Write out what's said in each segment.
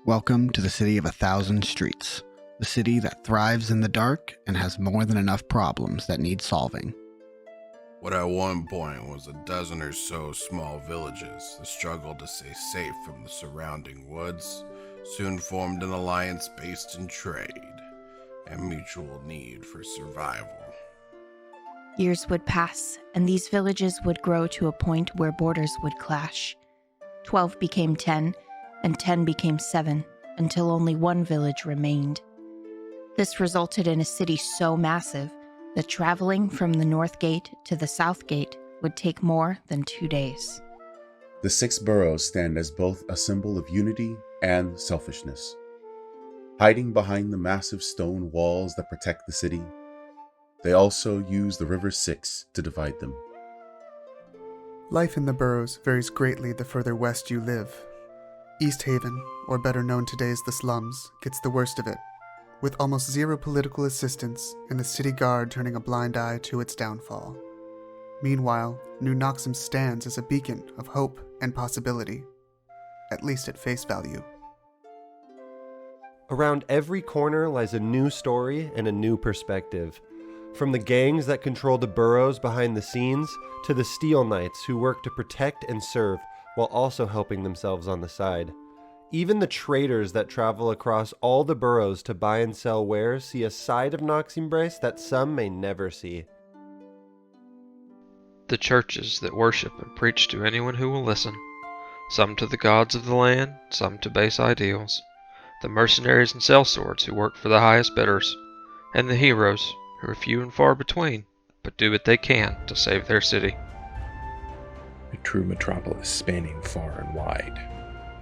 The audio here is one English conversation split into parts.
Welcome to the city of 1,000 streets, the city that thrives in the dark and has more than enough problems that need solving. What at one point was a dozen or so small villages that struggled to stay safe from the surrounding woods soon formed an alliance based in trade and mutual need for survival. Years would pass, and these villages would grow to a point where borders would clash. 12 became 10, and 10 became 7, until only one village remained. This resulted in a city so massive that traveling from the North Gate to the South Gate would take more than 2 days. The Six Boroughs stand as both a symbol of unity and selfishness. Hiding behind the massive stone walls that protect the city, they also use the River Styx to divide them. Life in the boroughs varies greatly the further west you live. East Haven, or better known today as the slums, gets the worst of it, with almost zero political assistance and the city guard turning a blind eye to its downfall. Meanwhile, New Noximbres stands as a beacon of hope and possibility, at least at face value. Around every corner lies a new story and a new perspective. From the gangs that control the boroughs behind the scenes, to the Steel Knights who work to protect and serve while also helping themselves on the side. Even the traders that travel across all the boroughs to buy and sell wares see a side of Noximbres that some may never see. The churches that worship and preach to anyone who will listen, some to the gods of the land, some to base ideals, the mercenaries and sellswords who work for the highest bidders, and the heroes who are few and far between, but do what they can to save their city. A true metropolis spanning far and wide.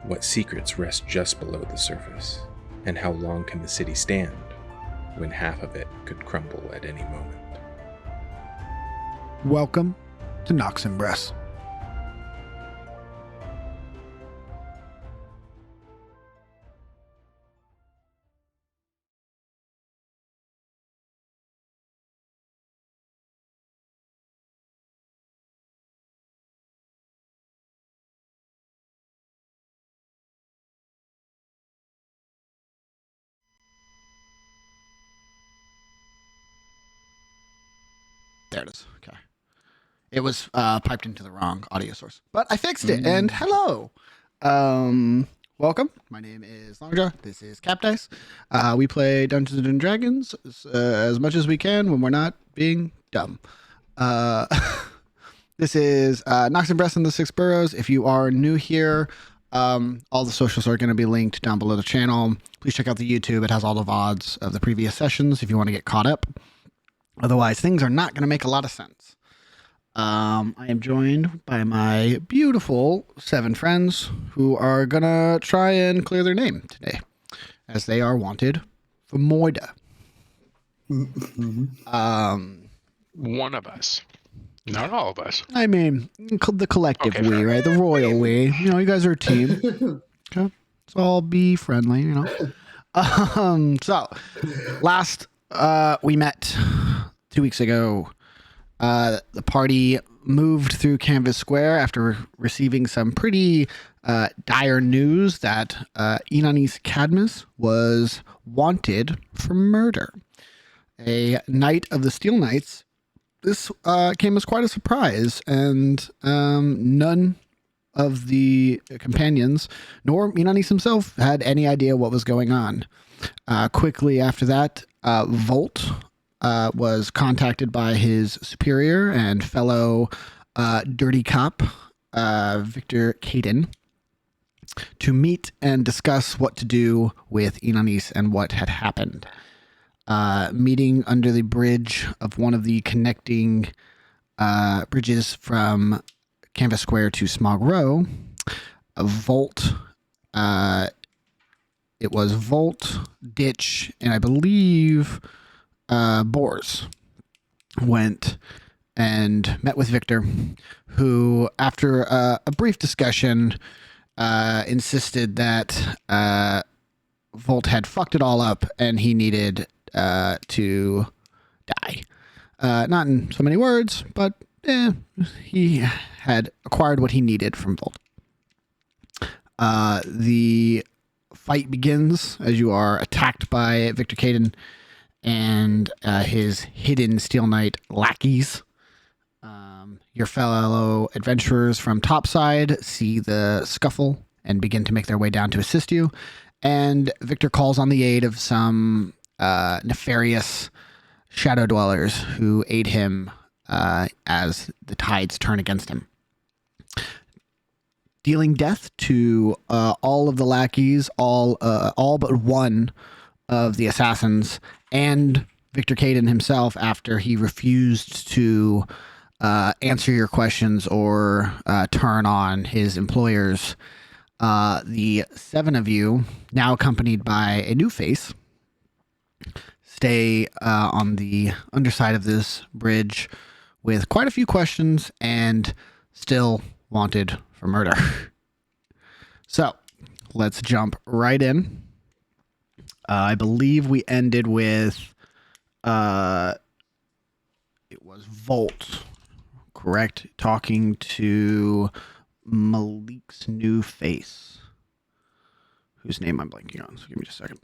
What secrets rest just below the surface? And how long can the city stand when half of it could crumble at any moment? Welcome to Noximbres. There it is. Okay. It was piped into the wrong audio source, but I fixed it. And hello. Welcome. My name is Longjaw. This is Capdice. We play Dungeons and Dragons as much as we can when we're not being dumb. This is Noximbres and the Six Boroughs. If you are new here, all the socials are going to be linked down below the channel. Please check out the YouTube. It has all the VODs of the previous sessions if you want to get caught up. Otherwise, things are not going to make a lot of sense. I am joined by my beautiful 7 friends who are going to try and clear their name today, as they are wanted for murder. One of us. Not all of us. I mean, the collective Okay, we, fair. right? The royal we. You know, you guys are a team. Okay? Let's all be friendly, you know. So, last we met 2 weeks ago. The party moved through Canvas Square after receiving some pretty dire news that Inanis Cadmus was wanted for murder. A knight of the Steel Knights. This came as quite a surprise, and none of the companions, nor Inanis himself, had any idea what was going on. Quickly after that, Volt was contacted by his superior and fellow dirty cop, Victor Caden, to meet and discuss what to do with Inanis and what had happened. Meeting under the bridge of one of the connecting bridges from Canvas Square to Smog Row, Volt, it was Volt, Ditch, and I believe Boars went and met with Victor, who, after a brief discussion, insisted that Volt had fucked it all up and he needed to die. Not in so many words, but he had acquired what he needed from Volt. The fight begins as you are attacked by Victor Caden and his hidden Steel Knight lackeys. Your fellow adventurers from topside see the scuffle and begin to make their way down to assist you. And Victor calls on the aid of some nefarious shadow dwellers who aid him as the tides turn against him. Dealing death to all of the lackeys, all but one of the assassins, and Victor Caden himself after he refused to answer your questions or turn on his employers. The 7 of you, now accompanied by a new face, stay on the underside of this bridge with quite a few questions and still wanted for murder. So let's jump right in. I believe we ended with it was Volt, correct? Talking to Malik's new face, whose name I'm blanking on. So give me just a second.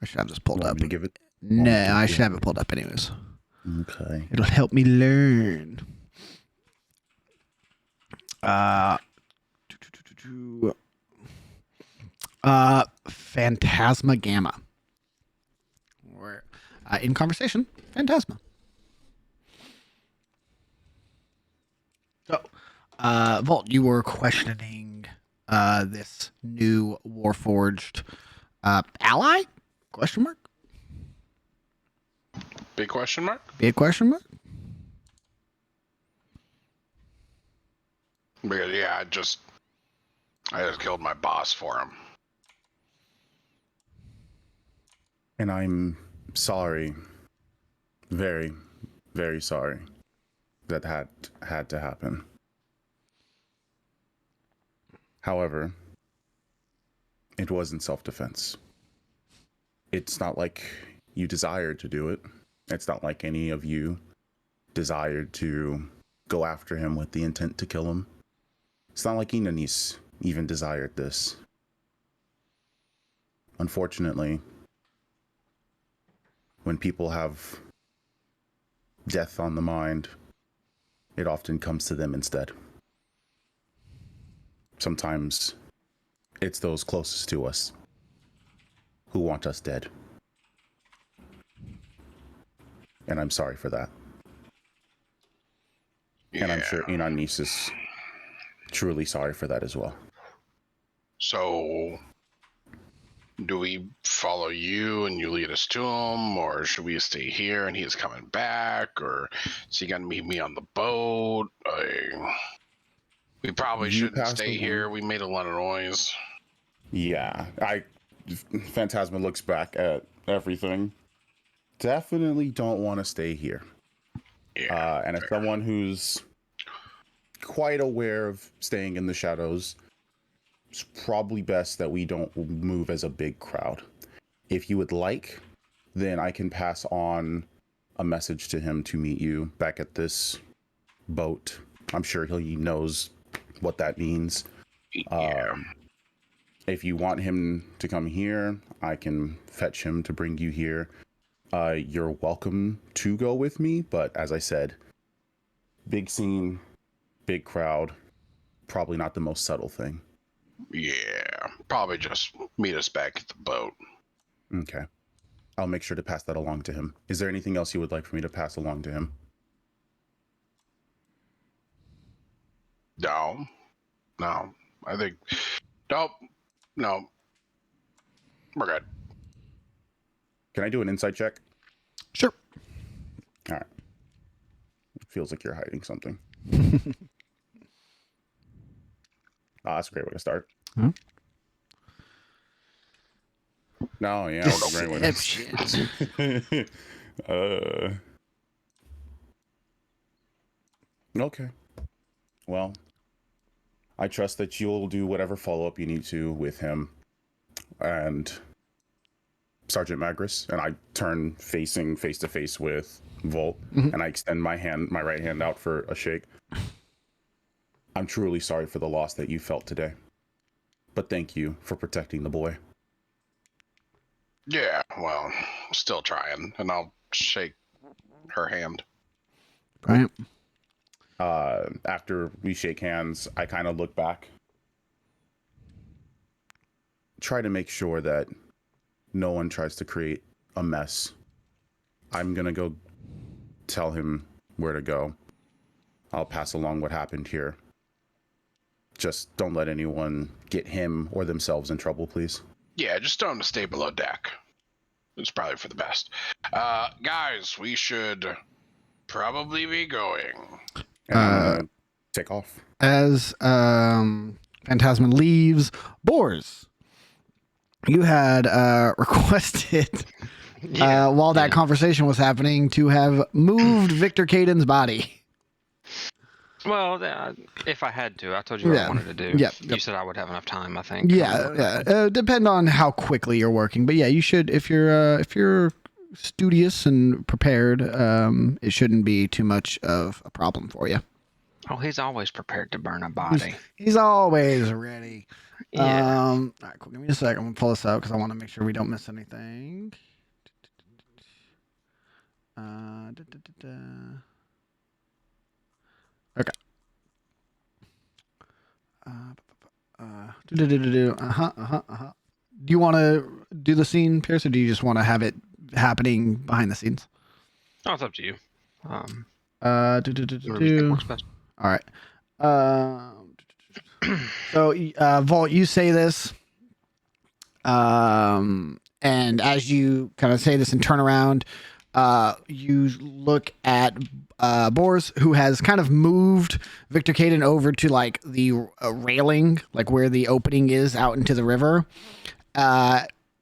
I should have this pulled Want up. me to give it? No, I should have it pulled up anyways. Okay. It'll help me learn. Phantasma Gamma. We're in conversation. Phantasma. So, Volt, you were questioning this new Warforged ally? Question mark? Big question mark? Big question mark? Because, yeah, I just killed my boss for him. And I'm sorry. Very, very sorry that had to happen. However, it was in self-defense. It's not like you desired to do it. It's not like any of you desired to go after him with the intent to kill him. It's not like Inanis even desired this. Unfortunately, when people have death on the mind, it often comes to them instead. Sometimes it's those closest to us who want us dead. And I'm sorry for that. Yeah. And I'm sure Inanis is truly sorry for that as well. So, do we follow you and you lead us to him, or should we stay here and he's coming back, or is he gonna meet me on the boat? We probably You shouldn't passed stay along. here. We made a lot of noise. Yeah, Phantasma looks back at everything. Definitely don't want to stay here. Yeah. And as someone who's quite aware of staying in the shadows, it's probably best that we don't move as a big crowd. If you would like, then I can pass on a message to him to meet you back at this boat. I'm sure he knows what that means. Yeah. If you want him to come here, I can fetch him to bring you here. You're welcome to go with me, but as I said, big scene, big crowd, probably not the most subtle thing. Yeah. Probably just meet us back at the boat. Okay. I'll make sure to pass that along to him. Is there anything else you would like for me to pass along to him? No. I think. Nope. No. We're good. Can I do an insight check? Sure. All right. It feels like you're hiding something. That's a great way to start. Hmm? No, yeah, that's a great way to Okay. Well, I trust that you'll do whatever follow-up you need to with him and Sergeant Magris, and I turn facing face to face with Volt, and I extend my right hand out for a shake. I'm truly sorry for the loss that you felt today. But thank you for protecting the boy. Yeah, well, still trying, and I'll shake her hand. Right. After we shake hands, I kind of look back. Try to make sure that no one tries to create a mess. I'm gonna go tell him where to go. I'll pass along what happened here. Just don't let anyone get him or themselves in trouble, please. Yeah, just tell him to stay below deck. It's probably for the best. Guys, we should probably be going. And I'm gonna take off. As Phantasma leaves, Boars, you had requested while that conversation was happening to have moved Victor Caden's body. Well, if I had to, I told you what I wanted to do. Yeah. You said I would have enough time, I think. Yeah. Depend on how quickly you're working, but yeah, you should if you're studious and prepared. It shouldn't be too much of a problem for you. Oh, he's always prepared to burn a body. He's always ready. Yeah. All right, cool. Give me a second. I'm gonna pull this out because I want to make sure we don't miss anything. Okay. Do you want to do the scene, Pierce, or do you just want to have it happening behind the scenes? Oh, it's up to you. Whatever you think works best. All right. So, Vault, you say this, and as you kind of say this and turn around, you look at Boris, who has kind of moved Victor Caden over to like the railing, like where the opening is out into the river.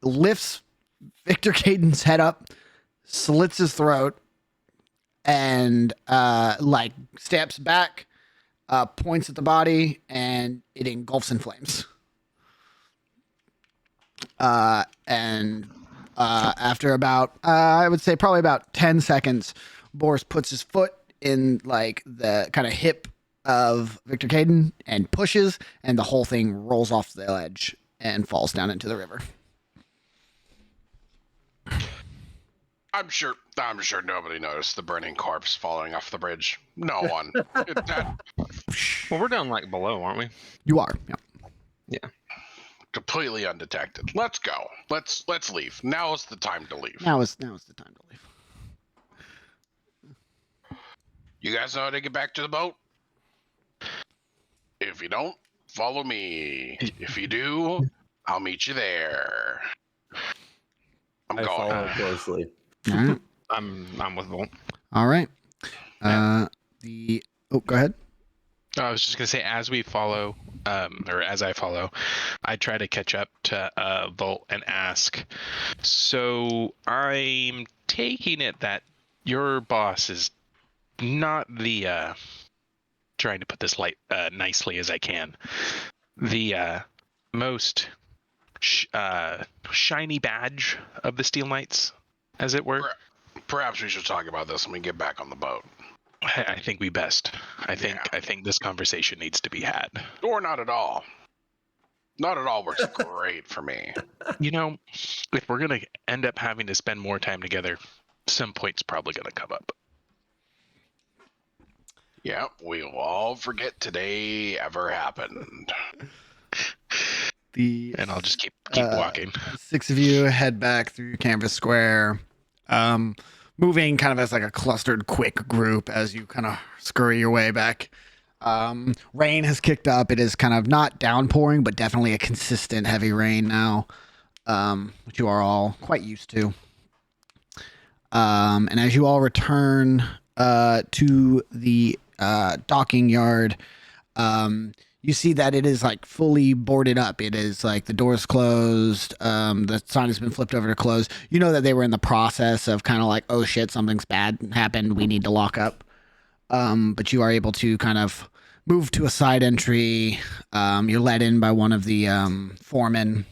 Lifts Victor Caden's head up, slits his throat, and like steps back, points at the body, and it engulfs in flames. And after about, I would say probably about 10 seconds, Boris puts his foot in like the kind of hip of Victor Caden and pushes, and the whole thing rolls off the ledge and falls down into the river. I'm sure nobody noticed the burning corpse falling off the bridge. No one. Well, we're down like below, aren't we? You are. Yeah. Yeah. Completely undetected. Let's go. Let's leave. Now is the time to leave. Now is the time to leave. You guys know how to get back to the boat? If you don't, follow me. If you do, I'll meet you there. I follow closely. All right. I'm with Volt. All right. Go ahead. I was just gonna say, as we follow, or as I follow, I try to catch up to Volt and ask. So I'm taking it that your boss is not the trying to put this nicely as I can, the most shiny badge of the Steel Knights, as it were. Perhaps we should talk about this when we get back on the boat. I think we best. I think this conversation needs to be had. Or not at all. Not at all works great for me. You know, if we're gonna end up having to spend more time together, some point's probably gonna come up. Yeah, we'll all forget today ever happened. And I'll just keep walking. 6 of you head back through Canvas Square, moving kind of as like a clustered quick group as you kind of scurry your way back. Rain has kicked up. It is kind of not downpouring, but definitely a consistent heavy rain now, which you are all quite used to. And as you all return to the docking yard, you see that it is like fully boarded up. It is like the door's closed. The sign has been flipped over to close. You know that they were in the process of kind of like, oh shit, something's bad happened. We need to lock up. But you are able to kind of move to a side entry. You're led in by one of the foremen,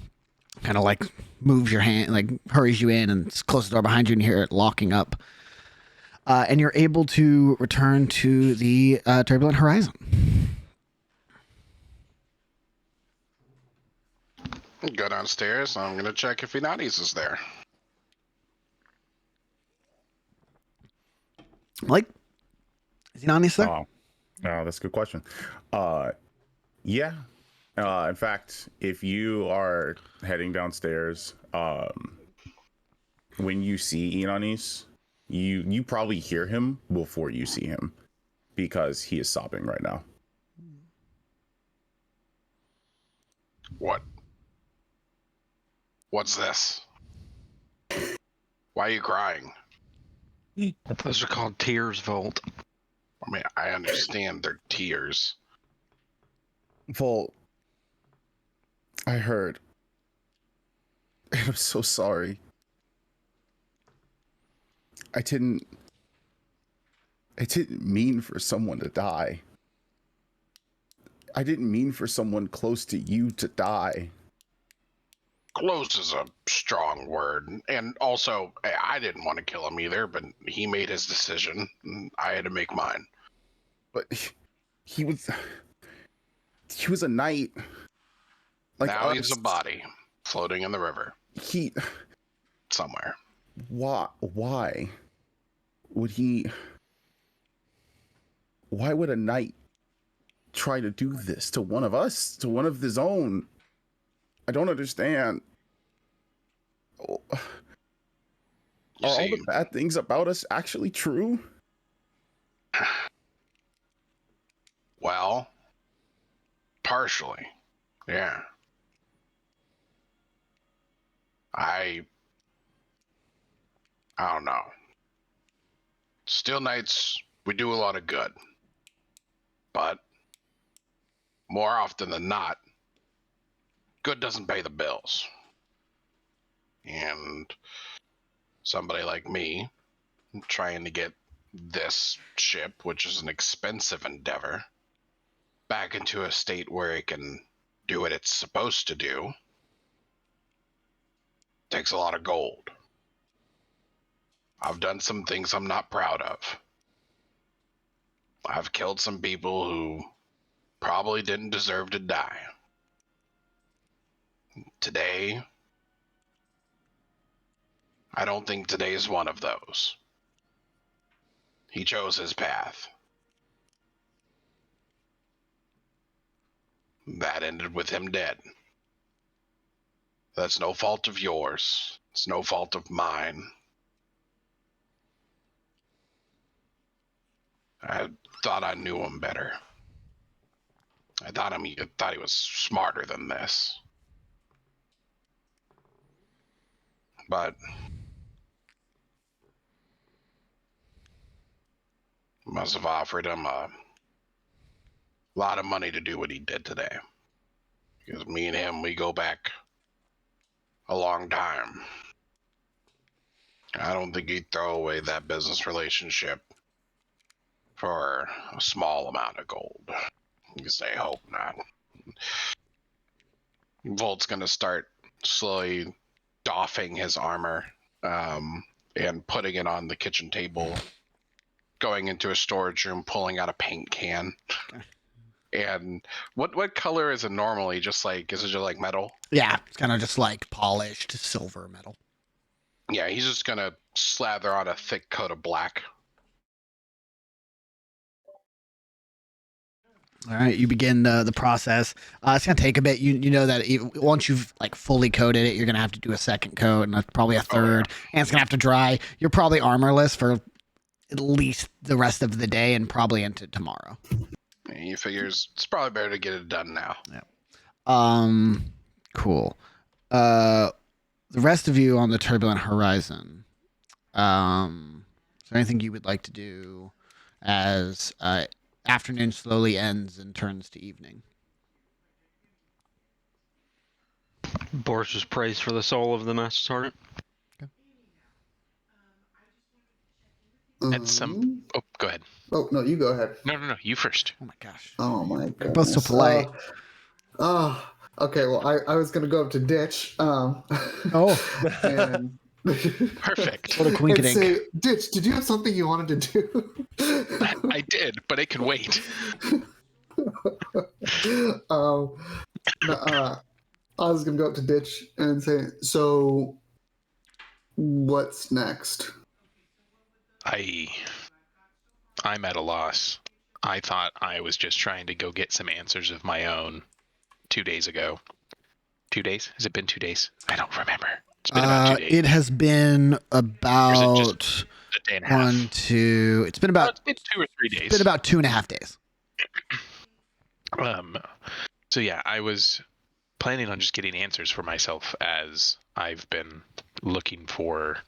kind of like moves your hand, like hurries you in and closes the door behind you, and you hear it locking up. And you're able to return to the Turbulent Horizon. Go downstairs. I'm gonna check if Inanis is there. Mike, is he on there? Oh, no, that's a good question. Yeah. In fact, if you are heading downstairs, when you see Inanis, you probably hear him before you see him because he is sobbing right now. What? What's this? Why are you crying? Those are called tears, Volt. I mean, I understand they're tears. Vol, I heard. And I'm so sorry. I didn't mean for someone to die. I didn't mean for someone close to you to die. Close is a strong word. And also, I didn't want to kill him either, but he made his decision, and I had to make mine. But he was a knight. Like now us. he's a body floating in the river. Somewhere. Why would a knight try to do this to one of us, to one of his own? I don't understand. Are all the bad things about us actually true? Well, partially. Yeah. I don't know. Steel Knights, we do a lot of good. But more often than not, good doesn't pay the bills. And somebody like me trying to get this ship, which is an expensive endeavor, back into a state where it can do what it's supposed to do, takes a lot of gold. I've done some things I'm not proud of. I've killed some people who probably didn't deserve to die. Today, I don't think today's one of those. He chose his path. That ended with him dead. That's no fault of yours. It's no fault of mine. I thought I knew him better. I thought he was smarter than this. But must have offered him a lot of money to do what he did today. Because me and him, we go back a long time. I don't think he'd throw away that business relationship for a small amount of gold. You say, hope not. Volt's gonna start slowly doffing his armor and putting it on the kitchen table, going into a storage room, pulling out a paint can. And what color is it normally? Is it just like metal? Yeah, it's kind of just like polished silver metal. Yeah, he's just gonna slather on a thick coat of black. All right, you begin the process. It's gonna take a bit. You know that once you've like fully coated it, you're gonna have to do a second coat and probably a third, and it's gonna have to dry. You're probably armorless for at least the rest of the day and probably into tomorrow. And he figures it's probably better to get it done now. Yeah. Cool. The rest of you on the Turbulent Horizon. Is there anything you would like to do as afternoon slowly ends and turns to evening? Boris just prays for the soul of the Master Sergeant. At some. Oh, go ahead. Oh, no, you go ahead. No, you first. Oh my gosh. Oh my god. You're both so polite. Okay, well, I was going to go up to Ditch. Oh. And Perfect. What a and quinkadink. say, Ditch, did you have something you wanted to do? I did, but it can wait. I was gonna go up to Ditch and say, so what's next? I'm at a loss. I thought I was just trying to go get some answers of my own 2 days ago. 2 days? Has it been 2 days? I don't remember. It's been about 2 days. It has been Or is it about just a day and a half? It's been about It's been 2 or 3 days. It's been about 2.5 days. So yeah, I was planning on just getting answers for myself as I've been looking for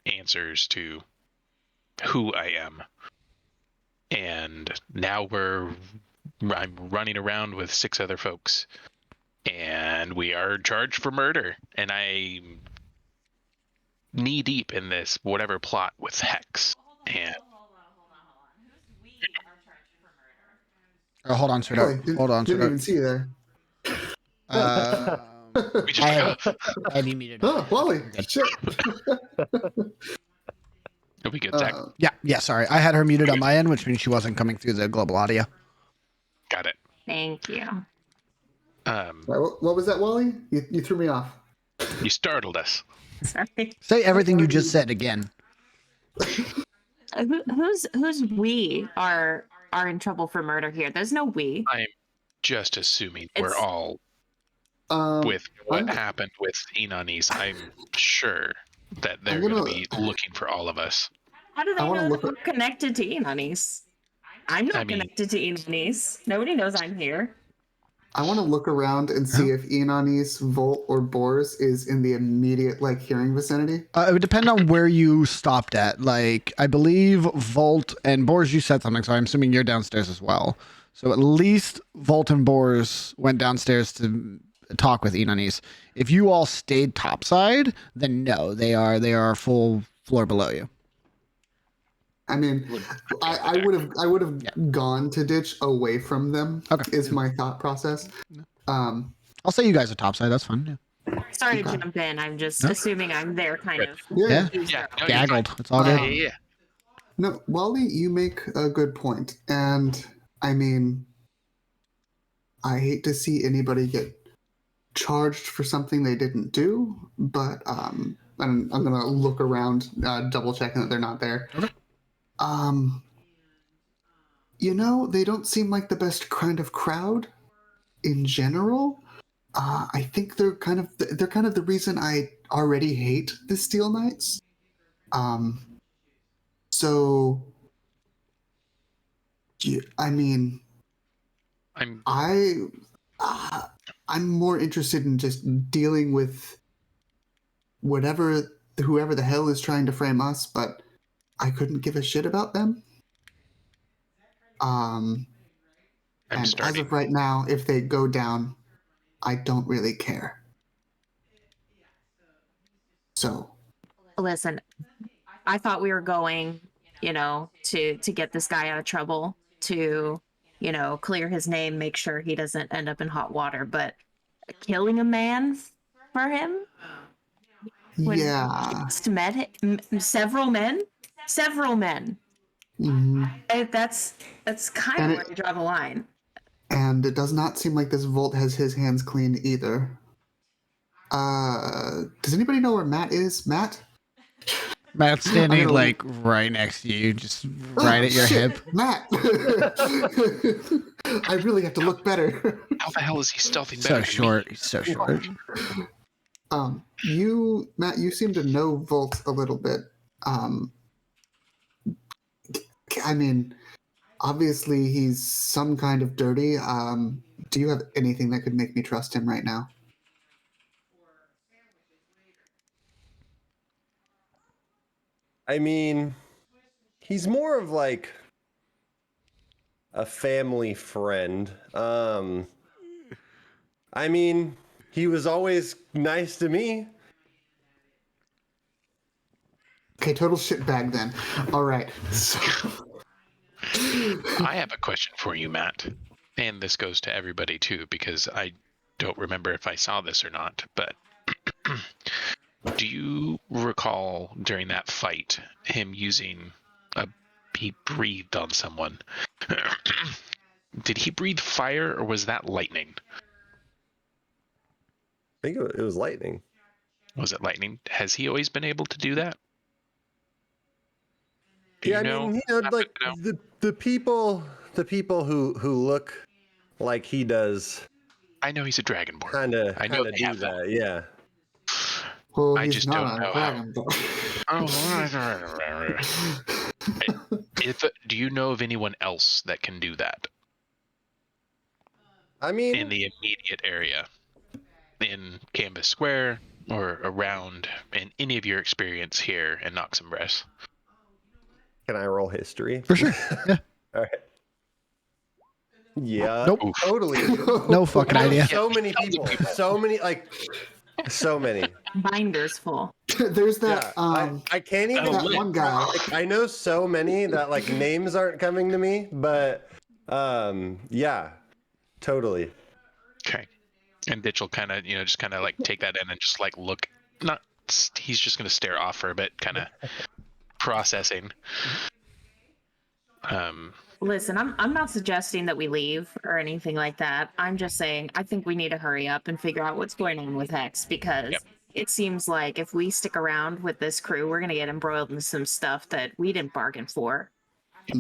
answers to who I am. And now I'm running around with 6 other folks, and we are charged for murder, and I'm knee deep in this whatever plot with Hex. And Hold on, sweetheart. Hold on, Didn't sweetheart. even see you there. we just I have you muted. Oh, Wally. Shit. Are we good, Zach? Yeah. Sorry, I had her muted on my end, which means she wasn't coming through the global audio. Got it. Thank you. What was that, Wally? You threw me off. You startled us. Sorry. Say everything you just said again. Who's we are in trouble for murder here? There's no we. I'm just assuming we're all with what happened with Inanis. I'm sure that they're going to be looking for all of us. How do they know that we're connected to Inanis? I'm not connected to Inanis. Nobody knows I'm here. I want to look around and see if Inanis, Volt, or Boars is in the immediate hearing vicinity. It would depend on where you stopped at. Like, I believe Volt and Boars, you said something, so I'm assuming you're downstairs as well. So at least Volt and Boars went downstairs to talk with Inanis. If you all stayed topside, then no, they are full floor below you. I mean, I would have gone to Ditch away from them. Okay. Is my thought process. I'll say you guys are topside. That's fine. Yeah. Sorry to jump in. I'm just assuming I'm there, kind of. Yeah. Gaggled. It's all good. Yeah. No, Wally, you make a good point, and I mean, I hate to see anybody get charged for something they didn't do, but I'm gonna look around, double checking that they're not there. Okay. They don't seem like the best kind of crowd in general. I think they're kind of the reason I already hate the Steel Knights. So I mean, I'm more interested in just dealing with whoever the hell is trying to frame us, but I couldn't give a shit about them. And as of right now, if they go down, I don't really care. So, listen, I thought we were going, to get this guy out of trouble, to, clear his name, make sure he doesn't end up in hot water. But killing a man for him? When yeah. Just met several men. Mm-hmm. That's kind of where you draw the line. And it does not seem like this Volt has his hands clean either. Does anybody know where Matt is? Matt's standing right next to you, just right at your hip. Matt! I really have to look better. How the hell is he stealthing better? He's so short. Matt, you seem to know Volt a little bit. I mean, obviously he's some kind of dirty. Do you have anything that could make me trust him right now? I mean, he's more of like a family friend. I mean, he was always nice to me. Okay, total shitbag then. All right. So... I have a question for you, Matt. And this goes to everybody too, because I don't remember if I saw this or not, but do you recall during that fight him using he breathed on someone? Did he breathe fire or was that lightning? think it was lightning. Was it lightning? Has he always been able to do that? Do Yeah, you know? like the people who look like he does I know he's a dragonborn. kind of I know they do have that. Yeah. Well, I he's just not don't a know how. dragon. Do you know of anyone else that can do that I in mean, the immediate area, in Canvas Square or around, in any of your experience here in Noximbres? can I roll history? For sure. Yeah. All right. Yeah, Nope. totally. No fucking I know idea. so many people. So many, so many. Binders full. There's that I can't even. that one guy. Like, I know so many that like names aren't coming to me, but yeah, totally. Okay. And Ditch will kind of, just kind of like take that in and just like look. Not. He's just gonna stare off for a bit, kind of processing. Listen, I'm not suggesting that we leave or anything like that. I'm just saying I think we need to hurry up and figure out what's going on with Hex because it seems like if we stick around with this crew, we're gonna get embroiled in some stuff that we didn't bargain for.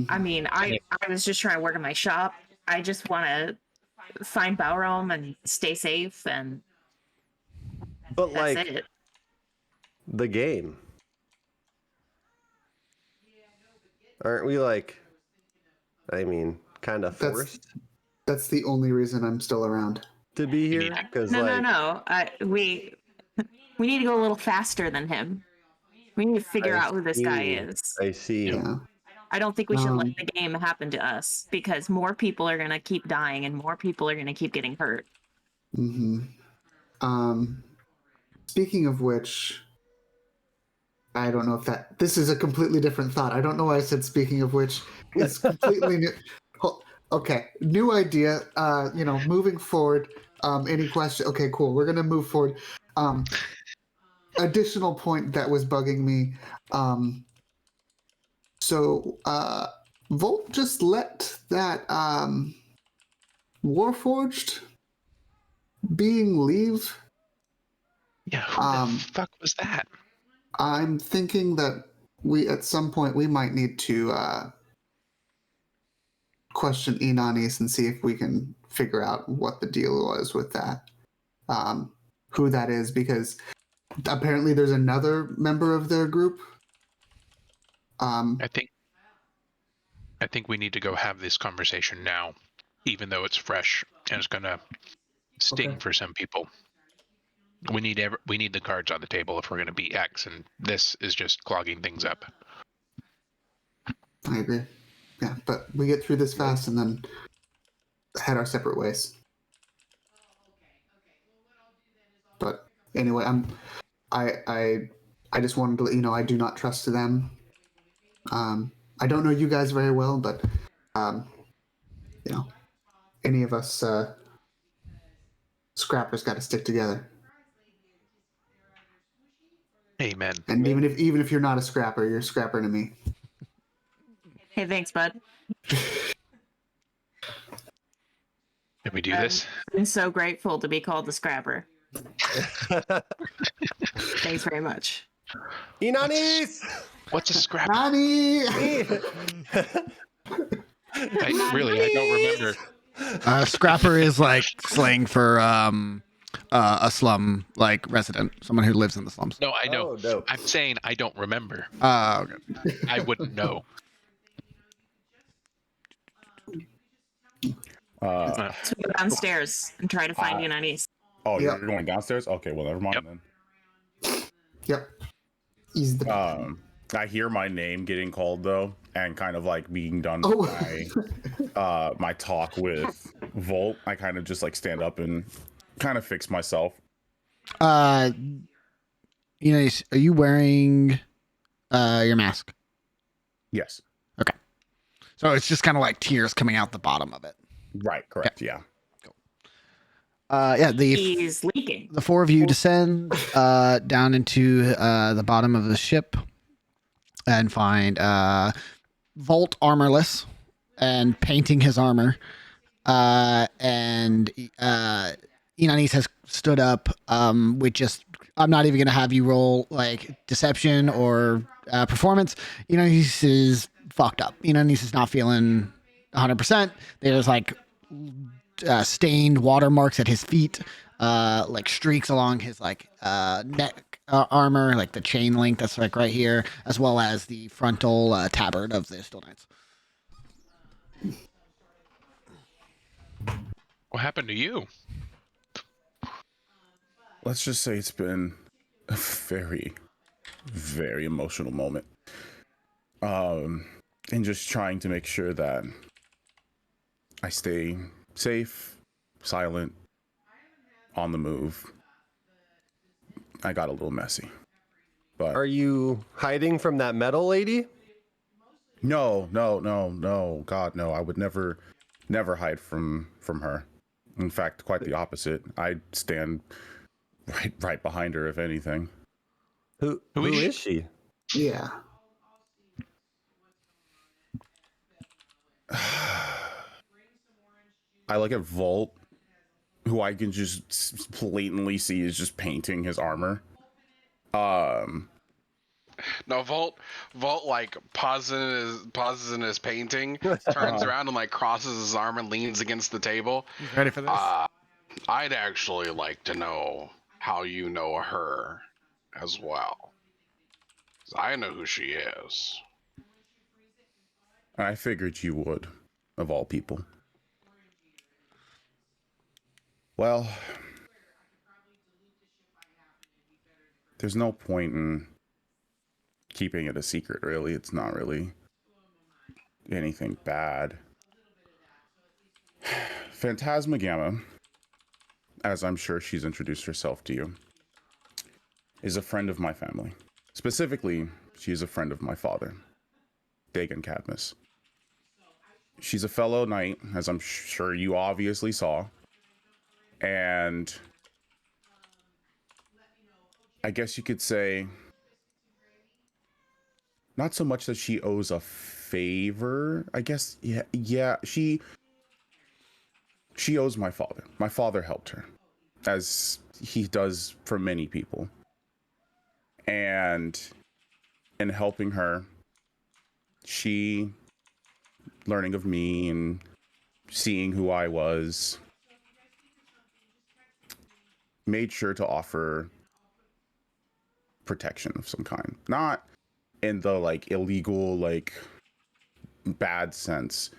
I mean, I was just trying to work in my shop. I just want to find Balrome and stay safe, and But that's like it. the game, aren't we like? I mean, kind of forced That's the only reason I'm still around. to be here because No. We need to go a little faster than him. We need to figure out who this guy is. I see. Yeah. I don't think we should let the game happen to us because more people are going to keep dying and more people are going to keep getting hurt. Speaking of which, I don't know if this is a completely different thought. I don't know why I said speaking of which. It's completely new. Okay, new idea. Moving forward. Any question? Okay, cool. We're gonna move forward. Additional point that was bugging me. Volt just let that Warforged being leave. Yeah, who the fuck was that? I'm thinking that at some point we might need to question Inanis and see if we can figure out what the deal was with that, who that is, because apparently there's another member of their group. I think we need to go have this conversation now, even though it's fresh and it's gonna sting for some people. We need the cards on the table if we're gonna be X, and this is just clogging things up. I agree. Yeah, but we get through this fast and then head our separate ways. But anyway, I just wanted to let you know I do not trust them. I don't know you guys very well, but any of us scrappers got to stick together. Amen. And even if you're not a scrapper, you're a scrapper to me. Hey, thanks, bud. Can we do this? I'm so grateful to be called the Scrapper. Thanks very much. Inanis! What's a scrapper? Nani! I don't remember. Scrapper is like slang for a slum like resident, someone who lives in the slums. No, I know. Oh, no. I'm saying I don't remember. Okay. I wouldn't know. So go downstairs and try to find Inanis. Oh, Yep. you're going downstairs? Okay, well, never mind then. Yep. He's the. I hear my name getting called though, and kind of like being done Oh. by my talk with Volt. I kind of just like stand up and kind of fix myself. Are you wearing your mask? Yes. Okay. So it's just kind of like tears coming out the bottom of it. Right. Correct. Yeah. He's leaking. The four of you descend down into the bottom of the ship and find Volt armorless and painting his armor, and Inanis has stood up with just, I'm not even going to have you roll like deception or performance. Inanis is fucked up. Inanis is not feeling 100%. There's like stained watermarks at his feet, like streaks along his like neck armor, like the chain link that's like right here, as well as the frontal tabard of the Still Knights. What happened to you? Let's just say it's been a very, very emotional moment. And just trying to make sure that I stay safe, silent, on the move. I got a little messy. But Are you hiding from that metal lady? No. God, no. I would never hide from her. In fact, quite the opposite. I'd stand right behind her, if anything. Who is she? Yeah. I look at Volt, who I can just blatantly see is just painting his armor. No, Volt like pauses in his painting, turns around and like crosses his arm and leans against the table. He's ready for this. I'd actually like to know how you know her as well. 'Cause I know who she is. I figured you would, of all people. Well, there's no point in keeping it a secret, really. It's not really anything bad. Phantasmagamma, as I'm sure she's introduced herself to you, is a friend of my family. Specifically, she is a friend of my father, Dagon Cadmus. She's a fellow knight, as I'm sure you obviously saw. And I guess you could say, not so much that she owes a favor. I guess, yeah, she owes my father. My father helped her, as he does for many people. And in helping her, she, learning of me and seeing who I was, made sure to offer protection of some kind. Not in the like illegal, like bad sense,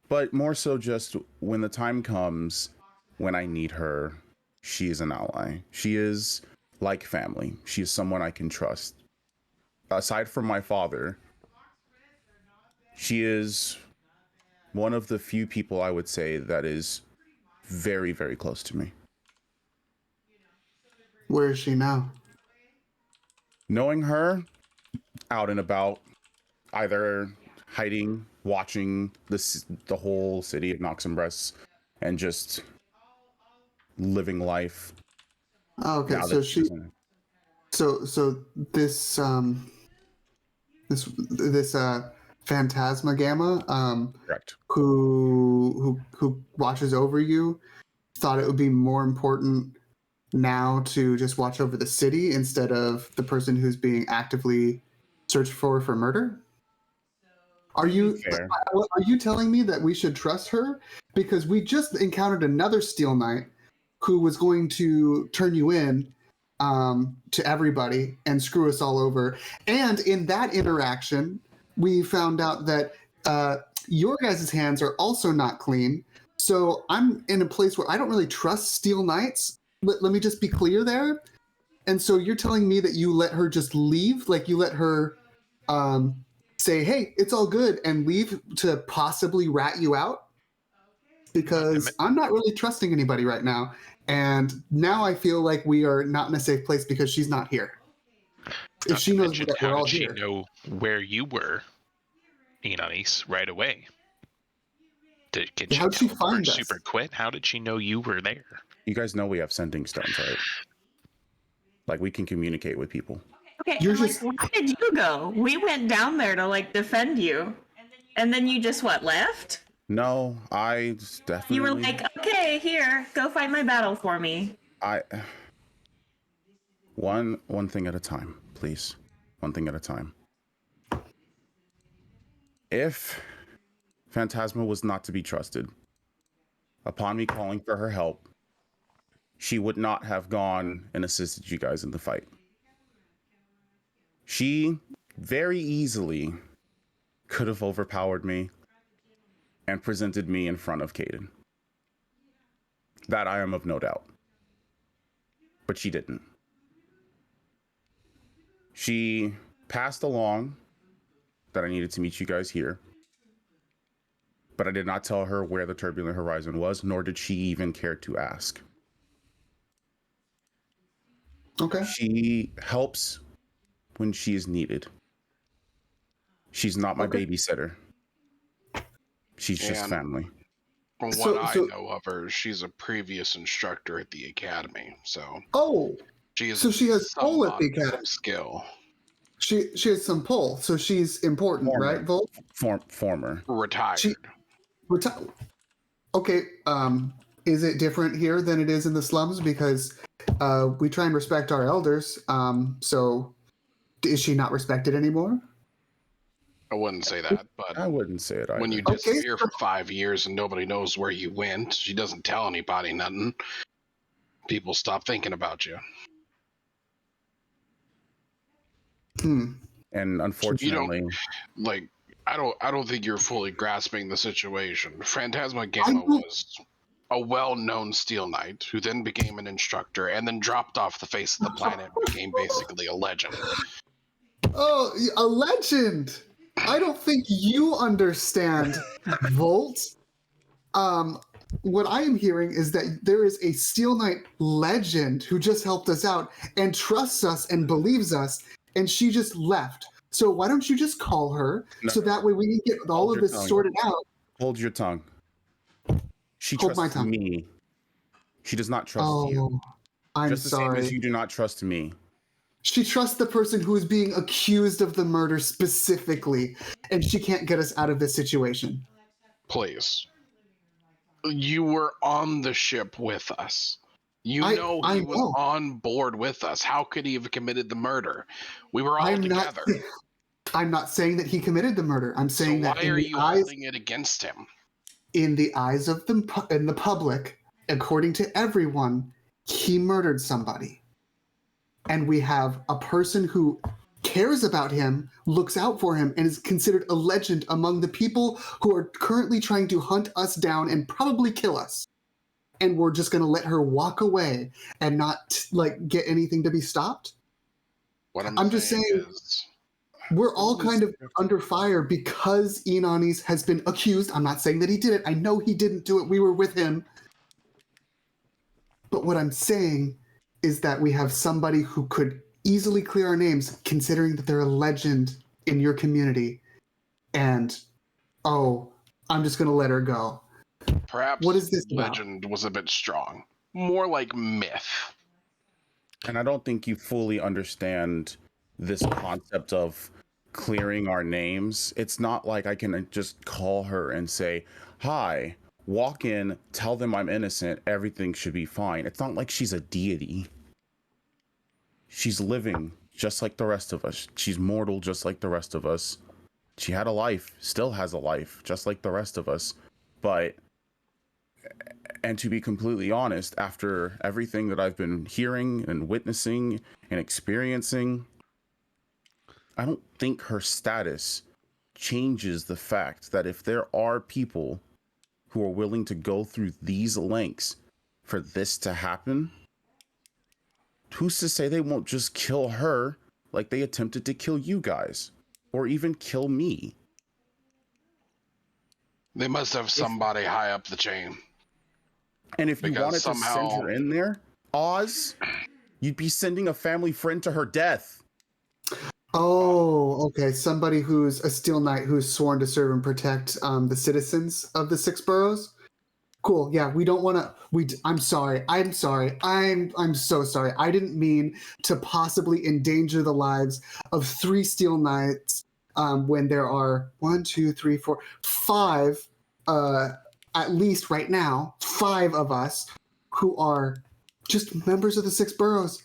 but more so just when the time comes when I need her, she is an ally. She is like family. She is someone I can trust. Aside from my father, she is one of the few people I would say that is very, very close to me. Where is she now? Knowing her out and about, either hiding, watching the whole city of Noximbres, and just living life. Oh, okay, so she, so this Phantasmagamma, correct, who watches over you, thought it would be more important now to just watch over the city instead of the person who's being actively searched for murder. Are you telling me that we should trust her? Because we just encountered another Steel Knight who was going to turn you in to everybody and screw us all over. And in that interaction, we found out that your guys' hands are also not clean. So I'm in a place where I don't really trust Steel Knights. Let me just be clear there. And so you're telling me that you let her just leave? Like you let her say, hey, it's all good, and leave to possibly rat you out? Because I'm not really trusting anybody right now. And now I feel like we are not in a safe place because she's not here. If she knows that we're all here. How did she know where you were, Inanis, right away? How'd she find us? Super quick. How did she know you were there? You guys know we have sending stones, right? Like we can communicate with people. Okay, where did you go? We went down there to like defend you, and then you just left? No, I definitely. You were like, okay, here, go fight my battle for me. I one thing at a time, please. One thing at a time. If Phantasma was not to be trusted, upon me calling for her help, she would not have gone and assisted you guys in the fight. She very easily could have overpowered me and presented me in front of Caden. That I am of no doubt. But she didn't. She passed along that I needed to meet you guys here, but I did not tell her where the Turbulent Horizon was, nor did she even care to ask. Okay. She helps when she is needed. She's not my babysitter. She's just And family. From what I know of her, she's a previous instructor at the academy, so she has pull at the academy. some skill. She has some pull, so she's important, right, Volt? Former. Retired. Okay, is it different here than it is in the slums? Because we try and respect our elders, so is she not respected anymore? I wouldn't say that, but I wouldn't say it either. When you disappear for 5 years and nobody knows where you went, she doesn't tell anybody nothing. People stop thinking about you. And unfortunately, I don't think you're fully grasping the situation. Phantasma Gamma was a well-known Steel Knight who then became an instructor and then dropped off the face of the planet and became basically a legend. Oh, a legend! I don't think you understand, Volt. What I am hearing is that there is a Steel Knight legend who just helped us out and trusts us and believes us, and she just left. So why don't you just call her so that way we can get all of this sorted out? Hold your tongue. She trusts me. She does not trust you. I'm just the sorry. same as you do not trust me. She trusts the person who is being accused of the murder specifically, and she can't get us out of this situation. Please. You were on the ship with us. He was on board with us. How could he have committed the murder? We were all together. I'm not saying that he committed the murder. I'm saying that why are you holding it against him? In the eyes of the public, according to everyone, he murdered somebody. And we have a person who cares about him, looks out for him, and is considered a legend among the people who are currently trying to hunt us down and probably kill us. And we're just going to let her walk away and not get anything to be stopped? I'm just saying we're all kind of under fire because Enonis has been accused. I'm not saying that he did it. I know he didn't do it. We were with him. But what I'm saying is that we have somebody who could easily clear our names, considering that they're a legend in your community. And, I'm just going to let her go. Perhaps what is this legend was a bit strong. More like myth. And I don't think you fully understand this concept of clearing our names. It's not like I can just call her and say, hi, walk in, tell them I'm innocent, everything should be fine. It's not like she's a deity. She's living just like the rest of us. She's mortal just like the rest of us. She had a life, still has a life, just like the rest of us. And to be completely honest, after everything that I've been hearing and witnessing and experiencing, I don't think her status changes the fact that if there are people who are willing to go through these lengths for this to happen, who's to say they won't just kill her like they attempted to kill you guys, or even kill me? They must have somebody high up the chain. And if you wanted to send her in there, Oz, you'd be sending a family friend to her death. Oh, okay. Somebody who's a Steel Knight who's sworn to serve and protect the citizens of the Six Boroughs. Cool. Yeah, we don't want to. I'm sorry. I'm so sorry. I didn't mean to possibly endanger the lives of 3 Steel Knights when there are 1, 2, 3, 4, 5. At least right now, 5 of us who are Just members of the Six Boroughs.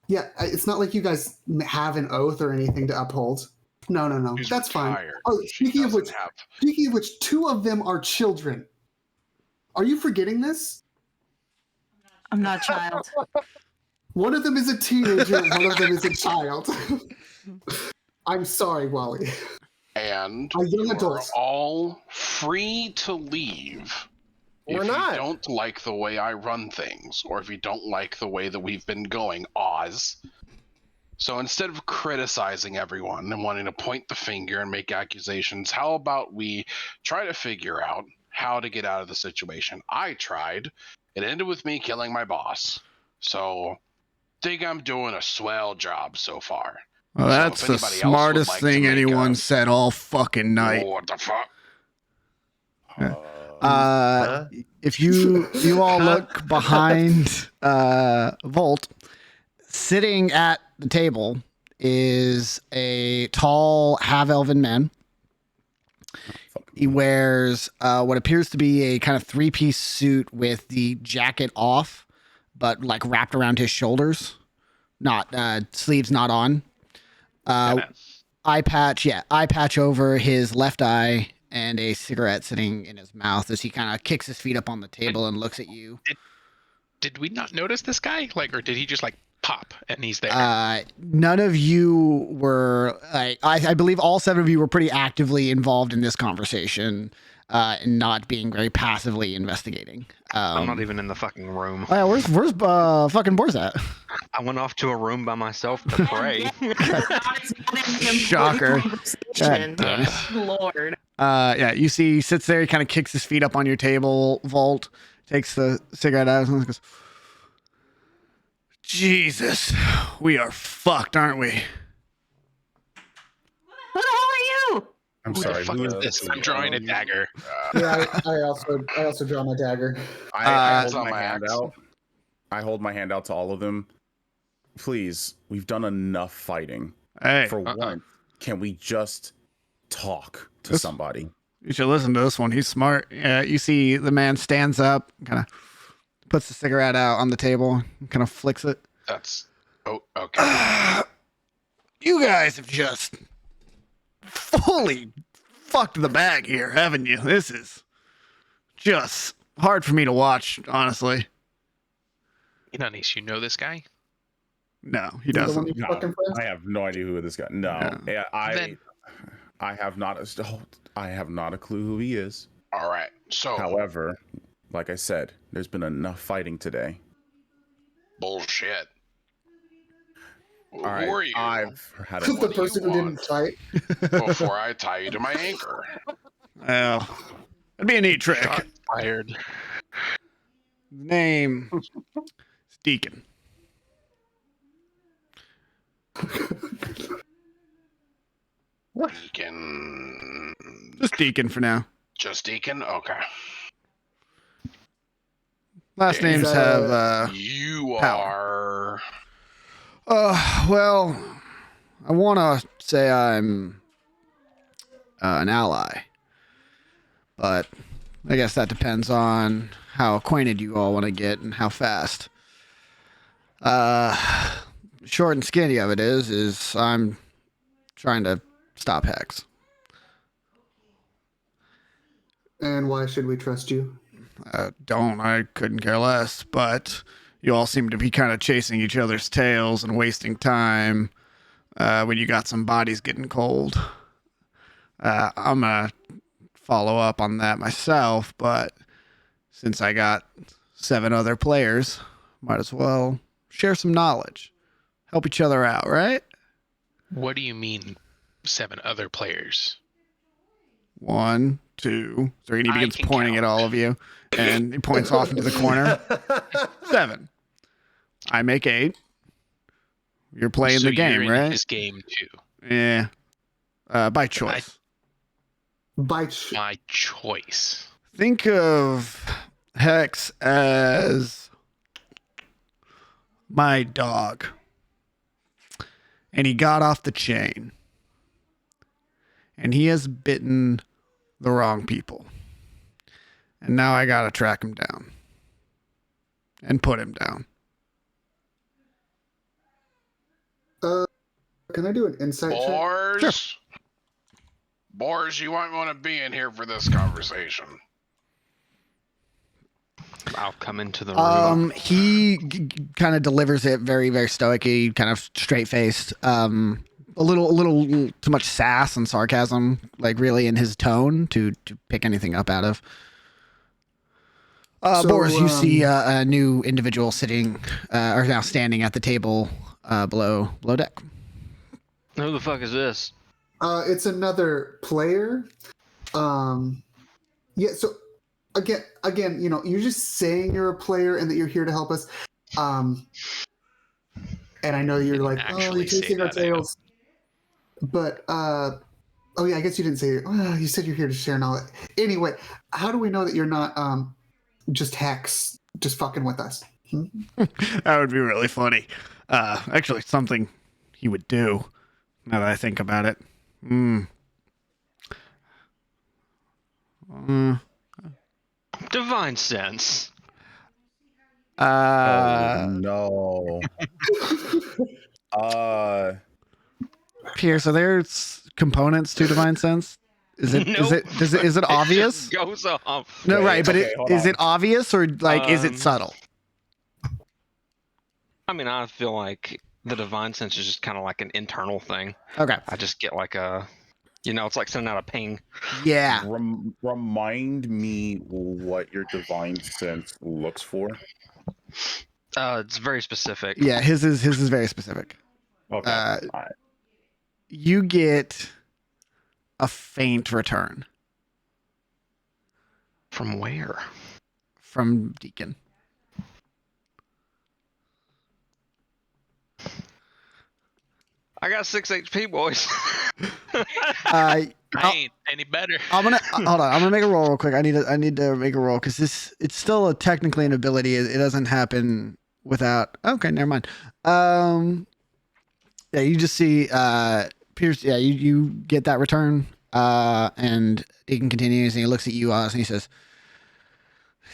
Yeah, it's not like you guys have an oath or anything to uphold. No. She's That's retired. fine. Oh, She doesn't have. speaking of which, 2 of them are children. Are you forgetting this? I'm not a child. One of them is a teenager, one of them is a child. I'm sorry, Wally. And A young you adult. are all free to leave. We're if not. you don't like the way I run things, or if you don't like the way that we've been going, Oz. So instead of criticizing everyone and wanting to point the finger and make accusations, how about we try to figure out how to get out of the situation? I tried. It ended with me killing my boss. So think I'm doing a swell job so far. Well, So that's if the anybody else would smartest like to thing make anyone said all fucking night. What the fuck? If you all look behind Volt, sitting at the table is a tall half-elven man. He wears what appears to be a kind of 3-piece suit with the jacket off, but like wrapped around his shoulders, not sleeves not on. Eye patch over his left eye, and a cigarette sitting in his mouth as he kind of kicks his feet up on the table and looks at you. Did we not notice this guy? Like, or did he just like pop and he's there? None of you were. I believe all 7 of you were pretty actively involved in this conversation, and not being very passively investigating. I'm not even in the fucking room. Oh yeah, where's fucking Boris at? I went off to a room by myself to pray. Shocker. God damn it. Lord. Yeah, you see, he sits there, he kind of kicks his feet up on your table, Volt, takes the cigarette out, and goes, Jesus, we are fucked, aren't we? Who the hell are you? I'm Who sorry. the fuck who is is this? I'm drawing a dagger. Yeah, I also draw my dagger. I hold on my my hand axe. out. I hold my hand out to all of them. Please, we've done enough fighting. Hey, For once, can we just talk to This- somebody? you should listen to this one. He's smart. Yeah, you see the man stands up, kind of puts the cigarette out on the table, kind of flicks it. That's. Oh, okay. You guys have just fully fucked the bag here, haven't you? This is just hard for me to watch, honestly. Inanis, you know this guy? No, he The one doesn't. you No, fucking friends? I have no idea who this guy. No, Yeah. yeah, Then- I have not. I have not a clue who he is. All right. So However, like I said, there's been enough fighting today. bullshit. All right, Who are you? I've had The enough. What do you person who didn't want? fight. Before I tie you to my anchor. Well, that'd be a neat trick. Shot fired. Name is Deacon. Deacon. Just Deacon for now. Just Deacon? Okay. Last Yeah, names have You power. are. Well, I want to say I'm an ally, but I guess that depends on how acquainted you all want to get and how fast. Short and skinny of it is I'm trying to stop Hex. And why should we trust you? I couldn't care less, but you all seem to be kind of chasing each other's tails and wasting time when you got some bodies getting cold. I'm going to follow up on that myself, but since I got 7 other players, might as well share some knowledge. Help each other out, right? What do you mean, 7 other players? 1, 2, 3, and he I begins can pointing count. at all of you, and he points off into the corner. 7. I make 8. You're playing So the game, you're in right? his game too. Yeah. By choice. By My choice. Think of Hex as my dog. And he got off the chain. And he has bitten the wrong people. And now I gotta track him down. And put him down. Can I do an insight check? Boars? Sure. Boars, you might want to be in here for this conversation. I'll come into the room. He kind of delivers it very, very stoically, kind of straight faced. A little too much sass and sarcasm, like really in his tone to pick anything up out of. Boris, you see a new individual sitting, or now standing at the table below deck. Who the fuck is this? It's another player. Yeah. So again, you know, you're just saying you're a player and that you're here to help us. And I know you're like, oh, you're Actually say chasing our that, I know. tails. But oh yeah, I guess you didn't say. Well, you said you're here to share knowledge. Anyway, how do we know that you're not just Hex, just fucking with us? That would be really funny. Actually, something he would do. Now that I think about it. Divine sense. No. Pierce, are there components to divine sense? Is it is it obvious? Goes off. No, right, but okay, hold is on. it obvious or like is it subtle? I mean, I feel like the divine sense is just kind of like an internal thing. Okay. I just get like a, it's like sending out a ping. Yeah. Remind me what your divine sense looks for. It's very specific. Yeah, his is very specific. Okay. All right. You get a faint return From where? from Deacon. I got 6 HP, boys. I ain't any better. I'm gonna hold on. I'm gonna make a roll real quick. I need to make a roll because it's still technically an ability. It doesn't happen without. Okay, never mind. Yeah, you just see Pierce. Yeah, you get that return. And Deacon continues and he looks at you, Oz, and he says,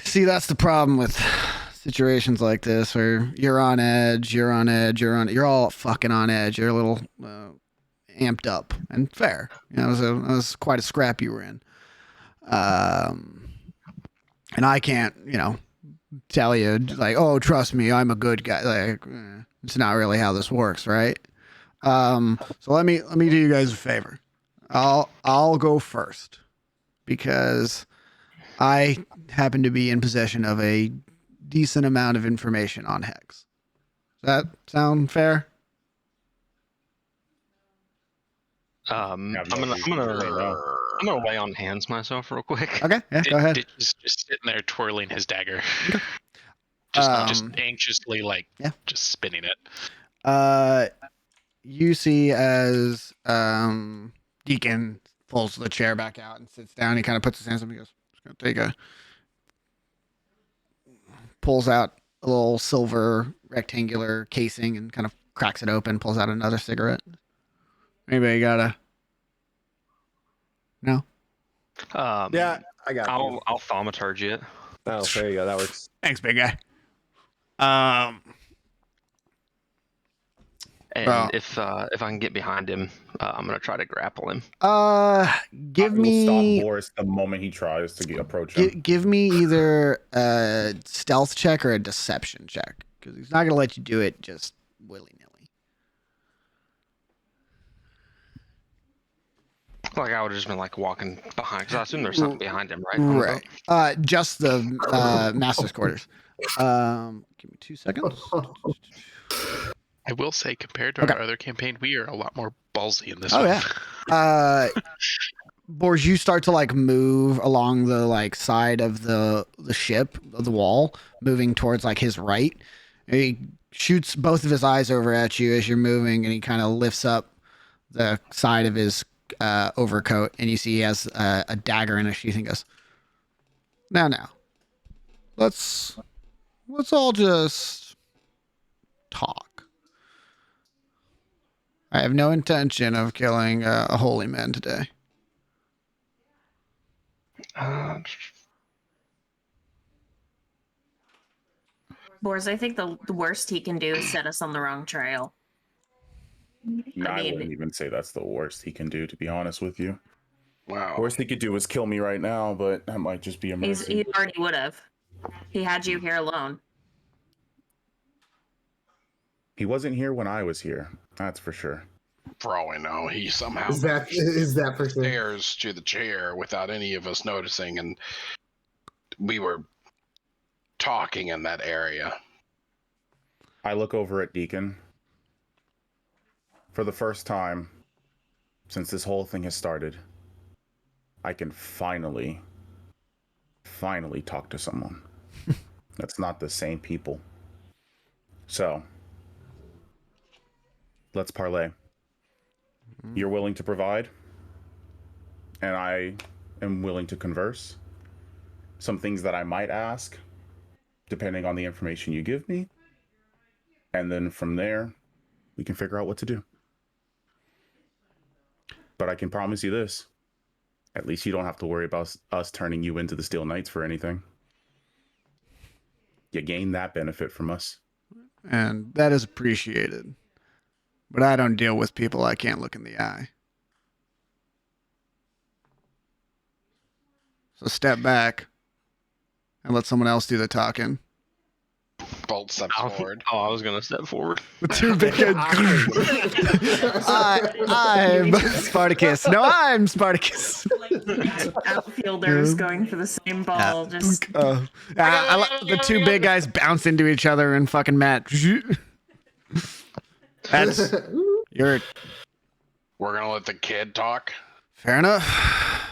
"See, that's the problem with situations like this where you're on edge, you're all fucking on edge. You're a little amped up and fair. You know, it was quite a scrap you were in. And I can't, tell you like, oh, trust me, I'm a good guy. Like, it's not really how this works, right? So let me do you guys a favor. I'll go first because I happen to be in possession of a decent amount of information on Hex. Does that sound fair? I'm gonna lay on hands myself real quick. Okay, yeah, go ahead. Just sitting there twirling his dagger. Okay. Just anxiously, just spinning it. You see as Deacon pulls the chair back out and sits down. He kind of puts his hands up and he goes, "Just gonna pulls out a little silver rectangular casing and kind of cracks it open, pulls out another cigarette. Anybody got a... No? Yeah, I got you. I'll thaumaturge it. Oh, there you go. That works. Thanks, big guy. And if I can get behind him, I'm gonna try to grapple him. Give me... Stop Boris the moment he tries to approach him. Give me either a stealth check or a deception check, because he's not going to let you do it just willy-nilly. Like I would have just been like walking behind, because I assume there's something behind him, right? Right. Just the master's quarters. Give me 2 seconds. I will say, compared to our other campaign, we are a lot more ballsy in this Oh, one. yeah. Bors, you start to like move along the like side of the ship, of the wall, moving towards like his right. And he shoots both of his eyes over at you as you're moving, and he kind of lifts up the side of his overcoat, and you see he has a dagger in his sheath and goes, Now, let's all just talk. I have no intention of killing a holy man today. Boris, I think the worst he can do is set us on the wrong trail. No, I mean, wouldn't even say that's the worst he can do, to be honest with you. Wow. Worst he could do is kill me right now, but that might just be a mercy. he already would have. He had you here alone. He wasn't here when I was here. That's for sure. For all we know, he somehow Is that for sure? stairs to the chair without any of us noticing, and we were talking in that area. I look over at Deacon. For the first time since this whole thing has started, I can finally talk to someone. That's not the same people. So, let's parlay. You're willing to provide, and I am willing to converse. Some things that I might ask, depending on the information you give me. And then from there, we can figure out what to do. But I can promise you this. At least you don't have to worry about us turning you into the Steel Knights for anything. You gain that benefit from us. And that is appreciated. But I don't deal with people I can't look in the eye. So step back and let someone else do the talking. Bolt steps forward. Oh, I was gonna step forward. The two big I'm Spartacus. No, I'm Spartacus. Outfielders going for the same ball. Just the two big guys bounce into each other and fucking match. That's We're gonna let the kid talk. Fair enough.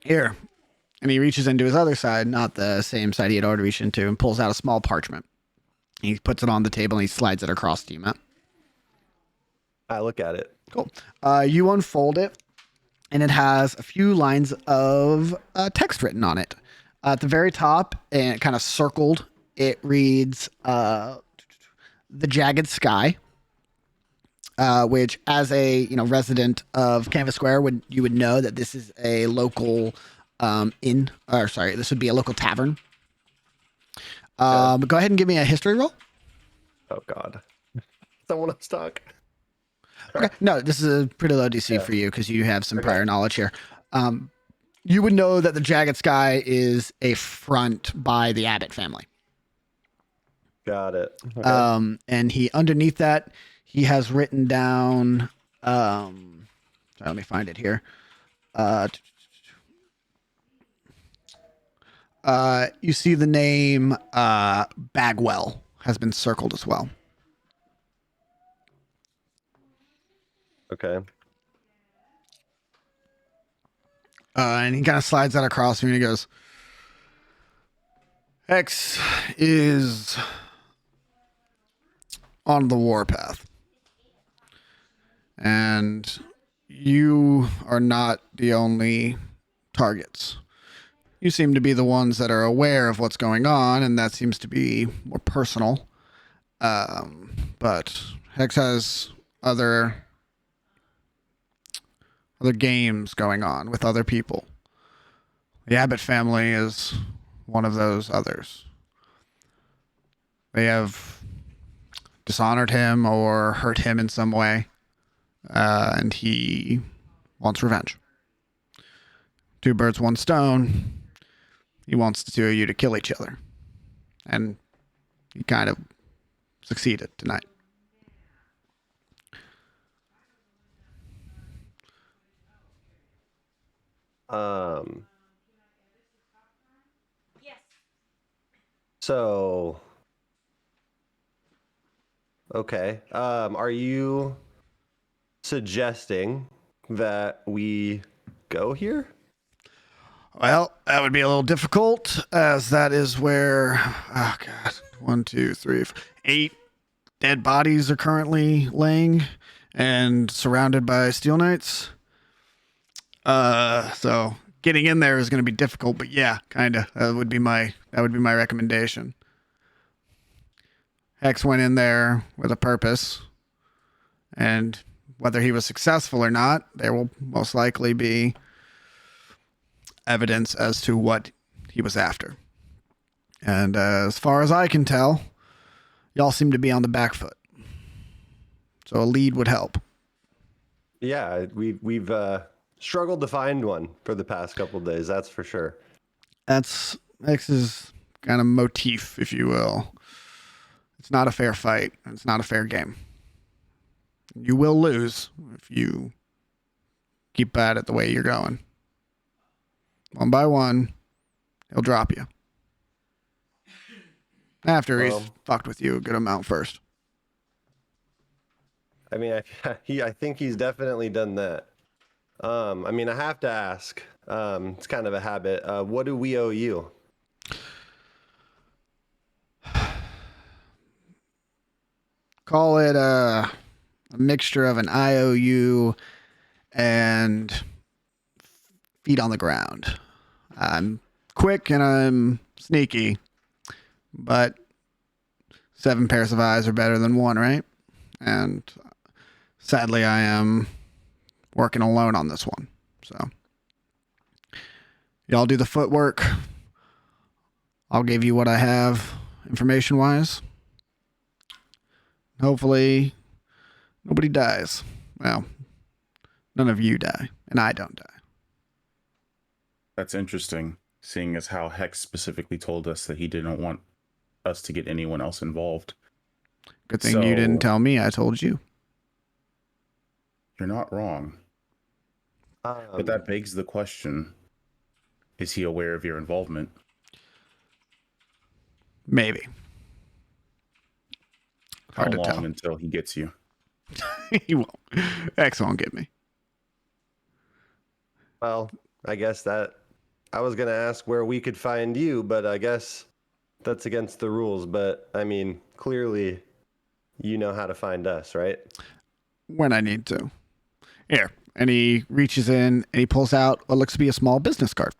Here. And he reaches into his other side, not the same side he had already reached into, and pulls out a small parchment. He puts it on the table and he slides it across to you, Matt. I look at it. Cool. You unfold it, and it has a few lines of text written on it. At the very top, and kind of circled, it reads, "The Jagged Sky," which, as a resident of Canvas Square, you would know that this is a local this would be a local tavern. But go ahead and give me a history roll. Oh God, someone else talk. Okay. No, this is a pretty low DC for you because you have some prior knowledge here. You would know that the Jagged Sky is a front by the Abbott family. Got it. Okay. And underneath that, he has written down. Sorry, let me find it here. You see the name Bagwell has been circled as well. Okay. And he kind of slides that across to me and he goes, X is on the warpath. And you are not the only targets. You seem to be the ones that are aware of what's going on, and that seems to be more personal. But Hex has other games going on with other people. The Abbott family is one of those others. They have dishonored him or hurt him in some way, and he wants revenge. Two birds, one stone. He wants the two of you to kill each other. And he kind of succeeded tonight. So, okay. Are you suggesting that we go here? Well, that would be a little difficult, as that is where, 1, 2, 3, 4, 8 dead bodies are currently laying and surrounded by Steel Knights. So getting in there is going to be difficult, but yeah, kind of. That would be my recommendation. Hex went in there with a purpose, and whether he was successful or not, there will most likely be evidence as to what he was after. And as far as I can tell, y'all seem to be on the back foot. So a lead would help. Yeah, we've struggled to find one for the past couple of days. That's for sure. That's X's kind of motif, if you will. It's not a fair fight. It's not a fair game. You will lose if you keep at it the way you're going. One by one, he'll drop you. After he's fucked with you a good amount first. I mean, I think he's definitely done that. I mean, I have to ask. It's kind of a habit. What do we owe you? Call it a mixture of an IOU and feet on the ground. I'm quick and I'm sneaky, but 7 pairs of eyes are better than 1, right? And sadly, I am working alone on this one. So y'all do the footwork. I'll give you what I have information-wise. Hopefully, nobody dies. Well, none of you die, and I don't die. That's interesting, seeing as how Hex specifically told us that he didn't want us to get anyone else involved. Good thing you didn't tell me. I told you. You're not wrong. But that begs the question, is he aware of your involvement? Maybe. How Hard to long tell. until he gets you? He won't. X won't get me. Well, I guess that I was going to ask where we could find you, but I guess that's against the rules. But I mean, clearly you know how to find us, right? When I need to. Here. And he reaches in and he pulls out what looks to be a small business card.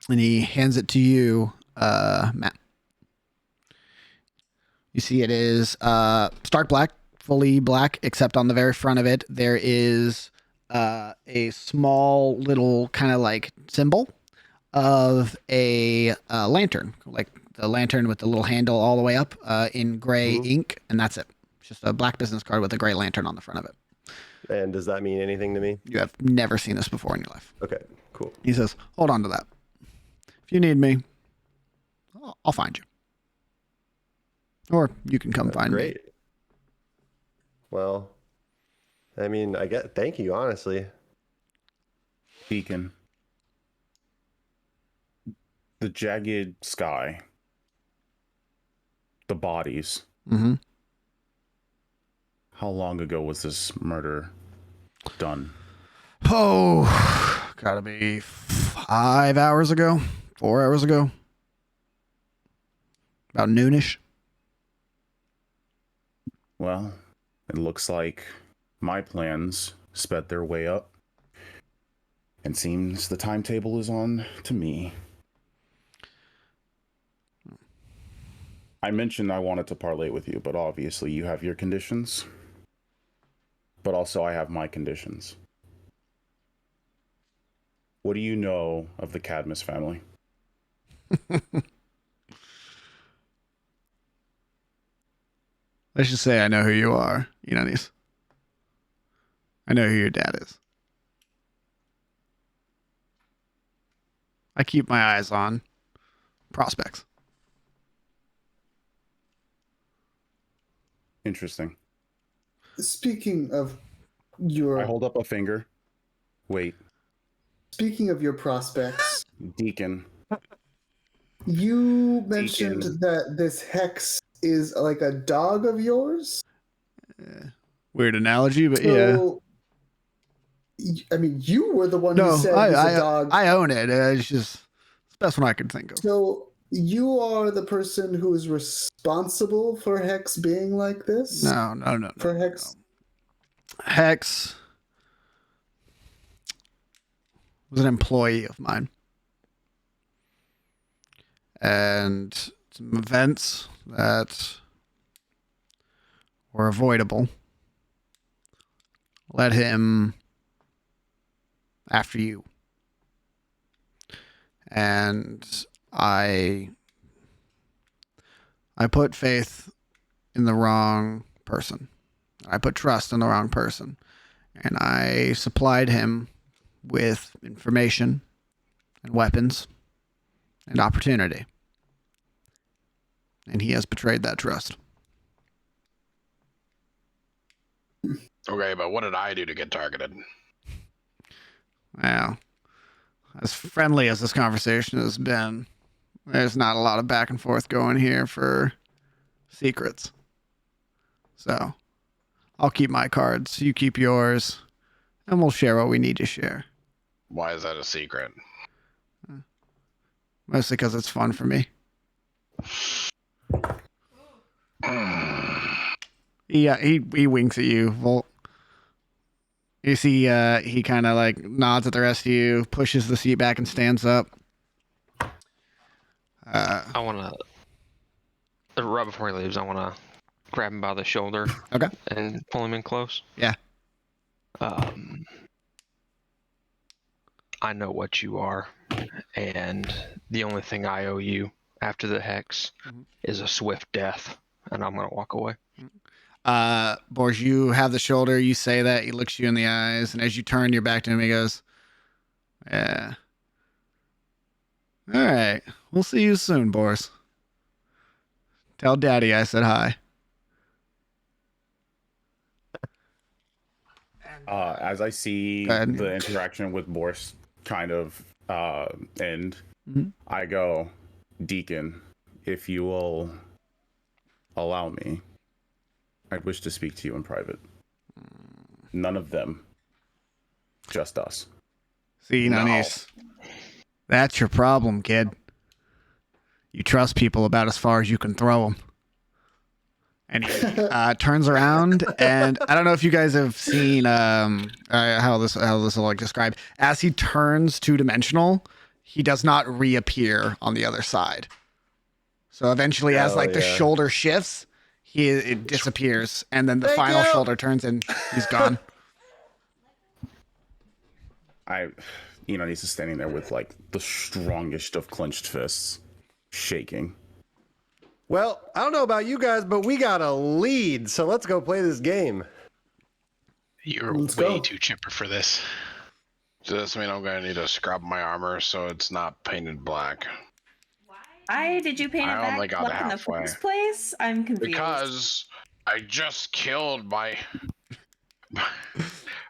And he hands it to you, Matt. You see it is stark black, fully black, except on the very front of it, there is a small little kind of like symbol of a lantern, like the lantern with the little handle all the way up in gray ink, and that's it. It's just a black business card with a gray lantern on the front of it. And does that mean anything to me? You have never seen this before in your life. Okay, cool. He says, hold on to that. If you need me, I'll find you. Or you can come find me. Great. Well, I mean, thank you, honestly. Deacon. The jagged sky. The bodies. Mm-hmm. How long ago was this murder done? Oh, gotta be 5 hours ago, 4 hours ago. About noonish. Well, it looks like my plans sped their way up. And seems the timetable is on to me. I mentioned I wanted to parlay with you, but obviously you have your conditions. But also I have my conditions. What do you know of the Cadmus family? Let's just say I know who you are, Ioannis. I know who your dad is. I keep my eyes on prospects. Interesting. Speaking of your... I hold up a finger. Wait. Speaking of your prospects... Deacon. You mentioned that this Hex is like a dog of yours? Weird analogy, but so, yeah. I mean, you were the one who said he's a dog. I own it. It's just it's the best one I can think of. So you are the person who is responsible for Hex being like this? No. For Hex? No. Hex was an employee of mine. And some events that were avoidable led him after you. And I put faith in the wrong person. I put trust in the wrong person. And I supplied him with information and weapons and opportunity. And he has betrayed that trust. Okay, but what did I do to get targeted? Well, as friendly as this conversation has been, there's not a lot of back and forth going here for secrets. So I'll keep my cards, you keep yours, and we'll share what we need to share. Why is that a secret? Mostly because it's fun for me. Yeah, he winks at you, Volt. You see, he kind of like nods at the rest of you, pushes the seat back, and stands up. I want to, right before he leaves, I want to grab him by the shoulder. Okay. And pull him in close. Yeah. I know what you are, and the only thing I owe you after the hex is a swift death, and I'm going to walk away. Borges, you have the shoulder, you say that, he looks you in the eyes, and as you turn your back to him, he goes, yeah. All right, we'll see you soon, Boris. Tell Daddy I said hi. As I see the interaction with Boris kind of end, I go, Deacon, if you will allow me, I'd wish to speak to you in private. None of them, just us. See, Nanis, that's your problem, kid. You trust people about as far as you can throw them. And he turns around, and I don't know if you guys have seen how this will like describe. As he turns two-dimensional, he does not reappear on the other side. So eventually, as like the shoulder shifts, it disappears, and then the final shoulder turns, and he's gone. He's just standing there with like the strongest of clenched fists, shaking. Well, I don't know about you guys, but we got a lead, so let's go play this game. You're way too chipper for this. Does this mean I'm going to need to scrub my armor so it's not painted black? Why did you paint it I only back got black in the halfway. first place? I'm confused. Because I just killed my...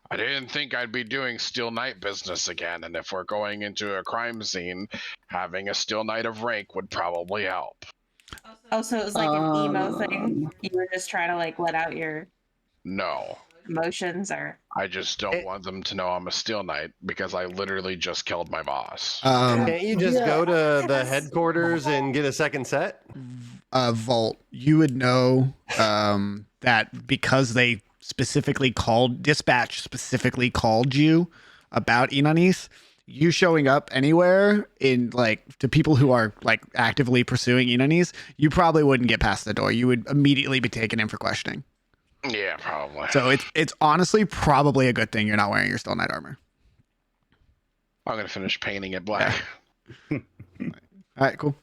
I didn't think I'd be doing Steel Knight business again, and if we're going into a crime scene, having a Steel Knight of rank would probably help. Oh, so it was like an emo thing? You were just trying to like let out your emotions, or? I just don't want them to know I'm a Steel Knight because I literally just killed my boss. Can't you just go to the headquarters and get a second set? Volt, you would know that because they dispatch specifically called you about Inanis. You showing up anywhere in like to people who are like actively pursuing Inanis, you probably wouldn't get past the door. You would immediately be taken in for questioning. Yeah, probably. So it's honestly probably a good thing you're not wearing your Steel Knight armor. I'm gonna finish painting it black. Yeah. All right, cool.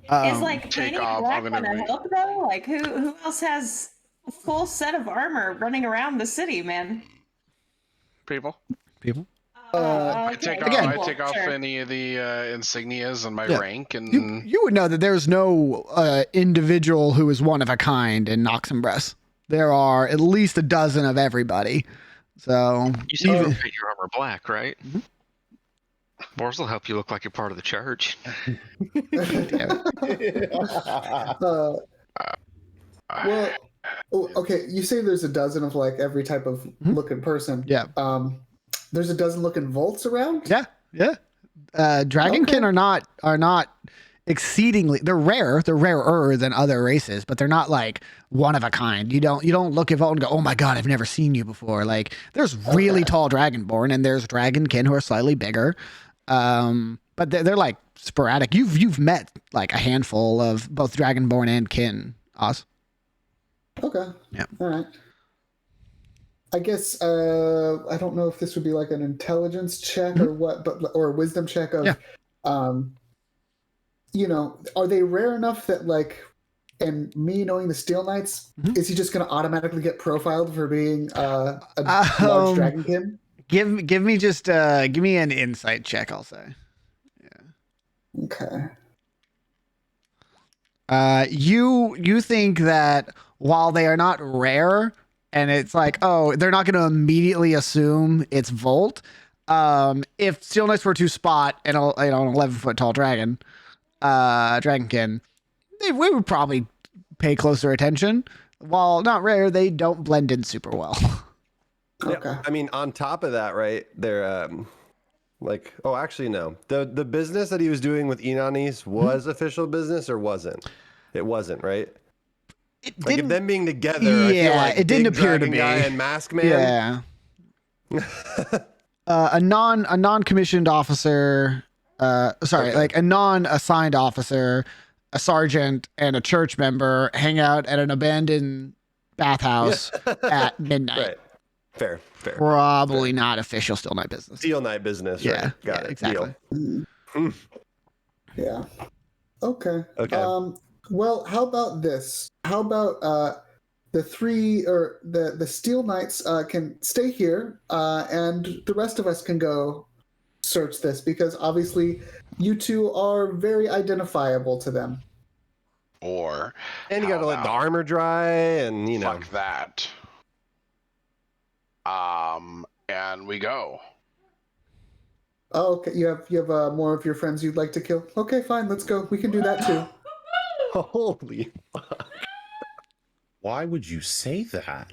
Is like painting it black gonna help though? Like who else has a full set of armor running around the city, man? People. I take off any of the insignias and my rank, and you would know that there's no individual who is one of a kind in Noximbres. There are at least a dozen of everybody. So you said you paint your armor black, right? Mm-hmm. Boris will help you look like you're part of the church. Well, okay. You say there's a dozen of like every type of looking person. Yeah. There's a dozen looking Volts around. Yeah. Dragonkin are not exceedingly. They're rare. They're rarer than other races, but they're not like one of a kind. You don't look at Volt and go, oh my god, I've never seen you before. Like there's really tall Dragonborn, and there's Dragonkin who are slightly bigger. But they're like sporadic. You've met like a handful of both Dragonborn and kin, Oz. Okay. Yeah. All right. I guess I don't know if this would be like an intelligence check or what, or a wisdom check of, are they rare enough that like And me knowing the Steel Knights, is he just going to automatically get profiled for being a large dragonkin? Give me just give me an insight check, I'll say. Okay. You think that while they are not rare, and it's like, oh, they're not going to immediately assume it's Volt. If Steel Knights were to spot an 11-foot tall dragon, dragonkin, we would probably pay closer attention. While not rare, they don't blend in super well. Okay. Yeah, I mean, on top of that, right? They're like, oh, actually, no. The business that he was doing with Inanis was official business or wasn't? It wasn't, right? It Like, if didn't. them being together, I feel Yeah, like it didn't Big appear to Dragon be. Guy and Mask Man. Yeah. A non-commissioned officer, like a non-assigned officer, a sergeant, and a church member hang out at an abandoned bathhouse at midnight. Right. Fair. Probably not official Steel Knight business. Steel Knight business. Yeah, Right. Got it. exactly. Deal. Yeah. Okay. Okay. Well, how about this? How about the three or the Steel Knights can stay here, and the rest of us can go search this, because obviously you two are very identifiable to them. Or And you got to let the armor dry, and you know. fuck that. And we go. Oh, okay. You have more of your friends you'd like to kill? Okay, fine. Let's go. We can do that too. Holy fuck. Why would you say that?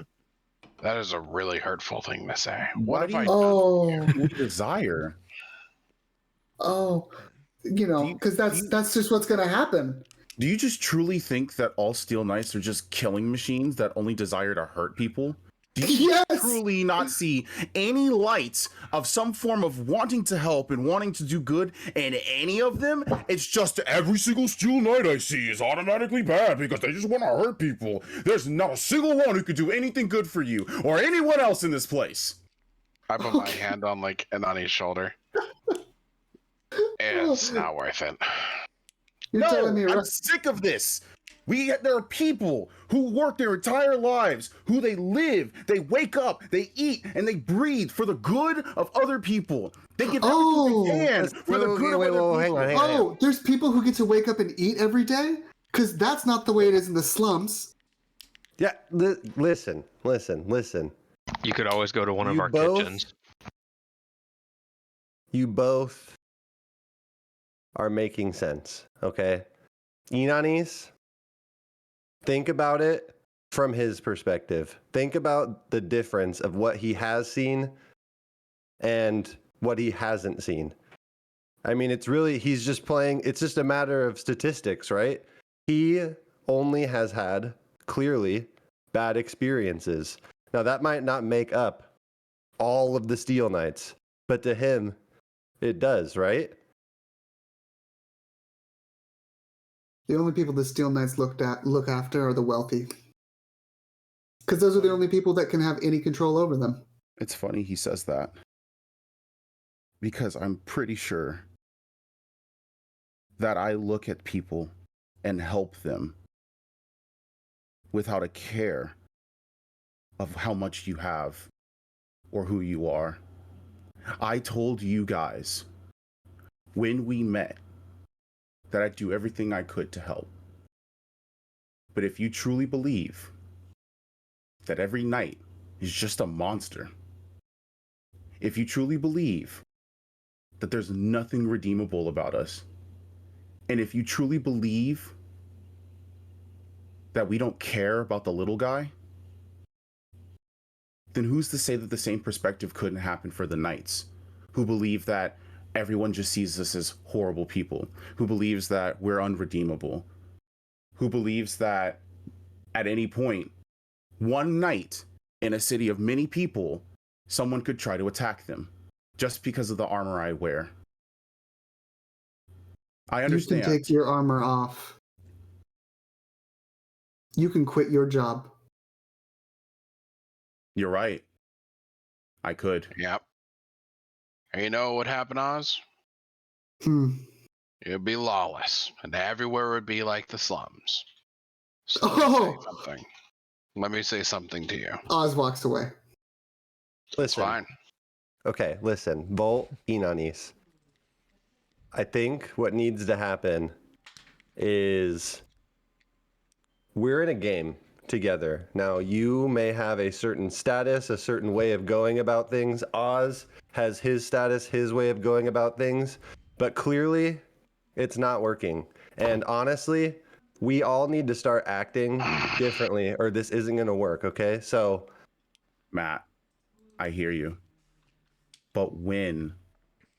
That is a really hurtful thing to say. Why What do if you I? Oh, desire? oh, because that's just what's gonna happen. Do you just truly think that all Steel Knights are just killing machines that only desire to hurt people? Do you truly not see any lights of some form of wanting to help and wanting to do good in any of them? It's just every single Steel Knight I see is automatically bad because they just want to hurt people. There's not a single one who could do anything good for you or anyone else in this place. I put my hand on like Anani's shoulder. It's not worth it. You're telling me, I'm sick of this. There are people who work their entire lives, who they live, they wake up, they eat, and they breathe for the good of other people. They give everything they can for the good of other people. Hang on. There's people who get to wake up and eat every day? Because that's not the way it is in the slums. Yeah, listen. You could always go to one of our kitchens. You both are making sense, okay? Inanis, think about it from his perspective. Think about the difference of what he has seen and what he hasn't seen. I mean, he's just playing, it's just a matter of statistics, right? He only has had, clearly, bad experiences. Now, that might not make up all of the Steel Knights, but to him, it does, right? The only people the Steel Knights look after are the wealthy. Because those are the only people that can have any control over them. It's funny he says that. Because I'm pretty sure that I look at people and help them without a care of how much you have or who you are. I told you guys when we met that I'd do everything I could to help. But if you truly believe that every knight is just a monster, if you truly believe that there's nothing redeemable about us, and if you truly believe that we don't care about the little guy, then who's to say that the same perspective couldn't happen for the knights, who believe that everyone just sees us as horrible people, who believes that we're unredeemable, who believes that at any point, one night in a city of many people, someone could try to attack them just because of the armor I wear. I understand. You can take your armor off. You can quit your job. You're right. I could. Yep. And you know what would happen, Oz? It would be lawless, and everywhere would be like the slums. So let me say something to you. Oz walks away. It's Listen. fine. Okay, listen. Volt, Inanis. I think what needs to happen is we're in a game together. Now, you may have a certain status, a certain way of going about things. Oz has his status, his way of going about things, but clearly it's not working. And honestly, we all need to start acting differently or this isn't going to work, okay? So, Matt, I hear you. But when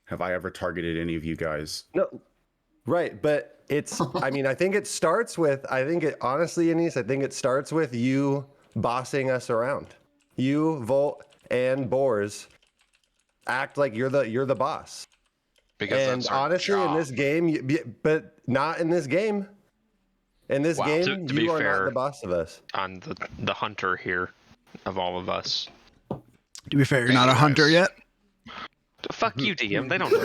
have I ever targeted any of you guys? no, right, but it's, I mean, I think it starts with, honestly, Anise, I think it starts with you bossing us around. You, Volt, and Boars act like you're the boss. Because And that's our honestly, job. in this game, but not in this game. In this game, To be you are not fair, the boss of us. I'm the hunter here of all of us. To be fair, you're not a hunter yet. Fuck you, DM. They don't know.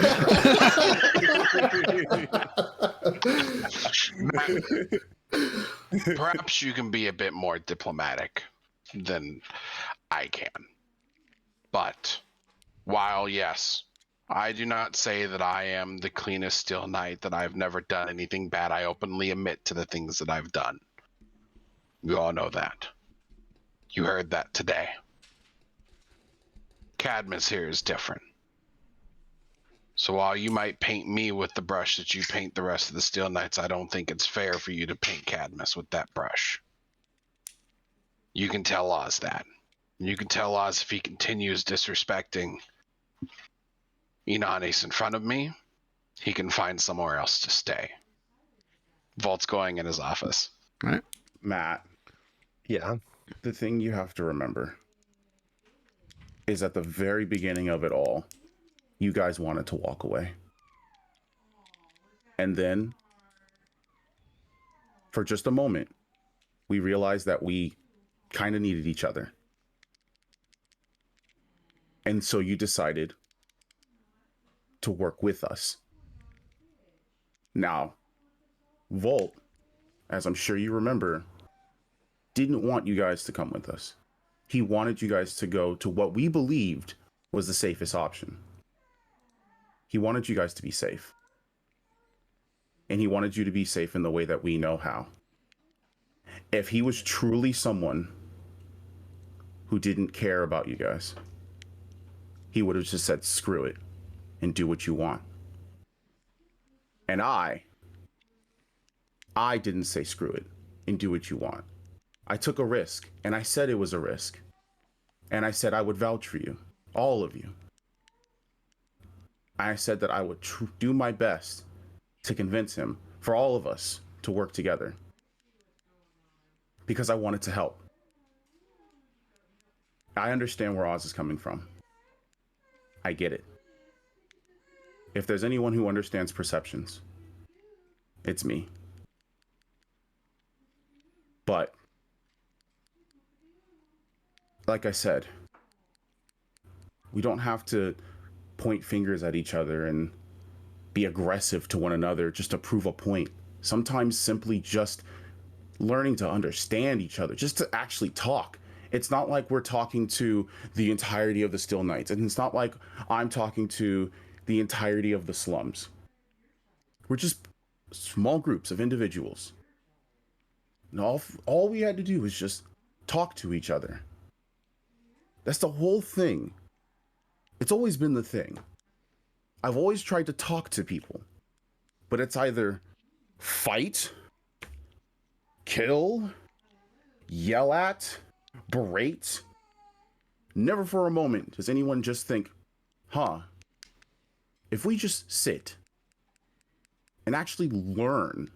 Perhaps you can be a bit more diplomatic than I can. But while, yes, I do not say that I am the cleanest Steel Knight, that I've never done anything bad, I openly admit to the things that I've done. You all know that. You heard that today. Cadmus here is different. So while you might paint me with the brush that you paint the rest of the Steel Knights, I don't think it's fair for you to paint Cadmus with that brush. You can tell Oz that. You can tell Oz if he continues disrespecting Inanis in front of me, he can find somewhere else to stay. Volt's going in his office. All right. Matt. Yeah. The thing you have to remember is at the very beginning of it all, you guys wanted to walk away. And then, for just a moment, we realized that we kind of needed each other. And so you decided to work with us. Now, Volt, as I'm sure you remember, didn't want you guys to come with us. He wanted you guys to go to what we believed was the safest option. He wanted you guys to be safe. And he wanted you to be safe in the way that we know how. If he was truly someone who didn't care about you guys, he would have just said, screw it, and do what you want. And I didn't say screw it and do what you want. I took a risk, and I said it was a risk. And I said I would vouch for you, all of you. I said that I would do my best to convince him, for all of us, to work together. Because I wanted to help. I understand where Oz is coming from. I get it. If there's anyone who understands perceptions, it's me. But, like I said, we don't have to point fingers at each other and be aggressive to one another just to prove a point. Sometimes simply just learning to understand each other, just to actually talk. It's not like we're talking to the entirety of the Steel Knights, and it's not like I'm talking to the entirety of the slums. We're just small groups of individuals. And all we had to do was just talk to each other. That's the whole thing. It's always been the thing. I've always tried to talk to people, but it's either fight, kill, yell at, berate. Never for a moment does anyone just think, if we just sit and actually learn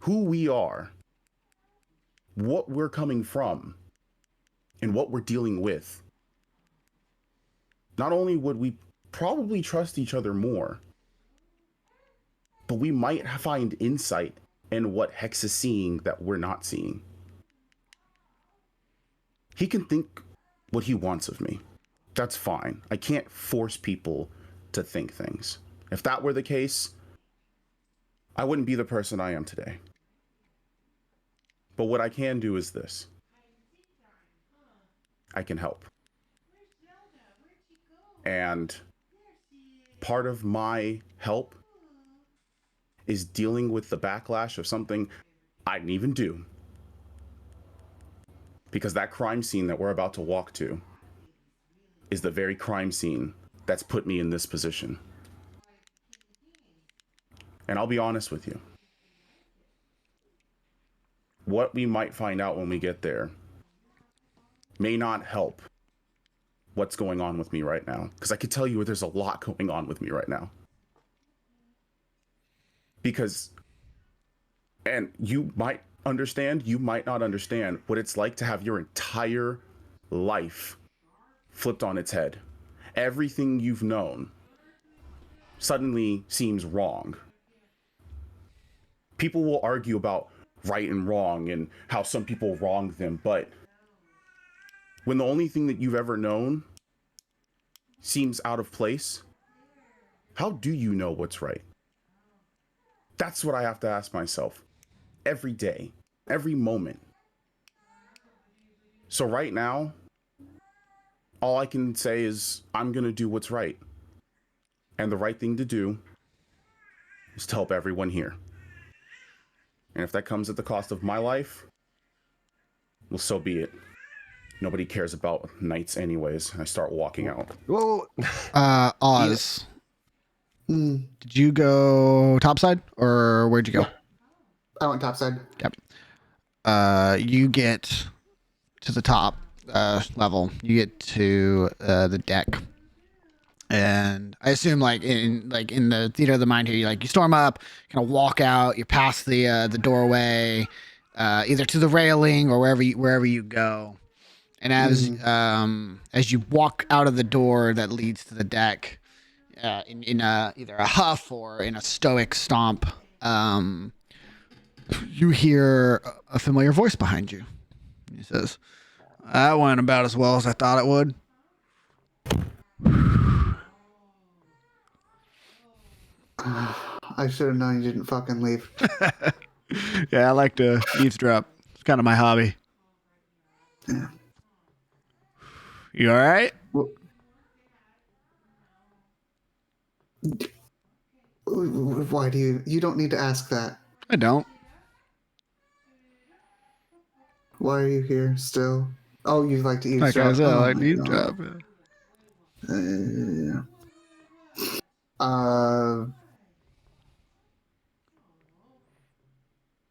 who we are, what we're coming from, and what we're dealing with, not only would we probably trust each other more, but we might find insight in what Hex is seeing that we're not seeing. He can think what he wants of me. That's fine. I can't force people to think things. If that were the case, I wouldn't be the person I am today. But what I can do is this. I can help. And part of my help is dealing with the backlash of something I didn't even do. Because that crime scene that we're about to walk to is the very crime scene that's put me in this position. And I'll be honest with you. What we might find out when we get there may not help what's going on with me right now. Because I could tell you there's a lot going on with me right now. Because, and you might understand, you might not understand what it's like to have your entire life flipped on its head. Everything you've known suddenly seems wrong. People will argue about right and wrong and how some people wronged them, but when the only thing that you've ever known seems out of place, how do you know what's right? That's what I have to ask myself every day, every moment. So right now, all I can say is I'm going to do what's right. And the right thing to do is to help everyone here. And if that comes at the cost of my life, well, so be it. Nobody cares about knights anyways. I start walking out. Whoa. Oz. Did you go topside or where'd you go? Yeah. I went topside. Yep. You get to the top level. You get to the deck. And I assume in the theater of the mind here, you storm up, kind of walk out, you're past the doorway, either to the railing or wherever you go. And as you walk out of the door that leads to the deck, in either a huff or in a stoic stomp, you hear a familiar voice behind you. He says, "That went about as well as I thought it would." I should have known you didn't fucking leave. Yeah, I like to eavesdrop. It's kind of my hobby. Yeah. You all right? Why do you don't need to ask that. I don't. Why are you here still? Oh, you like to Like eavesdrop. I said, I Oh like my to eavesdrop. God.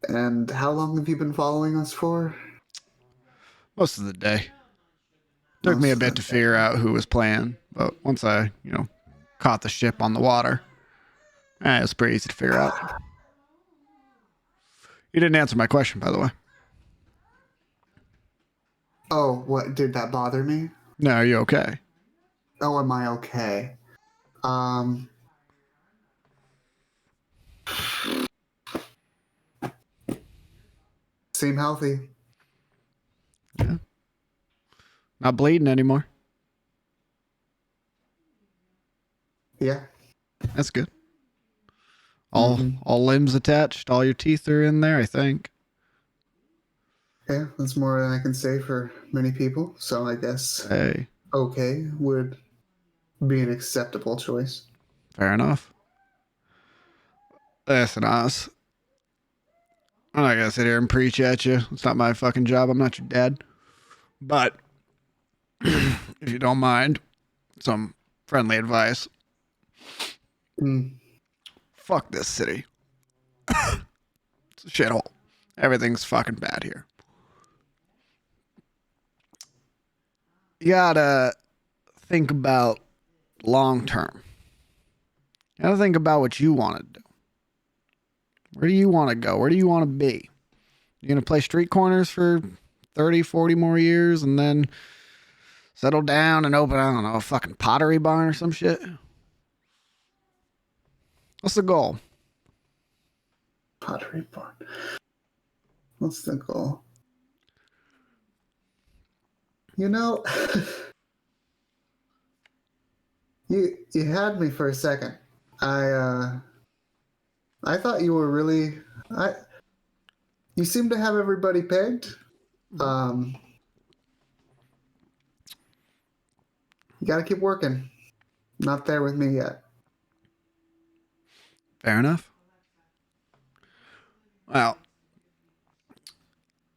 And how long have you been following us for? Most of the day. Took me a bit to figure out who was playing, but once I, caught the ship on the water, it was pretty easy to figure out. You didn't answer my question, by the way. Oh, what did that bother me? No, are you okay? Oh, am I okay? Seem healthy. Yeah. Not bleeding anymore. Yeah. That's good. All limbs attached. All your teeth are in there, I think. Yeah, that's more than I can say for many people. So I guess okay would be an acceptable choice. Fair enough. Listen, Oz. I'm not gonna sit here and preach at you. It's not my fucking job. I'm not your dad. But if you don't mind, some friendly advice. Fuck this city. It's a shithole. Everything's fucking bad here. You gotta think about long term. You gotta think about what you want to do. Where do you want to go? Where do you want to be? You gonna play street corners for 30, 40 more years and then settle down and open, I don't know, a fucking pottery barn or some shit? What's the goal? Pottery barn. What's the goal? You had me for a second. I thought you were really You seem to have everybody pegged. You got to keep working. Not there with me yet. Fair enough. Well,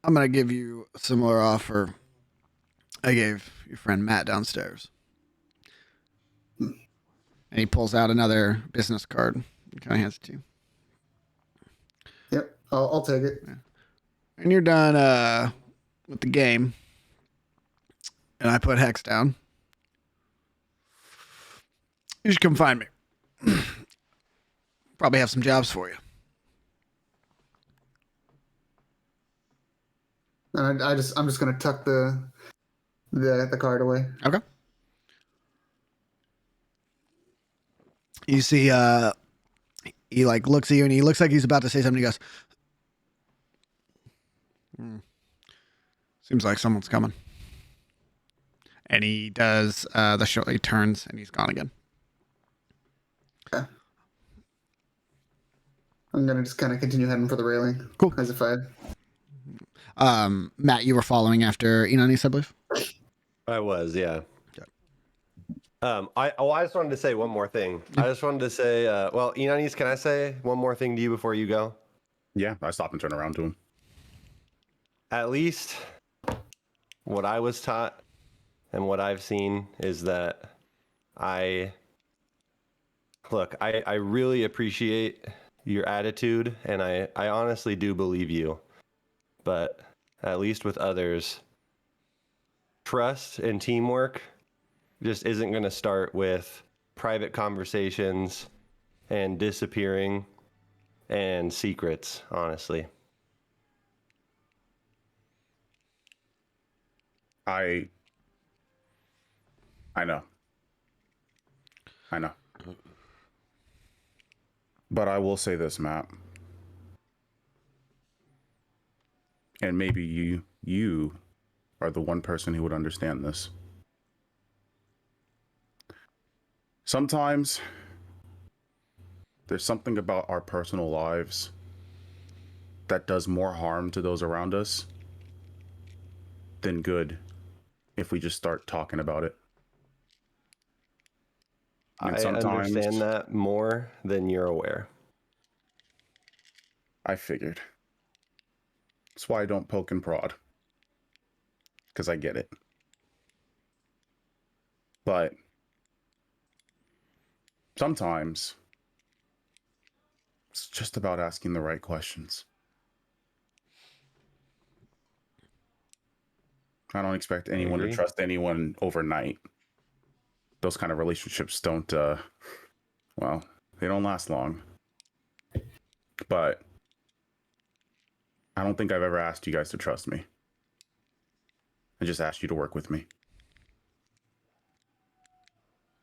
I'm going to give you a similar offer I gave your friend Matt downstairs. And he pulls out another business card and kind of hands it to you. Yep, I'll take it. Yeah. And you're done with the game. And I put Hex down. You should come find me. Probably have some jobs for you. And I'm just gonna tuck the card away. Okay. You see, he like looks at you and he looks like he's about to say something. He goes, seems like someone's coming. And he does the show. He turns and he's gone again. Okay. I'm gonna just kind of continue heading for the railing. Cool. As if I. Matt, you were following after Inanis, I believe. I was, yeah. Okay. I just wanted to say one more thing. I just wanted to say, well, Inanis, can I say one more thing to you before you go? Yeah, I stop and turn around to him. At least what I was taught and what I've seen is that I really appreciate your attitude, and I honestly do believe you. But at least with others, trust and teamwork just isn't going to start with private conversations and disappearing and secrets, honestly. I know. But I will say this, Matt. And maybe you are the one person who would understand this. Sometimes there's something about our personal lives that does more harm to those around us than good if we just start talking about it. And I understand that more than you're aware. I figured. That's why I don't poke and prod. Because I get it. But sometimes it's just about asking the right questions. I don't expect anyone to trust anyone overnight. Those kind of relationships don't, well, they don't last long. But I don't think I've ever asked you guys to trust me. I just asked you to work with me.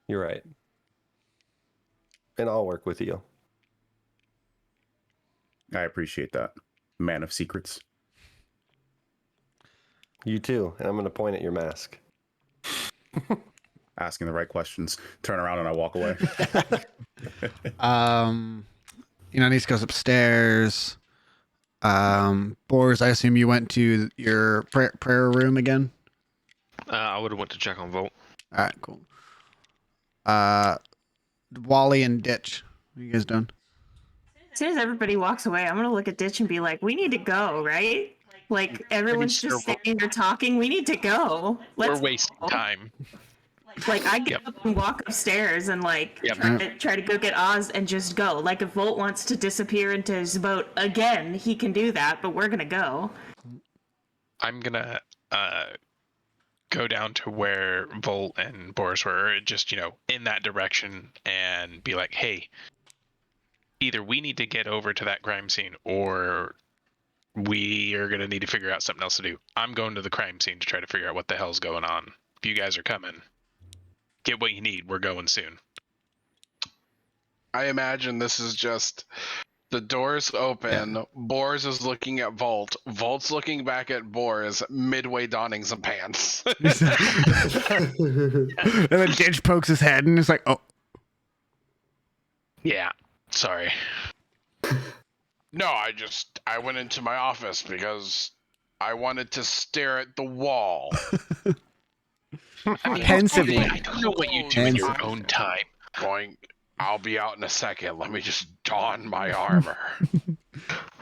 You're right. And I'll work with you. I appreciate that. Man of secrets. You too. And I'm going to point at your mask. Asking the right questions. Turn around and I walk away. Inanis goes upstairs. Boris, I assume you went to your prayer room again? I would have went to check on Volt. All right, cool. Wally and Ditch, what are you guys doing? As soon as everybody walks away, I'm gonna look at Ditch and be like, "We need to go, right? Like everyone's just standing there talking. We need to go. We're wasting time." Like I get up and walk upstairs and like try to go get Oz and just go. Like if Volt wants to disappear into his boat again, he can do that. But we're gonna go. I'm gonna go down to where Volt and Boris were, just in that direction, and be like, "Hey, either we need to get over to that crime scene, or we are gonna need to figure out something else to do. I'm going to the crime scene to try to figure out what the hell's going on. If you guys are coming, get what you need. We're going soon." I imagine this is just the doors open. Boris is looking at Volt. Volt's looking back at Boris, midway donning some pants. And then Ditch pokes his head and it's like, oh. Yeah, sorry. No, I went into my office because I wanted to stare at the wall. Pensively. I don't know what you do in your own time. I'll be out in a second. Let me just don my armor.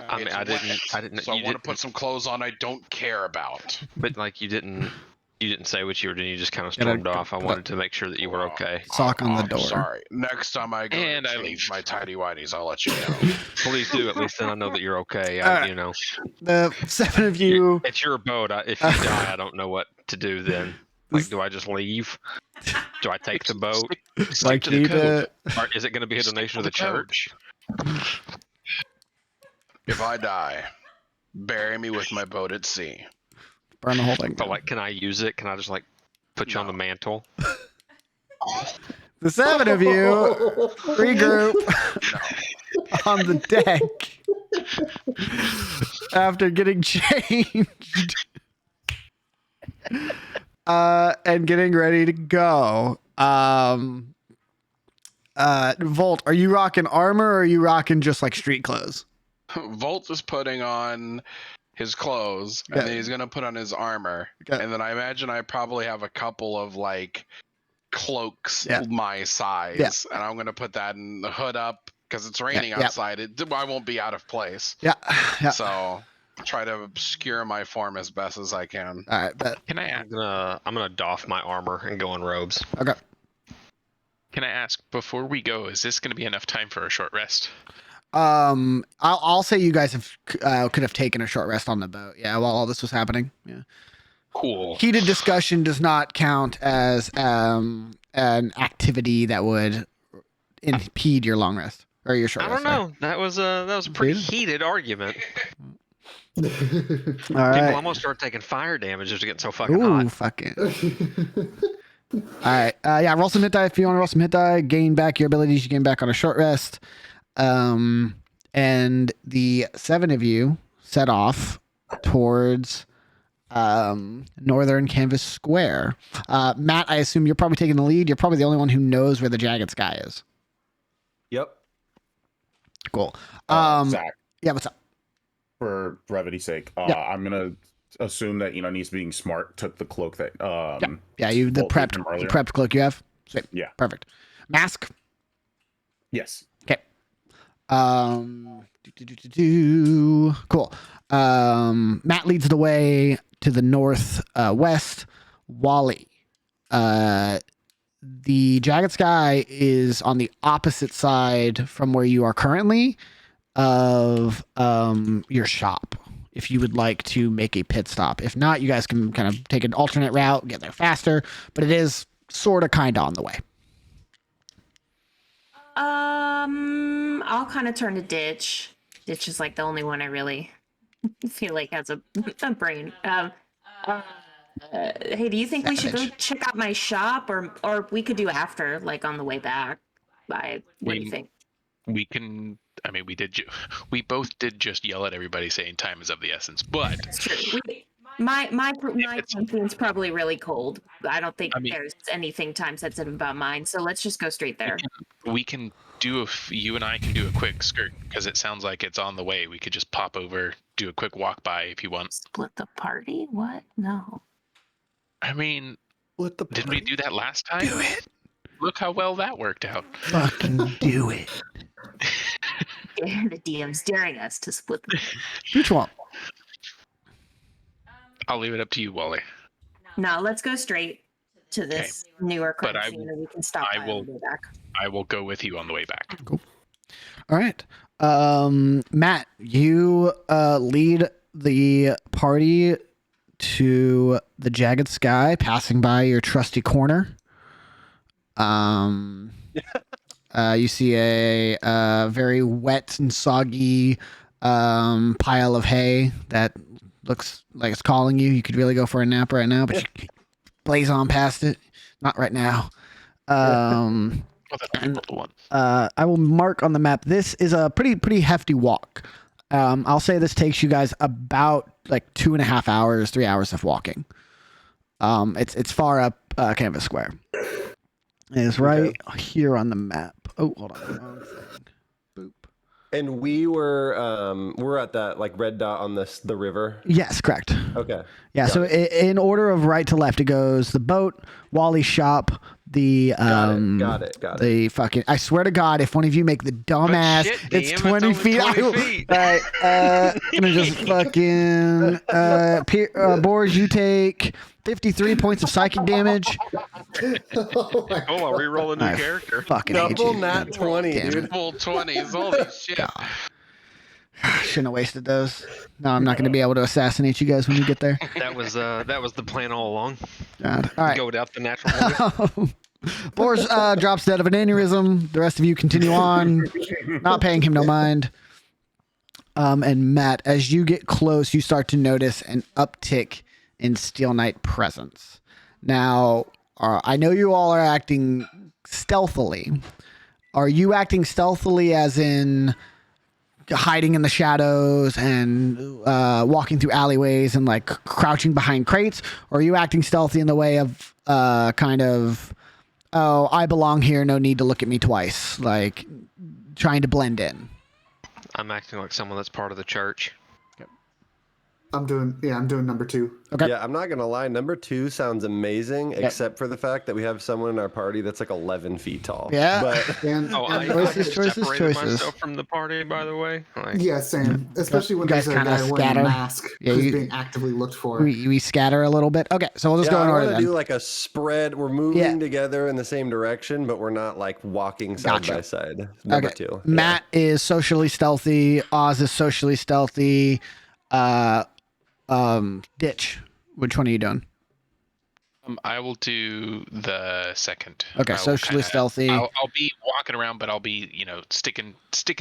I mean, I didn't. So I want to put some clothes on I don't care about. But like, you didn't say what you were doing. You just kind of stormed off. I wanted to make sure that you were okay. Sock on the door. Sorry. Next time I go And to I change leave. my tidy whities, I'll let you know. Please do. At least then I know that you're okay. Alright. You know, The 7 of you. it's your boat. If you die, I don't know what to do then. Like, do I just leave? Do I take the boat? Like to the you code? to. Or is it going to be a donation to the church? If I die, bury me with my boat at sea. Burn the whole thing. But like, can I use it? Can I just like put you on the mantle? The 7 of you regroup on the deck after getting changed and getting ready to go. Volt, are you rocking armor or are you rocking just like street clothes? Volt is putting on his clothes and then he's gonna put on his armor. And then I imagine I probably have a couple of like cloaks my size, and I'm gonna put that in the hood up because it's raining outside. I won't be out of place. So try to obscure my form as best as I can. All right, bet. Can I I'm gonna doff my armor and go in robes. Okay. Can I ask before we go? Is this going to be enough time for a short rest? I'll say you guys have could have taken a short rest on the boat. Yeah, while all this was happening. Yeah. Cool. Heated discussion does not count as an activity that would impede your long rest or your short I rest. don't know. That was a pretty heated argument. All People right. almost start taking fire damage just to get so fucking Ooh, hot. fucking. All right. Yeah, roll some hit die if you want to roll some hit die. Gain back your abilities you gain back on a short rest. And the 7 of you set off towards northern Canvas Square. Matt, I assume you're probably taking the lead. You're probably the only one who knows where the Jagged Sky is. Yep. Cool. Zach. Yeah, what's up? For brevity's sake, I'm gonna assume that Needs being smart took the cloak that Yeah, you the Bolt gave prepped him earlier. cloak you have. Sweet. Yeah. Perfect. Mask. Yes. Okay. Cool. Matt leads the way to the north west. Wally. The Jagged Sky is on the opposite side from where you are currently of your shop. If you would like to make a pit stop. If not, you guys can kind of take an alternate route, get there faster, but it is sort of kind of on the way. I'll kind of turn to Ditch. Ditch is like the only one I really feel like has a brain. Hey, do you think we should go check out my shop, or we could do after, like on the way back? What do you think? We can. I mean, we both did just yell at everybody saying time is of the essence, but It's true. My conscience probably really cold. I don't think there's anything time sensitive about mine. So let's just go straight there. We can do you and I can do a quick skirt because it sounds like it's on the way. We could just pop over, do a quick walk by if you want. Split the party? What? No. I mean, did we do that last time? Do it. Look how well that worked out. Fucking do it. The DM's daring us to split the Which one? I'll leave it up to you, Wally. No, let's go straight to this newer But crime scene and we can stop by on the way back. I will go with you on the way back. Cool. All right. Matt, you lead the party to the Jagged Sky, passing by your trusty corner. You see a very wet and soggy pile of hay that looks like it's calling you. You could really go for a nap right now, but you blaze on past it. Not right now. I will mark on the map. This is a pretty hefty walk. I'll say this takes you guys about like 2.5 hours, 3 hours of walking. It's far up Canvas Square. It is right here on the map. Oh, hold on. Wrong thing. Boop. And we're at that like red dot on the river. Yes, correct. Okay. Yeah. So in order of right to left, it goes the boat, Wally's shop, the Got it. the fucking. I swear to God, if one of you make the dumbass, shit, it's DM, 20 it's only feet. 20 I will- feet. All right. Gonna just fucking. Boris, you take 53 points of psychic damage. Cool, I'll re-roll a new I character. Fucking hate Double you. nat God 20, damn dude. it. Full 20s. Holy shit. God. Shouldn't have wasted those. No, I'm not going to be able to assassinate you guys when you get there. That was the plan all along. God. All right. Go without the natural voice. Boris drops dead of an aneurysm. The rest of you continue on, not paying him no mind. And Matt, as you get close, you start to notice an uptick in Steel Knight presence. Now, I know you all are acting stealthily. Are you acting stealthily as in hiding in the shadows and walking through alleyways and like crouching behind crates? Or are you acting stealthy in the way of kind of, oh, I belong here, no need to look at me twice, like trying to blend in? I'm acting like someone that's part of the church. I'm doing number 2. Okay. Yeah, I'm not gonna lie. Number 2 sounds amazing, except for the fact that we have someone in our party that's like 11 feet tall. Yeah. But And, Oh, I Choices, separated choices. myself from the party, by the way. Like, yeah, same. Especially when You guys there's a kinda guy wearing scatter. a mask Yeah, who's you- being actively looked for. We scatter a little bit. Okay, so we'll just go in I order want to then. do like a spread. We're moving Yeah. together in the same direction, but we're not like walking side Gotcha. by side. Number Okay. 2. Matt is socially stealthy. Oz is socially stealthy. Ditch. Which one are you doing? I will do the second. Okay, I will socially stealthy. I'll be walking around, but I'll be, sticking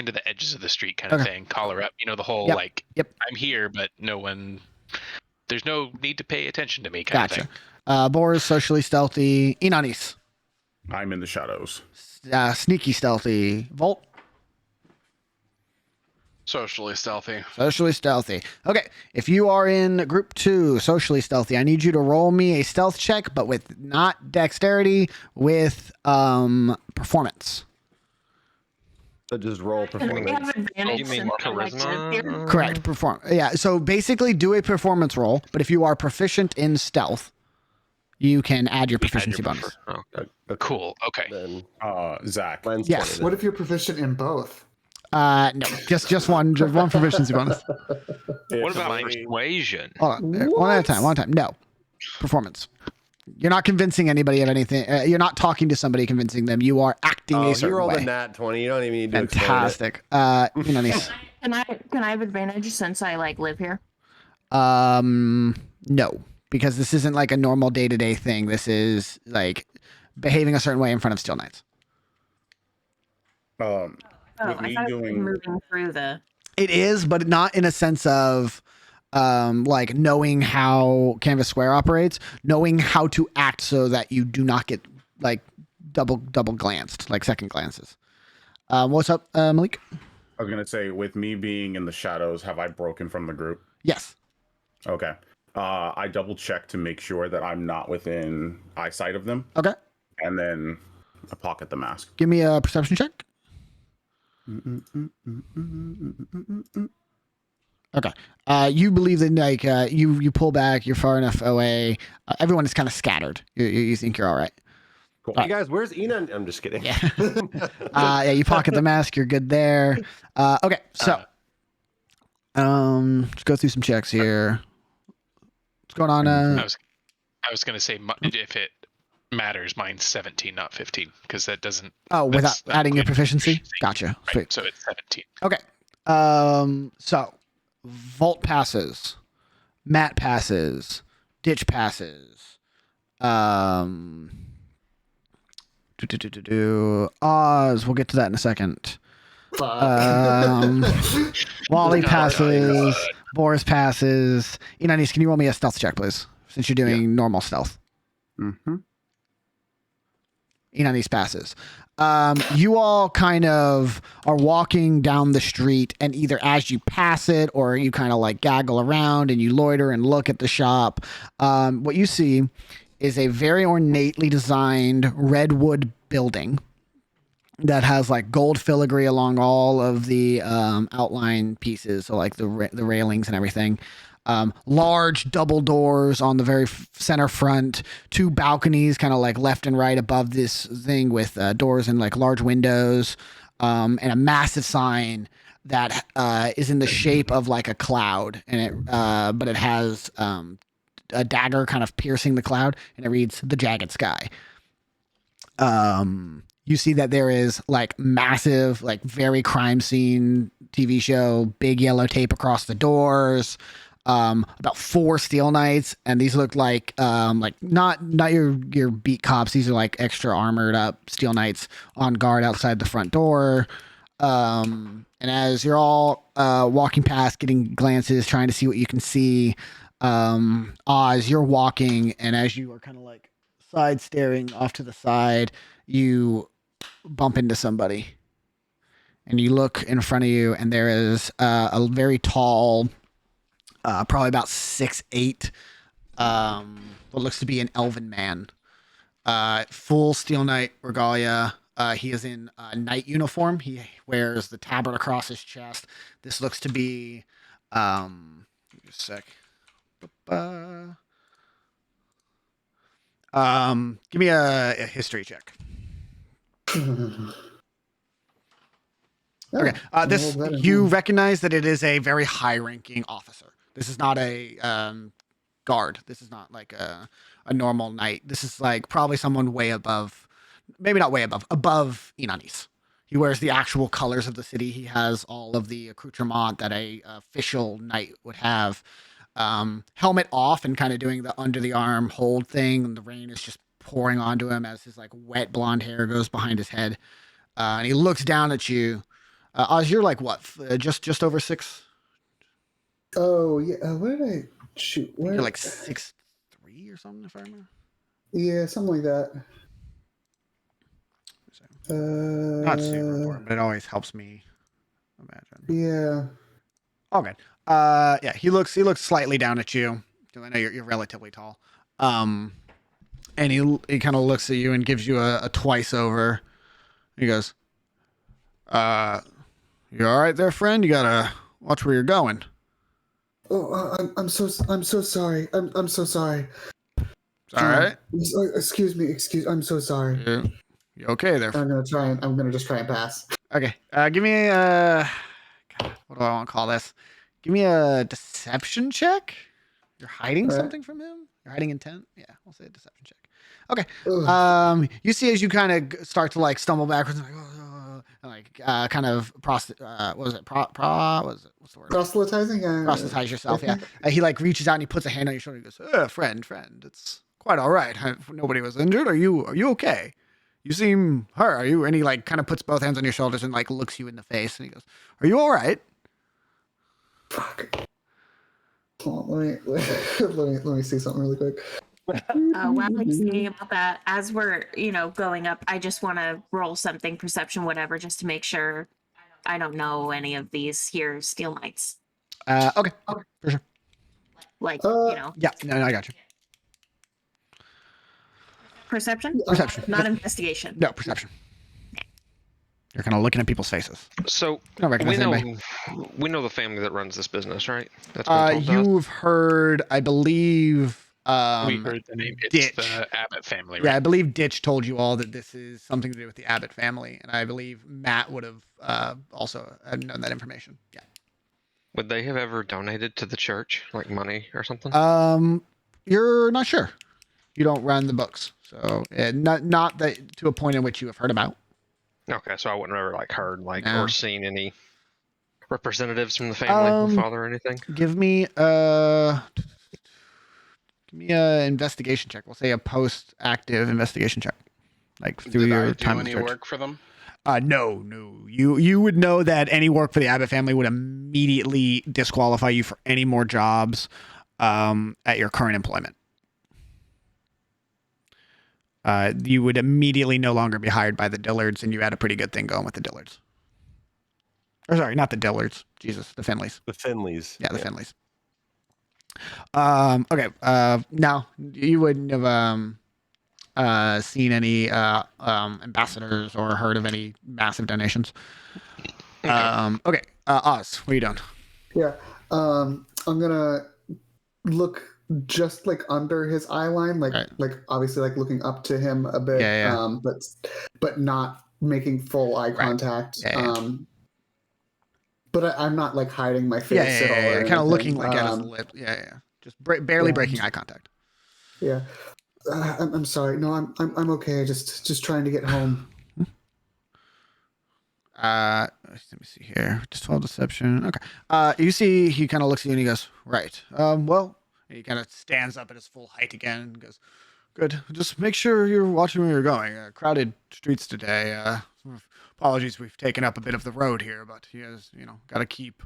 to the edges of the street kind of Okay. thing. Collar up, the whole Yep. Yep. I'm here, but there's no need to pay attention to me kind of Gotcha. thing. Boris, socially stealthy. Inanis, I'm in the shadows. sneaky stealthy. Volt, Socially stealthy. socially stealthy. Okay, if you are in group 2, socially stealthy, I need you to roll me a stealth check, but with not dexterity, with performance. So just roll And we have performance. advantage you mean since we're charisma? here. Correct. Perform. Yeah. So basically, do a performance roll. But if you are proficient in stealth, you can add your proficiency bonus. Oh, Cool. Okay. Then Zach. mine's Yes. 20 then. What if you're proficient in both? No, just one proficiency bonus. What about persuasion? Hold on. One at a time. One at a time. No. Performance. You're not convincing anybody of anything. You're not talking to somebody, convincing them. You are acting Oh, a you certain rolled way. a nat 20. You don't even need to explain it. Fantastic. Nice. Can I have advantage since I live here? No, because this isn't like a normal day-to-day thing. This is like behaving a certain way in front of Steel Knights. Oh, With I me thought it was doing- moving through the. It is, but not in a sense of like knowing how Canvas Square operates, knowing how to act so that you do not get like double glanced, like second glances. What's up, Malik? I was gonna say, with me being in the shadows, have I broken from the group? Yes. Okay. I double check to make sure that I'm not within eyesight of them, Okay. and then I pocket the mask. Give me a perception check. Okay. You believe that like you pull back, you're far enough away. Everyone is kind of scattered. You think you're all right. Cool. Hey guys, where's Enon? I'm just kidding. Yeah. Yeah, you pocket the mask, you're good there. Okay, so let's go through some checks here. What's going on? I was gonna say if it matters, mine's 17, not 15, because that doesn't. Oh, without that's not adding your included proficiency? in Gotcha. Right, Sweet. so it's 17. Okay. So Volt passes, Matt passes, Ditch passes. Oz, we'll get to that in a second. Wally passes, Boris passes. Inanis, can you roll me a stealth check, please? Since you're doing normal stealth. Mm-hmm. Inanis passes. You all kind of are walking down the street, and either as you pass it or you kind of like gaggle around and you loiter and look at the shop. What you see is a very ornately designed redwood building. that has like gold filigree along all of the outline pieces, so like the railings and everything. Large double doors on the very center front, 2 balconies kind of like left and right above this thing with doors and like large windows, and a massive sign that is in the shape of like a cloud, and but it has a dagger kind of piercing the cloud, and it reads "The Jagged Sky." You see that there is like massive, like very crime scene TV show, big yellow tape across the doors. About 4 steel knights, and these look like not your beat cops. These are like extra armored up steel knights on guard outside the front door. And as you're all walking past, getting glances, trying to see what you can see, Oz, you're walking, and as you are kind of like side staring off to the side, you bump into somebody, and you look in front of you, and there is a very tall, probably about 6'8", what looks to be an elven man, full steel knight regalia. He is in a knight uniform. He wears the tabard across his chest. This looks to be, just a sec. Give me a history check. Okay. This you recognize that it is a very high-ranking officer. This is not a guard. This is not like a normal knight. This is like probably someone way above, maybe not way above Inanis. He wears the actual colors of the city. He has all of the accoutrement that a official knight would have. Helmet off and kind of doing the under the arm hold thing, and the rain is just pouring onto him as his like wet blonde hair goes behind his head. And he looks down at you. Oz, you're like what? Just over 6? Oh yeah. Where did I shoot? Where? You're like 6'3" or something, if I remember. Yeah, something like that. Not super important, but it always helps me imagine. Yeah. All good. Yeah, he looks slightly down at you. I know you're relatively tall. And he kind of looks at you and gives you a twice over. He goes, "You all right there, friend? You gotta watch where you're going." Oh, I'm so sorry. I'm so sorry. It's all right. Excuse me. I'm so sorry. You okay there? I'm gonna just try and pass. Okay. Give me God, what do I want to call this? Give me a deception check. You're hiding something from him? You're hiding intent? Yeah, we'll say a deception check. Okay. Ugh. You see as you kind of start to like stumble backwards and like kind of what was it? What's the word? Proselytizing? Proselytize yourself, yeah. He like reaches out and he puts a hand on your shoulder and goes, friend, it's quite all right. Nobody was injured. Are you okay? You seem hurt. Are you? And he like kind of puts both hands on your shoulders and like looks you in the face and he goes, are you all right? Fuck. Hold on, let me see something really quick. While I'm thinking about that, as we're going up, I just want to roll something, perception, whatever, just to make sure I don't know any of these here steel knights. Okay, for sure. Like Yeah, no, I got you. Perception? Perception. Not investigation. No, perception. You're kind of looking at people's faces. So don't recognize anybody. We know the family that runs this business, right? That's been told to us? You've heard, I believe. We heard the name. It's Ditch. the Abbott family, right? Yeah, I believe Ditch told you all that this is something to do with the Abbott family, and I believe Matt would have also known that information. Yeah. Would they have ever donated to the church, like money or something? You're not sure. You don't run the books, so not that to a point in which you have heard about. Okay, so I wouldn't have ever like heard or seen any representatives from the family, father or anything. Give me a investigation check. We'll say a post-active investigation check, like through your time do any search. work for them? No. You would know that any work for the Abbott family would immediately disqualify you for any more jobs at your current employment. You would immediately no longer be hired by the Dillards, and you had a pretty good thing going with the Dillards. Or sorry, not the Dillards. Jesus, the Finleys. The Finleys. Yeah, the Finleys. Okay. Now you wouldn't have seen any ambassadors or heard of any massive donations. Okay. Oz, what are you doing? Yeah. I'm gonna look just like under his eye line, like obviously like looking up to him a bit, but not making full eye contact. But I'm not like hiding my face at all. Yeah. Or Kind of anything. looking like at his lip. Yeah. Just barely breaking eye contact. Yeah. I'm sorry. No, I'm okay. Just trying to get home. Let me see here. Just 12 deception. Okay. You see, he kind of looks at you and he goes, right. Well, and he kind of stands up at his full height again and goes, good. Just make sure you're watching where you're going. Crowded streets today. Apologies, we've taken up a bit of the road here, but he has, got to keep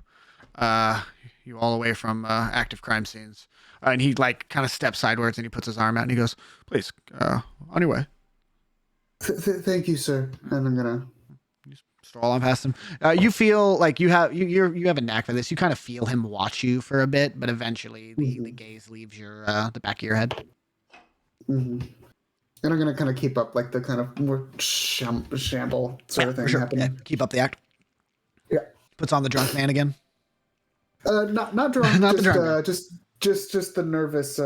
you all away from active crime scenes. And he like kind of steps sideways and he puts his arm out and he goes, please, on your way. Thank you, sir. And I'm gonna stroll on past him. You feel like you have a knack for this. You kind of feel him watch you for a bit, but eventually the gaze leaves your the back of your head. Mm-hmm. And I'm gonna kind of keep up like the kind of more shamble sort of thing happening. Yeah, keep up the act. Yeah. Puts on the drunk man again. Not drunk. Not just, the drunk. Just the nervous,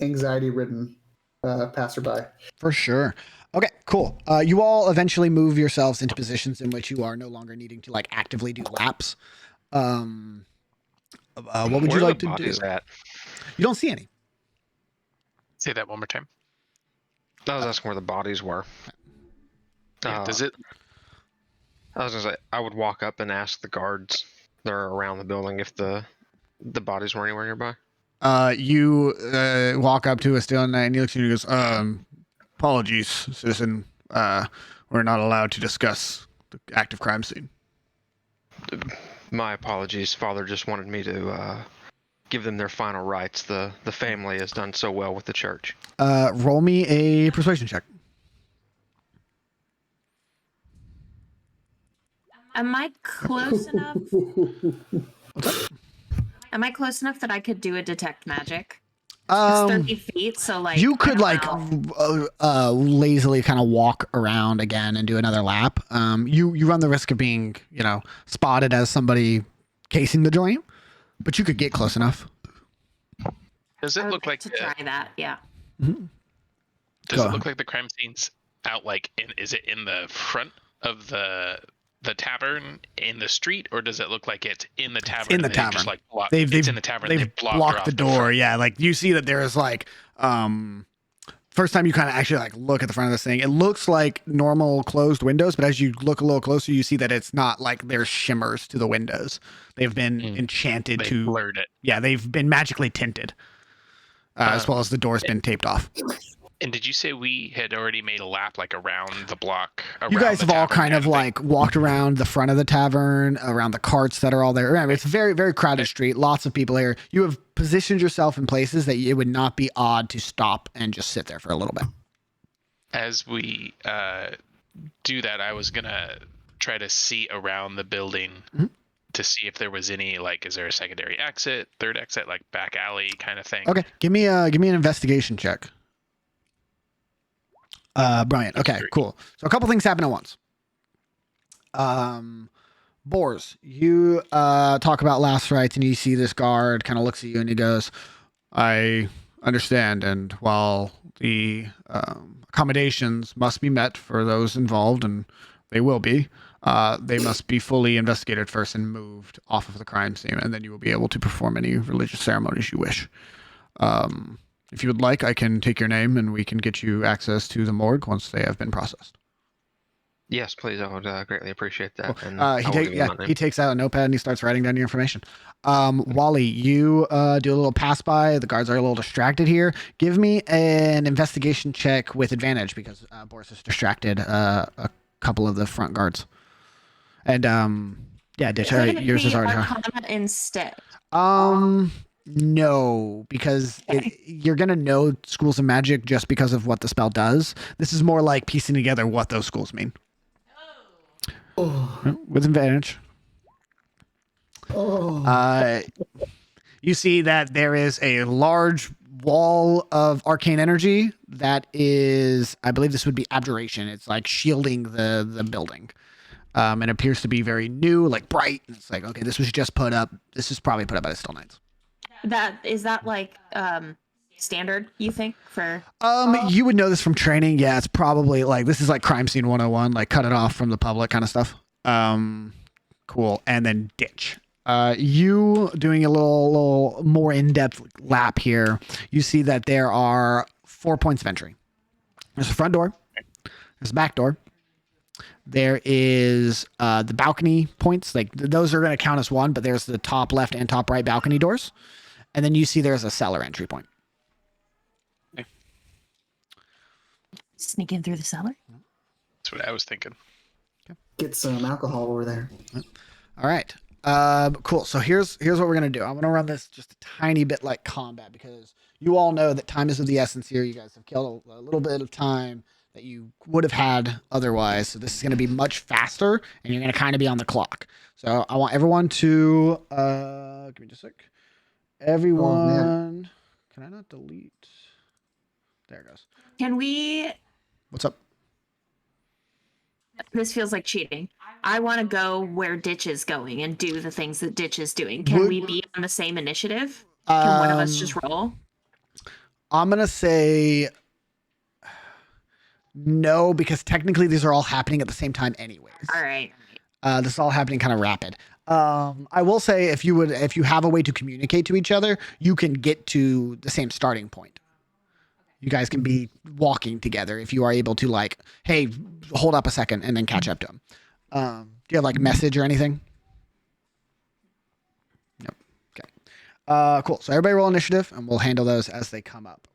anxiety-ridden passerby. For sure. Okay, cool. You all eventually move yourselves into positions in which you are no longer needing to like actively do laps. What would you like to do? At? You don't see any. Say that one more time. I was asking where the bodies were. Yeah, does it? I was gonna say I would walk up and ask the guards that are around the building if the bodies were anywhere nearby. You walk up to a still night and he looks at you and goes, apologies, citizen. We're not allowed to discuss the active crime scene. My apologies. Father just wanted me to give them their final rites. The family has done so well with the church. Roll me a persuasion check. Am I close enough? Am I close enough that I could do a detect magic? It's 30 feet, so like you could like lazily kind of walk around again and do another lap. You run the risk of being spotted as somebody casing the joint, but you could get close enough. Does it look like to try that? Yeah. Mm-hmm. Does it look like the crime scene's out like is it in the front of the tavern in the street, or does it look like it's in the tavern? In the tavern. Just like it's in the tavern. They've blocked the door. Yeah, like you see that there is like first time you kind of actually like look at the front of this thing. It looks like normal closed windows, but as you look a little closer, you see that it's not like there's shimmers to the windows. They've been enchanted to blurred it. Yeah, they've been magically tinted. As well as the door's been taped off. And did you say we had already made a lap like around the block? You guys have all kind of like walked around the front of the tavern, around the carts that are all there. Remember, it's a very, very crowded street. Lots of people here. You have positioned yourself in places that it would not be odd to stop and just sit there for a little bit. As we do that, I was gonna try to see around the building to see if there was any like, is there a secondary exit, third exit, like back alley kind of thing? Okay, give me an investigation check. Brilliant. Okay, cool. So a couple things happen at once. Boars, you talk about last rites and you see this guard kind of looks at you and he goes, I understand. And while the accommodations must be met for those involved, and they will be, they must be fully investigated first and moved off of the crime scene. And then you will be able to perform any religious ceremonies you wish. If you would like, I can take your name and we can get you access to the morgue once they have been processed. Yes, please. I would greatly appreciate that. Cool. And he takes out a notepad and he starts writing down your information. Wally, you do a little pass by. The guards are a little distracted here. Give me an investigation check with advantage because Boris has distracted a couple of the front guards. And Ditch, yours is already Arcana instead. No, because you're going to know schools of magic just because of what the spell does. This is more like piecing together what those schools mean. With advantage. You see that there is a large wall of arcane energy that is, I believe this would be abjuration. It's like shielding the building. And it appears to be very new, like bright. And it's like, okay, this was just put up. This is probably put up by the Still Knights. That like standard, you think, for You would know this from training. Yeah, it's probably like this is like crime scene 101, like cut it off from the public kind of stuff. Cool. And then ditch. You doing a little more in-depth lap here. You see that there are 4 points of entry. There's a front door. There's a back door. There is the balcony points. Like those are going to count as one, but there's the top left and top right balcony doors. And then you see there's a cellar entry point. sneak in through the cellar? That's what I was thinking. Get some alcohol over there. All right. Cool. So here's what we're gonna do. I'm gonna run this just a tiny bit like combat because you all know that time is of the essence here. You guys have killed a little bit of time that you would have had otherwise. So this is gonna be much faster, and you're gonna kind of be on the clock. So I want everyone to give me just a sec. Everyone, can I not delete? There it goes. Can we? What's up? This feels like cheating. I want to go where Ditch is going and do the things that Ditch is doing. Can we be on the same initiative? Can one of us just roll? I'm going to say no, because technically these are all happening at the same time anyways. All right. This is all happening kind of rapid. I will say if you have a way to communicate to each other, you can get to the same starting point. You guys can be walking together if you are able to, like, hey, hold up a second and then catch up to him. Do you have like a message or anything? Nope. Okay. Cool. So everybody roll initiative and we'll handle those as they come up.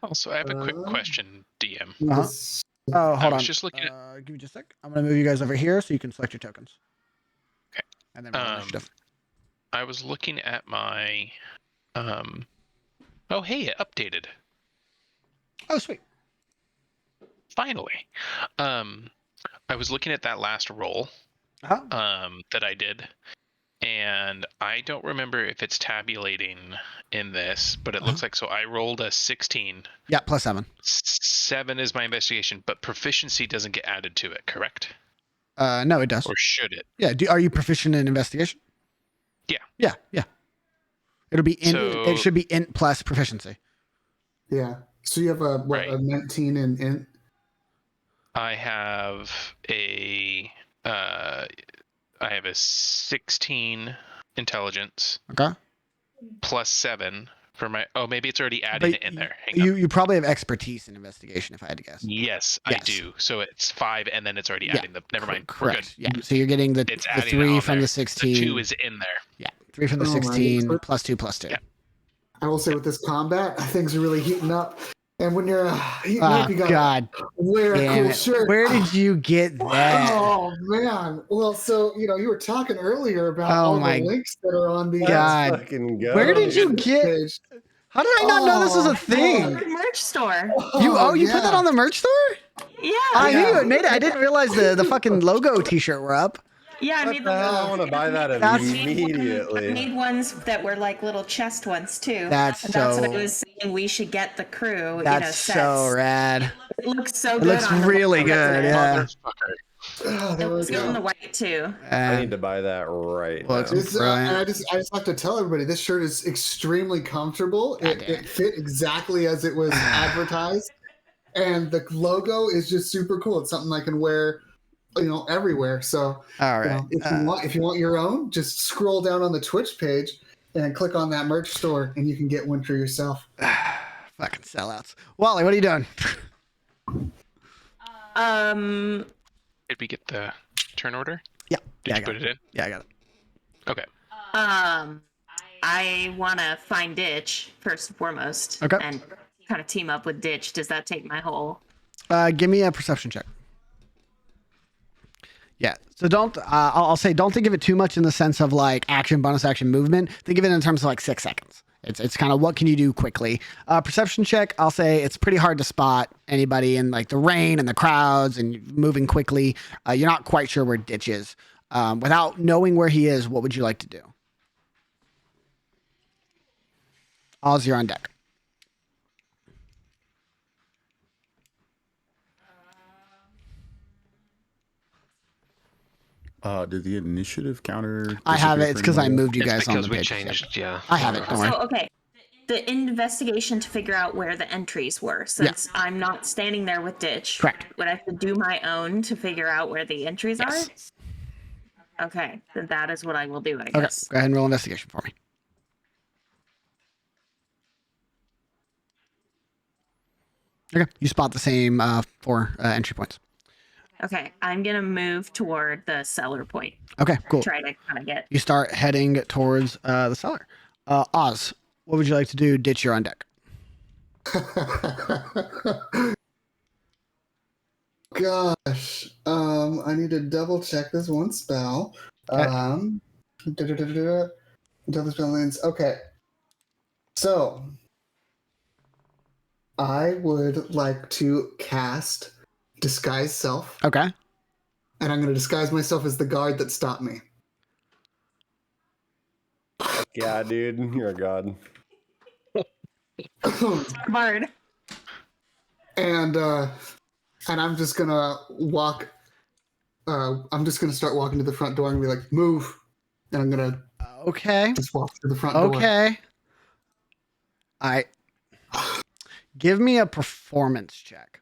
Also, I have a quick question, DM. Oh, hold on. Just looking at... give me just a sec. I'm going to move you guys over here so you can select your tokens. Okay. And then roll initiative. I was looking at my... Oh, hey, it updated. Oh, sweet. Finally. I was looking at that last roll that I did, and I don't remember if it's tabulating in this, but it looks like so I rolled a 16. Yeah, plus 7. 7 is my investigation, but proficiency doesn't get added to it, correct? No, it does. Or should it? Yeah. Are you proficient in investigation? Yeah. Yeah. It'll be it should be int plus proficiency. Yeah. So you have a 19 in int? I have a 16 intelligence. Okay. Plus 7 for my. Oh, maybe it's already adding it in there. You probably have expertise in investigation, if I had to guess. Yes, I do. So it's 5, and then it's already adding the. Never mind. Correct. We're good. Yeah. So you're getting the 3 from the 16. The 2 is in there. Yeah. 3 from the 16 plus 2 plus 2. Yeah. I will say with this combat, things are really heating up. And when you're heating up, you got to wear a cool shirt. Where did you get that? Oh, man. Well, so, you were talking earlier about all the links that are on the... God. Where did you get... page. How did I not know this was a thing? The merch store. You put that on the merch store? Yeah. I knew you had made it. I didn't realize the fucking logo t-shirt were up. Yeah, I made the I want to buy that immediately. I made ones that were like little chest ones too. That's what I was saying. We should get the crew. That's sets. so rad. It looks so it good. It looks really good. Yeah. It looks good on the white too. I need to buy that right now. I just have to tell everybody this shirt is extremely comfortable. It fit exactly as it was advertised, and the logo is just super cool. It's something I can wear, everywhere. So, all right. If you want your own, just scroll down on the Twitch page and click on that merch store, and you can get one for yourself. Fucking sellouts. Wally, what are you doing? Did we get the turn order? Yeah. Did you put it in? Yeah, I got it. Okay. I want to find Ditch first and foremost. Okay. And kind of team up with Ditch. Does that take my whole? Give me a perception check. Yeah. So I'll say don't think of it too much in the sense of like action, bonus action, movement. Think of it in terms of like 6 seconds. It's kind of what can you do quickly. Perception check, I'll say it's pretty hard to spot anybody in like the rain and the crowds and moving quickly. You're not quite sure where Ditch is. Without knowing where he is, what would you like to do? Oz, you're on deck. Did the initiative counter? I have it. disappear It's for because I anybody moved you It's guys on because the we page. changed. Yeah. I have it. Don't worry. So, okay. The investigation to figure out where the entries were, since I'm not standing there with Ditch. Correct. Would I have to do my own to figure out where the entries Yes. are? Okay, then that is what I will do, I Okay. guess. Go ahead and roll investigation for me. Okay. You spot the same 4 entry points. Okay, I'm gonna move toward the cellar point. Okay. Cool. Try to kind of get. You start heading towards the cellar. Oz, what would you like to do? Ditch, you're on deck. Gosh, I need to double check this one spell. Okay. Until the spell ends. Okay, so I would like to cast Disguise Self, Okay. and I'm going to disguise myself as the guard that stopped me. Yeah, dude, you're a god. Bard. And I'm just gonna walk. I'm just gonna start walking to the front door and be like, "Move!" And I'm gonna Okay. just walk to the front door. Okay. Give me a performance check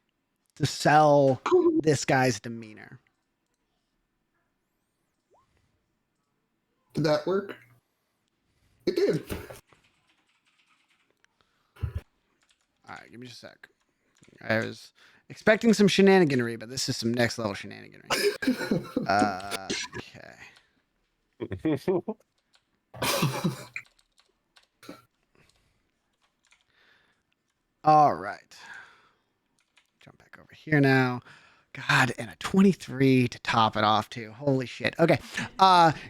to sell this guy's demeanor. Did that work? It did. All right, give me just a sec. I was expecting some shenaniganery, but this is some next level shenaniganery. Okay. All right. Jump back over here now. God, and a 23 to top it off too. Holy shit. Okay.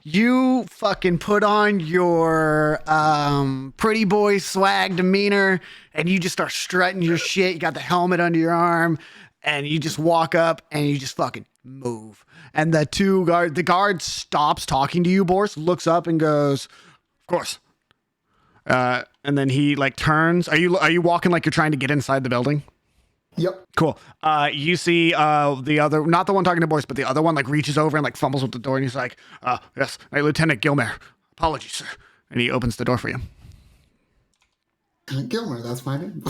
You fucking put on your pretty boy swag demeanor and you just start strutting your shit. You got the helmet under your arm and you just walk up and you just fucking move. And the guard stops talking to you, Boris, looks up and goes, "Of course." And then he like turns. Are you walking like you're trying to get inside the building? Yep. Cool. You see the other, not the one talking to Boris, but the other one like reaches over and like fumbles with the door and he's like, "Yes, hey, Lieutenant Gilmer. Apologies, sir." And he opens the door for you. Gilmer, that's my name.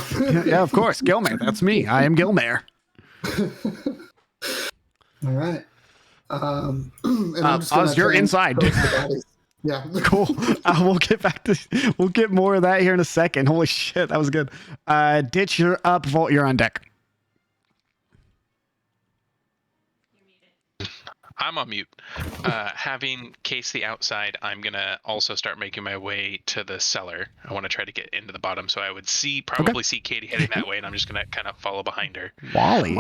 Yeah, of course. Gilmer. That's me. I am Gilmer. All right. And I'm just Oz, you're try and inside. close the bodies. Yeah. Cool. We'll get more of that here in a second. Holy shit, that was good. Ditch, you're up. Volt, you're on deck. I'm on mute. Having Casey outside, I'm gonna also start making my way to the cellar. I want to try to get into the bottom, so I would probably see Katie heading that way, and I'm just gonna kind of follow behind her. Wally.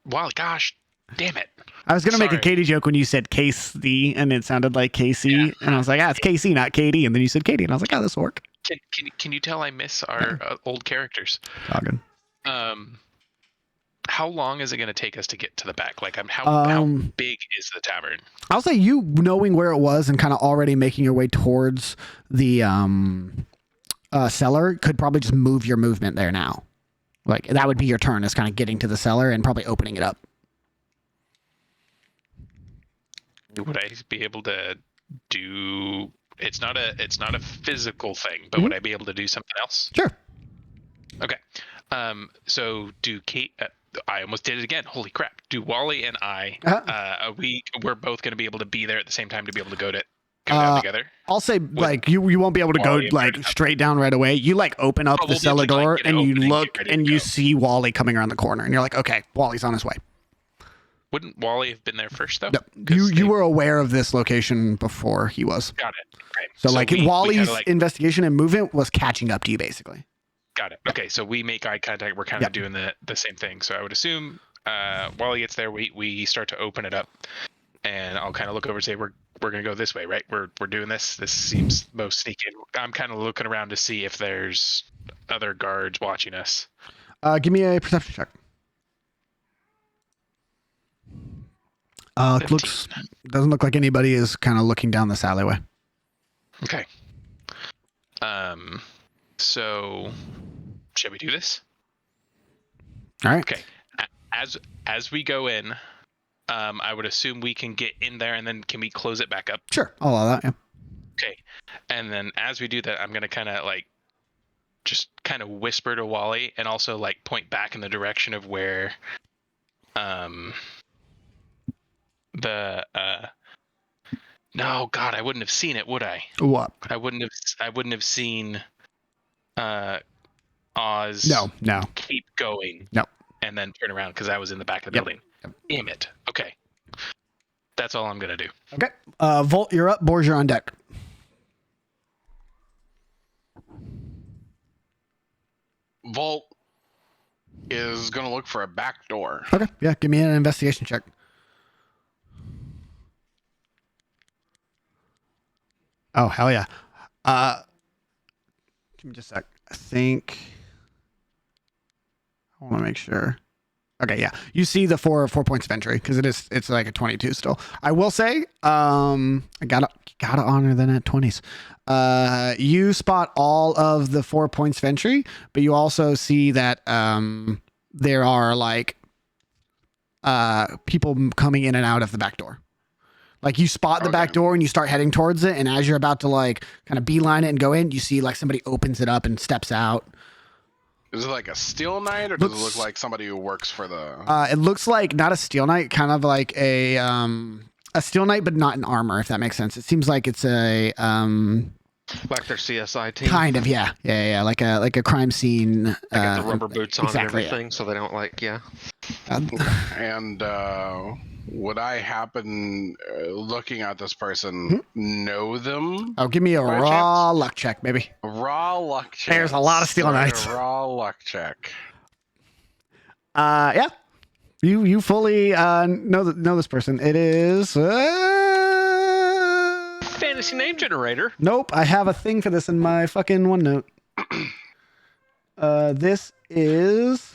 Wally, gosh, damn it! I was gonna make a Sorry. Katie joke when you said Casey, and it sounded like Casey, and I was like, it's Casey, not Katie. And then you said Katie, and I was like, this will work. Can you tell I miss our old characters? Talking. How long is it going to take us to get to the back? Like, how big is the tavern? I'll say you knowing where it was and kind of already making your way towards the cellar could probably just move your movement there now. Like that would be your turn, is kind of getting to the cellar and probably opening it up. Would I be able to do? It's not a physical thing, but would I be able to do something else? Sure. Okay. So do Kate? I almost did it again. Holy crap! Do Wally and I? We're both going to be able to be there at the same time to be able to go down together. I'll say like you won't be able to go like straight down right away. You like open up the cellar door and you look and you see Wally coming around the corner and you're like, okay, Wally's on his way. Wouldn't Wally have been there first though? No, you were aware of this location before he was. Got it. Great. So like Wally's we investigation and movement was catching up to you basically. Got it. Okay, so we make eye contact. We're kind of doing the same thing. So I would assume Wally gets there. We start to open it up, and I'll kind of look over and say, "We're gonna go this way, right? We're doing this. This seems most sneaky." I'm kind of looking around to see if there's other guards watching us. Give me a perception check. Doesn't look like anybody is kind of looking down this alleyway. Okay. So shall we do this? All right. Okay. As we go in, I would assume we can get in there, and then can we close it back up? Sure, I'll allow that. Yeah. Okay. And then as we do that, I'm gonna kind of like just kind of whisper to Wally, and also like point back in the direction of where the no, God, I wouldn't have seen it, would I? What? I wouldn't have seen Oz No. keep going. No. And then turn around because I was in the back of the building. Yep. Damn it. Okay. That's all I'm gonna do. Okay. Volt, you're up. Boars, you're on deck. Volt is gonna look for a back door. Okay. Yeah. Give me an investigation check. Oh, hell yeah. Give me just a sec. I think I want to make sure. Okay, yeah. You see the 4 points of entry because it's like a 22 still. I will say, I gotta honor the net 20s. You spot all of the 4 points of entry, but you also see that there are like people coming in and out of the back door. Like you spot the back door and you start heading towards it, and as you're about to like kind of beeline it and go in, you see like somebody opens it up and steps out. Is it like a steel knight, or does it look like somebody who works for the? It looks like not a steel knight, kind of like a steel knight, but not in armor. If that makes sense. It seems like it's a like their CSI team. kind of, yeah, like a crime scene. They got the rubber boots on exactly, and everything, so they don't like And would I happen, looking at this person, know them? Oh, give me a by raw chance? luck check, baby. A raw luck check. There's a lot of steel knights. A raw luck check. Yeah. You fully know this person. It is fantasy name generator. Nope, I have a thing for this in my fucking OneNote. This is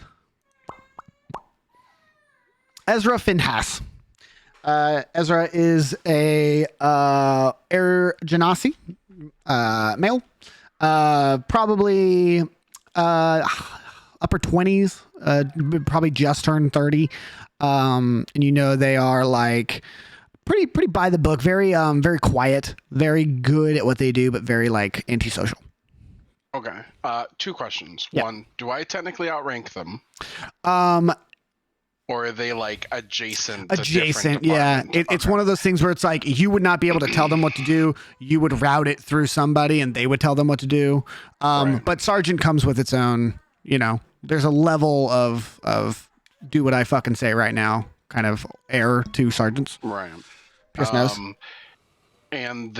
Ezra Finhas. Ezra is a Air Genasi male, probably upper 20s, probably just turned 30. And you know they are like pretty by the book, very quiet, very good at what they do, but very like antisocial. Okay. 2 questions. Yeah. 1, do I technically outrank them? Or are they like adjacent? Adjacent, yeah. It's one of those things where it's like you would not be able to tell them what to do. You would route it through somebody, and they would tell them what to do. Right. But Sergeant comes with its own. There's a level of do what I fucking say right now kind of air to sergeants. Right. Pierce knows. And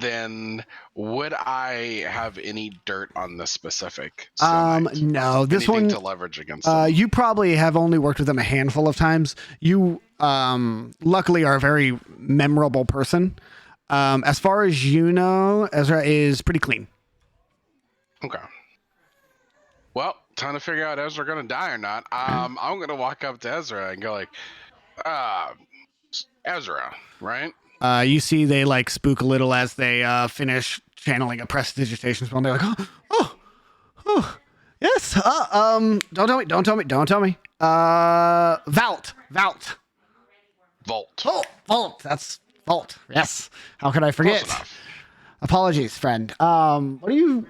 then would I have any dirt on this specific steel knight? No, this Anything one to leverage against them? you probably have only worked with them a handful of times. You luckily are a very memorable person. As far as you know, Ezra is pretty clean. Okay. Well, time to figure out Ezra gonna die or not. I'm gonna walk up to Ezra and go like, Ezra, right? You see they like spook a little as they finish channeling a prestidigitation spell, and they're like, oh, yes. Don't tell me. Vault. Oh, Vault. That's Vault. Yes. How could I forget? Close enough. Apologies, friend. What are you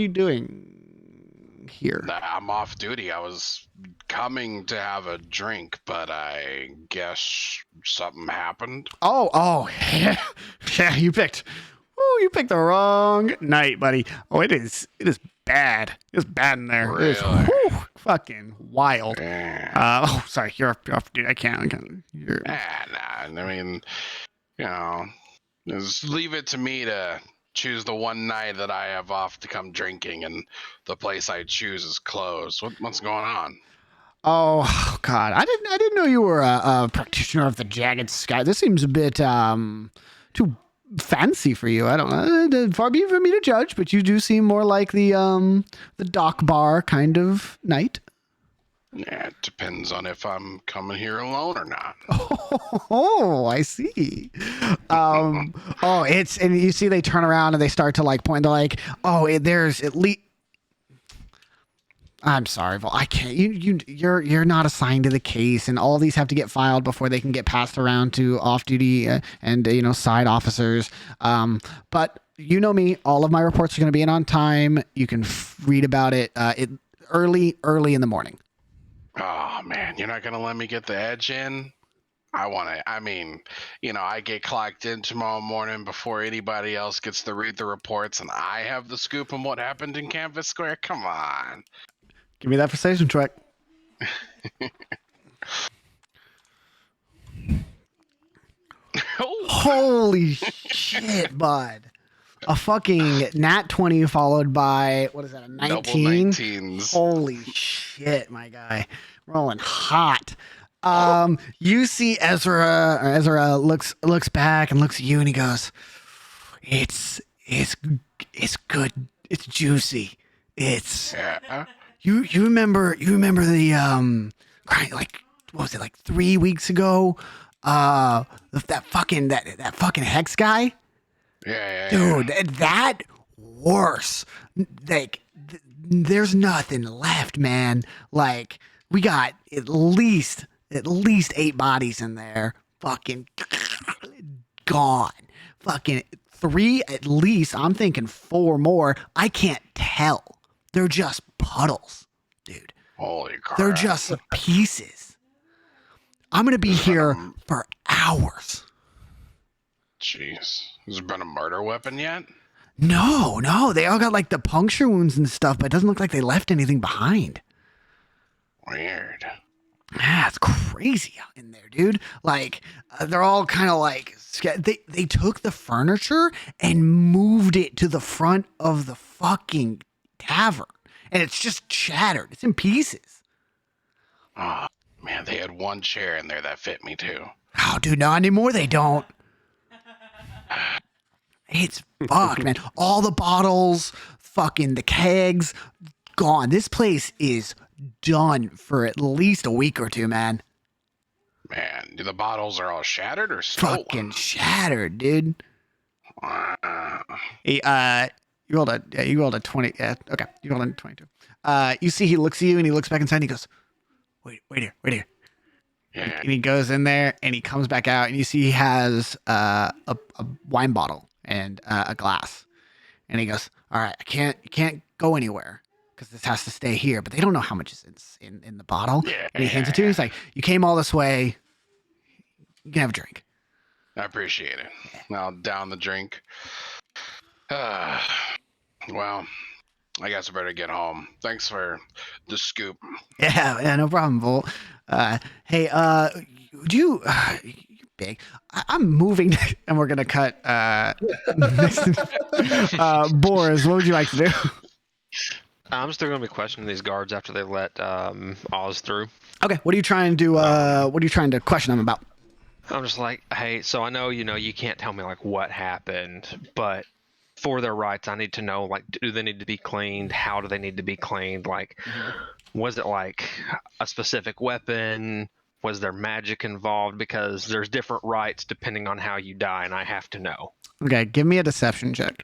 doing here? I'm off duty. I was coming to have a drink, but I guess something happened. Oh, yeah. You picked the wrong night, buddy. Oh, it is bad. It's bad in there. Really? It is fucking wild. Yeah. Sorry, you're off, dude. I can't. You're... Nah. I mean, just leave it to me to choose the one night that I have off to come drinking, and the place I choose is closed. What's going on? Oh God, I didn't know you were a practitioner of the jagged sky. This seems a bit too fancy for you. I don't know. Far be it for me to judge, but you do seem more like the dock bar kind of knight. Yeah, it depends on if I'm coming here alone or not. Oh, I see. And you see they turn around and they start to like point. They're like, there's at least I'm sorry, Vol. I can't. You're not assigned to the case, and all these have to get filed before they can get passed around to off-duty and side officers. But you know me. All of my reports are going to be in on time. You can read about it. Early in the morning. Oh man, you're not gonna let me get the edge in? I get clocked in tomorrow morning before anybody else gets to read the reports, and I have the scoop on what happened in Canvas Square. Come on. Give me that precision check. Holy shit, bud. A fucking nat 20 followed by, what is that, a 19? Double 19s. Holy shit, my guy. Rolling hot. You see Ezra looks back and looks at you and he goes, It's good. It's juicy. It's you remember the like what was it, like 3 weeks ago? That fucking hex guy? Yeah. Dude, that worse. Like there's nothing left, man. Like we got at least 8 bodies in there. Fucking gone. Fucking 3 at least. I'm thinking 4 more. I can't tell. They're just puddles, dude. Holy crap. They're just pieces. I'm going to be here for hours. Jeez. Has there been a murder weapon yet? No. They all got like the puncture wounds and stuff, but it doesn't look like they left anything behind. Weird. Yeah, it's crazy out in there, dude. Like, they're all kind of like, they took the furniture and moved it to the front of the fucking tavern. And it's just shattered. It's in pieces. Oh, man, they had one chair in there that fit me too. Oh, dude, not anymore. They don't. It's fucked, man. All the bottles, fucking the kegs, gone. This place is done for at least a week or 2, man. Man, the bottles are all shattered or stolen? Fucking shattered, dude. Hey, you rolled a 20. Okay, you rolled a 22. You see, he looks at you and he looks back inside and he goes, wait here. Yeah. And he goes in there and he comes back out and you see he has a wine bottle and a glass. And he goes, all right, you can't go anywhere because this has to stay here. But they don't know how much is in the bottle. Yeah. And he hands it to you. He's like, you came all this way. You can have a drink. I appreciate it. I'll down the drink. Well, I guess I better get home. Thanks for the scoop. Yeah, no problem, Volt. Hey, do you? You're big. I'm moving, and we're gonna cut. Boris, what would you like to do? I'm still gonna be questioning these guards after they let Oz through. Okay, what are you trying to? What are you trying to question them about? I'm just like, hey, so I know you can't tell me like what happened, but for their rights, I need to know, like, do they need to be cleaned? How do they need to be cleaned? Like, was it like a specific weapon? Was there magic involved? Because there's different rights depending on how you die, and I have to know. Okay, give me a deception check.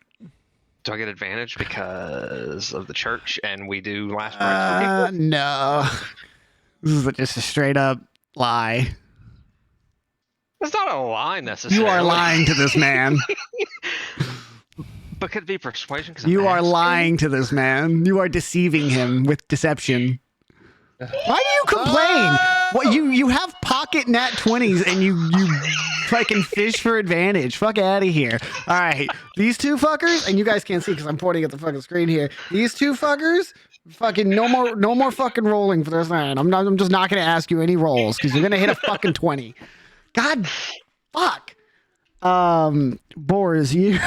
Do I get advantage because of the church and we do last rites? No. This is just a straight up lie. It's not a lie necessarily. You are lying to this man. But could it be persuasion? You are lying to this man. You are deceiving him with deception. Why do you complain? What you have pocket nat 20s and you fucking fish for advantage. Fuck out of here. All right, these 2 fuckers, and you guys can't see because I'm pointing at the fucking screen here. These 2 fuckers, fucking no more fucking rolling for this night. I'm just not gonna ask you any rolls because you're gonna hit a fucking 20. God, fuck. Boris, you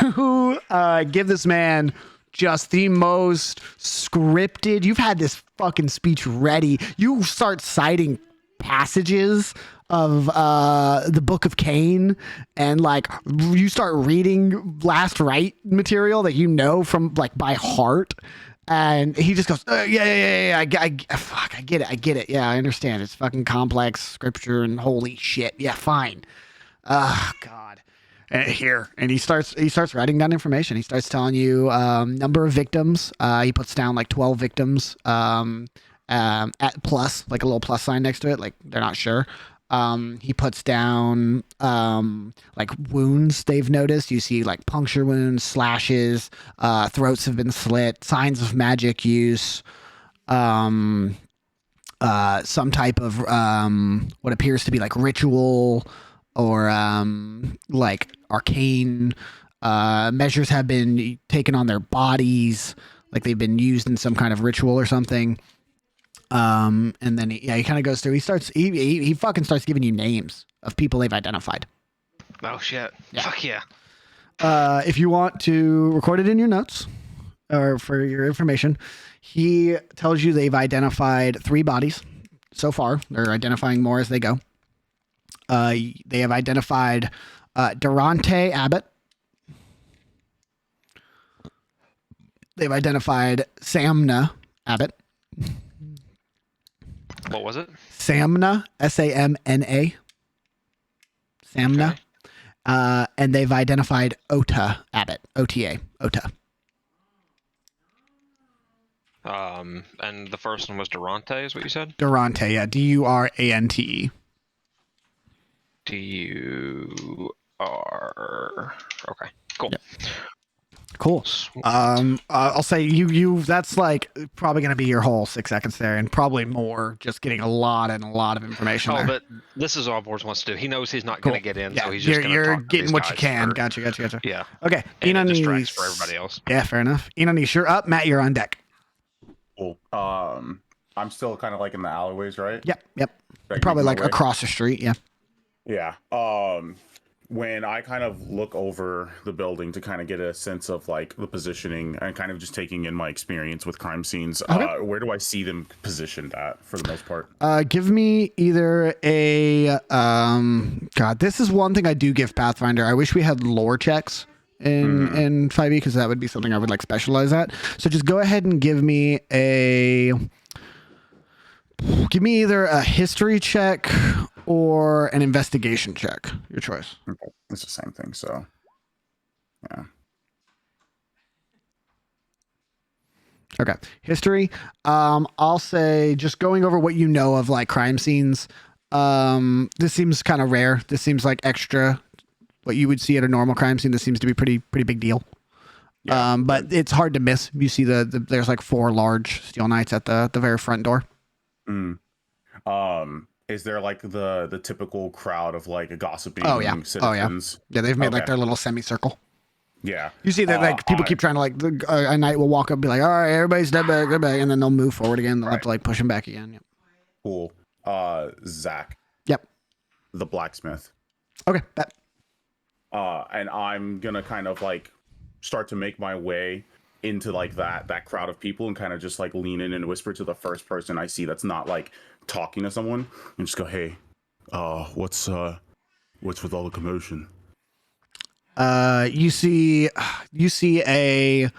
give this man just the most scripted. You've had this fucking speech ready. You start citing passages of the Book of Cain, and like you start reading last rite material that you know from like by heart. And he just goes, yeah. I get it. Yeah, I understand. It's fucking complex scripture and holy shit. Yeah, fine. Oh, God. here, and he starts writing down information. He starts telling you number of victims. He puts down like 12 victims at plus, like a little plus sign next to it, like they're not sure. He puts down like wounds they've noticed. You see like puncture wounds, slashes, throats have been slit, signs of magic use, some type of what appears to be like ritual or like arcane measures have been taken on their bodies, like they've been used in some kind of ritual or something. And then he kind of goes through. He fucking starts giving you names of people they've identified. Oh shit! Yeah. Fuck yeah! If you want to record it in your notes or for your information, he tells you they've identified 3 bodies so far. They're identifying more as they go. They have identified Durante Abbott. They've identified Samna Abbott. What was it? Samna, Samna. Samna. Okay. And they've identified Ota Abbott, OTA, Ota. And the first one was Durante, is what you said? Durante, yeah, Durante. DUR. Okay, cool. Yep. Cool. I'll say you that's like probably going to be your whole 6 seconds there, and probably more, just getting a lot of information there. But this is all Boris wants to do. He knows he's not going to get in, Yeah, so he's just going to you're talk to getting these what you guys can. for- Gotcha. Yeah. Okay. And it Inani, distracts for everybody else. Yeah, fair enough. Inani, you're up. Matt, you're on deck. Cool. I'm still kind of like in the alleyways, right? Yep. Like, Probably making my like way? across the street. Yeah. Yeah. When I kind of look over the building to kind of get a sense of like the positioning and kind of just taking in my experience with crime scenes, Okay. where do I see them positioned at for the most part? Give me either a God. This is one thing I do give Pathfinder. I wish we had lore checks in 5e, because that would be something I would like specialize at. So just go ahead and give me either a history check or an investigation check. Your choice. Okay. It's the same thing. So, yeah. Okay. History. I'll say just going over what you know of like crime scenes. This seems kind of rare. This seems like extra what you would see at a normal crime scene. This seems to be pretty big deal. Yeah. But it's hard to miss. You see there's like 4 large steel knights at the very front door. Is there like the typical crowd of like a gossiping Oh citizens? yeah, they've made like Okay. their little semicircle. Yeah. You see that like people keep trying to like a knight will walk up and be like, all right, everybody step back, and then they'll move forward again. They'll have to like push him back again. Yep. Cool. Zach. Yep. The blacksmith. Okay. Bet. And I'm gonna kind of like start to make my way into like that crowd of people and kind of just like lean in and whisper to the first person I see that's not like talking to someone and just go, hey, what's with all the commotion? You see a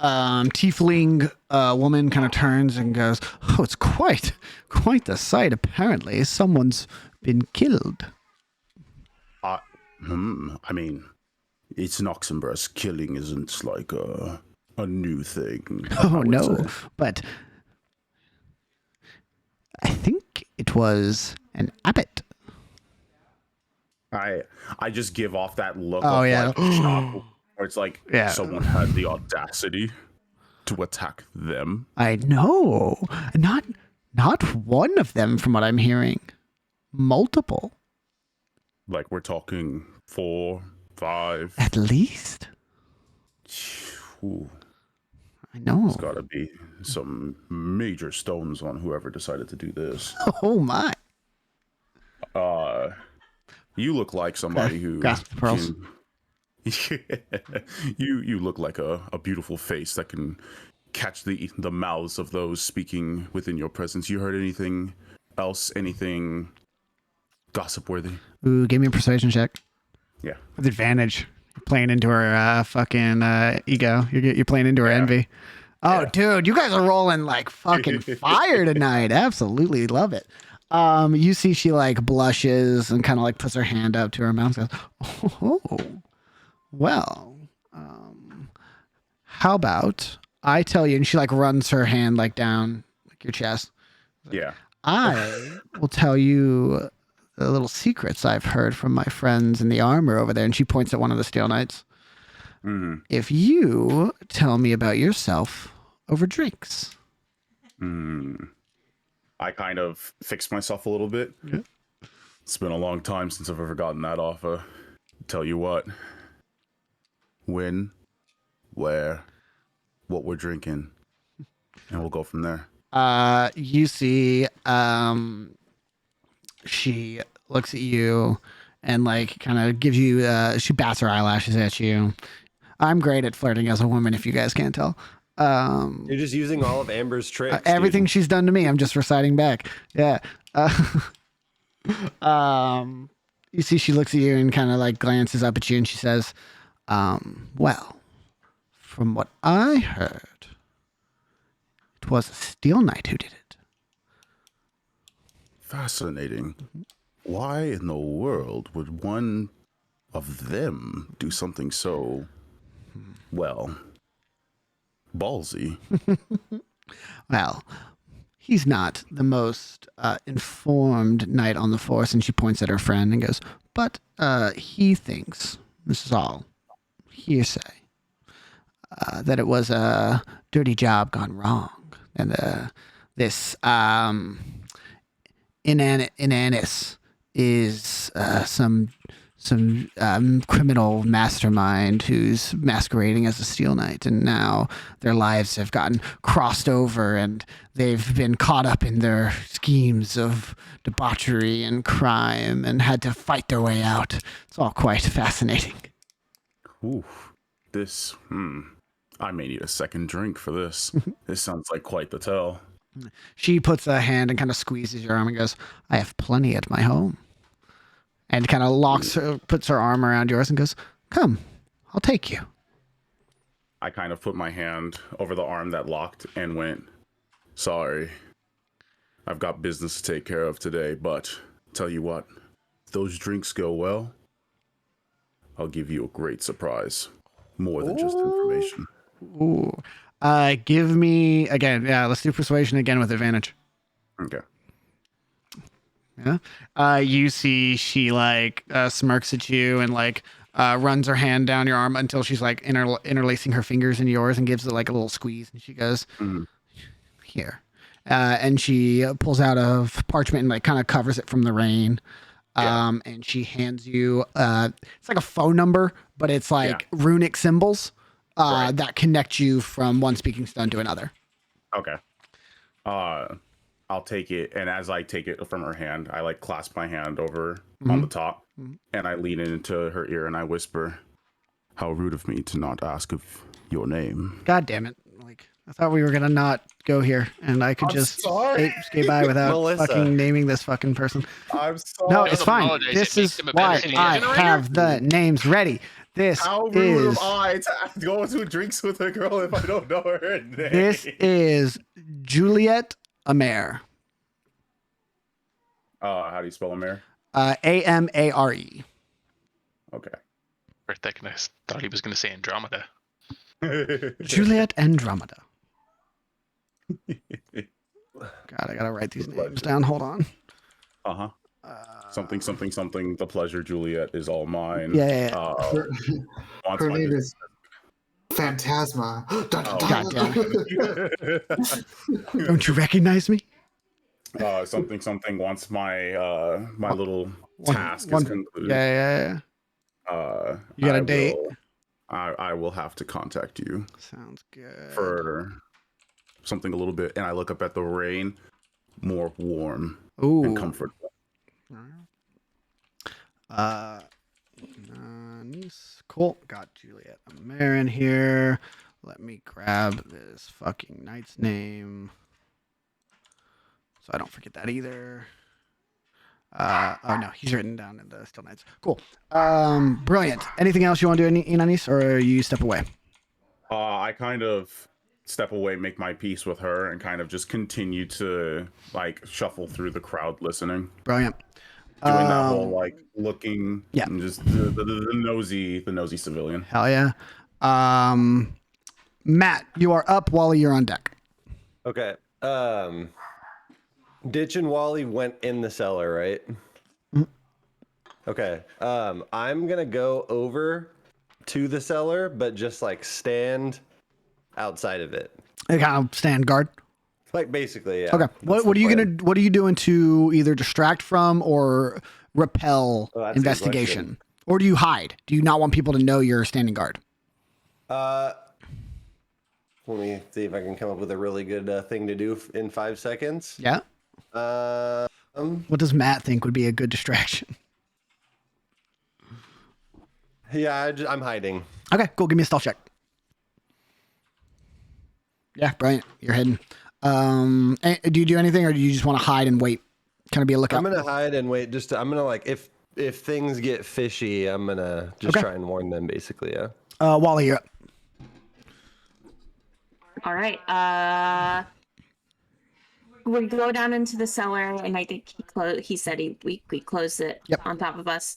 tiefling woman kind of turns and goes, oh, it's quite the sight. Apparently someone's been killed. I mean, it's Noximbres. Killing isn't like a new thing. Oh no, but I think it was an abbot. I just give off that look Oh, of yeah. like shock, where it's like someone had the audacity to attack them. I know. Not one of them from what I'm hearing. Multiple. Like we're talking 4, 5. At least. Ooh, I know. there's got to be some major stones on whoever decided to do this. Oh my. You look like somebody who grasp the pearls. you look like a beautiful face that can catch the mouths of those speaking within your presence. You heard anything else? Anything gossip worthy? Ooh, give me a persuasion check. Yeah. With advantage. You're playing into her fucking ego. You're playing into her envy. Oh, dude, you guys are rolling like fucking fire tonight. Absolutely love it. You see she like blushes and kind of like puts her hand up to her mouth and goes, oh, well, how about I tell you, and she like runs her hand like down like your chest. Yeah. I will tell you the little secrets I've heard from my friends in the armor over there. And she points at one of the Steel Knights. Mm. If you tell me about yourself over drinks. I kind of fixed myself a little bit. Yeah. It's been a long time since I've ever gotten that offer. Tell you what. When, where, what we're drinking, and we'll go from there. You see, she looks at you and like kind of gives you, she bats her eyelashes at you. I'm great at flirting as a woman, if you guys can't tell. You're just using all of Amber's tricks. Everything she's done to me, I'm just reciting back. Yeah. You see, she looks at you and kind of like glances up at you, and she says, "Well, from what I heard, it was a Steel Knight who did it." Fascinating. Why in the world would one of them do something so, well, ballsy? Well, he's not the most informed knight on the force, and she points at her friend and goes, but he thinks, this is all hearsay, that it was a dirty job gone wrong, and this Inannis is some criminal mastermind who's masquerading as a Steel Knight, and now their lives have gotten crossed over and they've been caught up in their schemes of debauchery and crime and had to fight their way out. It's all quite fascinating. Ooh, this, I may need a second drink for this. This sounds like quite the tale. She puts a hand and kind of squeezes your arm and goes, I have plenty at my home. And kind of puts her arm around yours and goes, come, I'll take you. I kind of put my hand over the arm that locked and went, sorry, I've got business to take care of today, but tell you what, if those drinks go well, I'll give you a great surprise. More than just information. Ooh. Give me, again, let's do persuasion again with advantage. Okay. Yeah. You see she like smirks at you and like runs her hand down your arm until she's like interlacing her fingers in yours and gives it like a little squeeze. And she goes, here. And she pulls out a parchment and like kind of covers it from the rain. And she hands you, it's like a phone number, but it's like runic symbols that connect you from one speaking stone to another. Okay. I'll take it, and as I take it from her hand, I like clasp my hand over on the top, and I lean into her ear and I whisper, how rude of me to not ask of your name. God damn it. Like, I thought we were going to not go here, and I could skate by without fucking naming this fucking person. I'm sorry. No, it's fine. This is why I have the names ready. How rude am I to go to drinks with a girl if I don't know her name? This is Juliet Amare. How do you spell Amare? Amare. Okay. For a second, I thought he was going to say Andromeda. Juliet Andromeda. God, I gotta write these names down. Hold on. Something. The pleasure, Juliet, is all mine. Yeah. Her name is Phantasma. God damn it. Don't you recognize me? Something. Once my my little task is concluded. Yeah. You got a date? I will have to contact you. Sounds good. For something a little bit, and I look up at the rain, more warm and comfortable. Nice. Cool. Got Juliet Amare in here. Let me grab this fucking knight's name, so I don't forget that either. Oh no, he's written down in the Still Knights. Cool. Brilliant. Anything else you want to do, Inanis, or you step away? I kind of step away, make my peace with her, and kind of just continue to like shuffle through the crowd, listening. Brilliant. Doing that whole like looking, yeah, and just the nosy civilian. Hell yeah. Matt, you are up. Wally, you're on deck. Okay. Ditch and Wally went in the cellar, right? Mm-hmm. Okay. I'm gonna go over to the cellar, but just like stand outside of it. Kind of stand guard. Like basically, yeah. Okay. What are you gonna? What are you doing to either distract from or repel that's a good investigation, question. or do you hide? Do you not want people to know you're standing guard? Let me see if I can come up with a really good thing to do in 5 seconds. Yeah. What does Matt think would be a good distraction? Yeah, I'm hiding. Okay, cool. Give me a stealth check. Yeah, brilliant. You're hidden. Do you do anything, or do you just want to hide and wait? Kind of be a lookout. I'm gonna hide and wait. I'm gonna like if things get fishy, I'm gonna just try and warn them. Basically, yeah. Wally, you're up. All right. We go down into the cellar, and I think he said we closed it on top of us.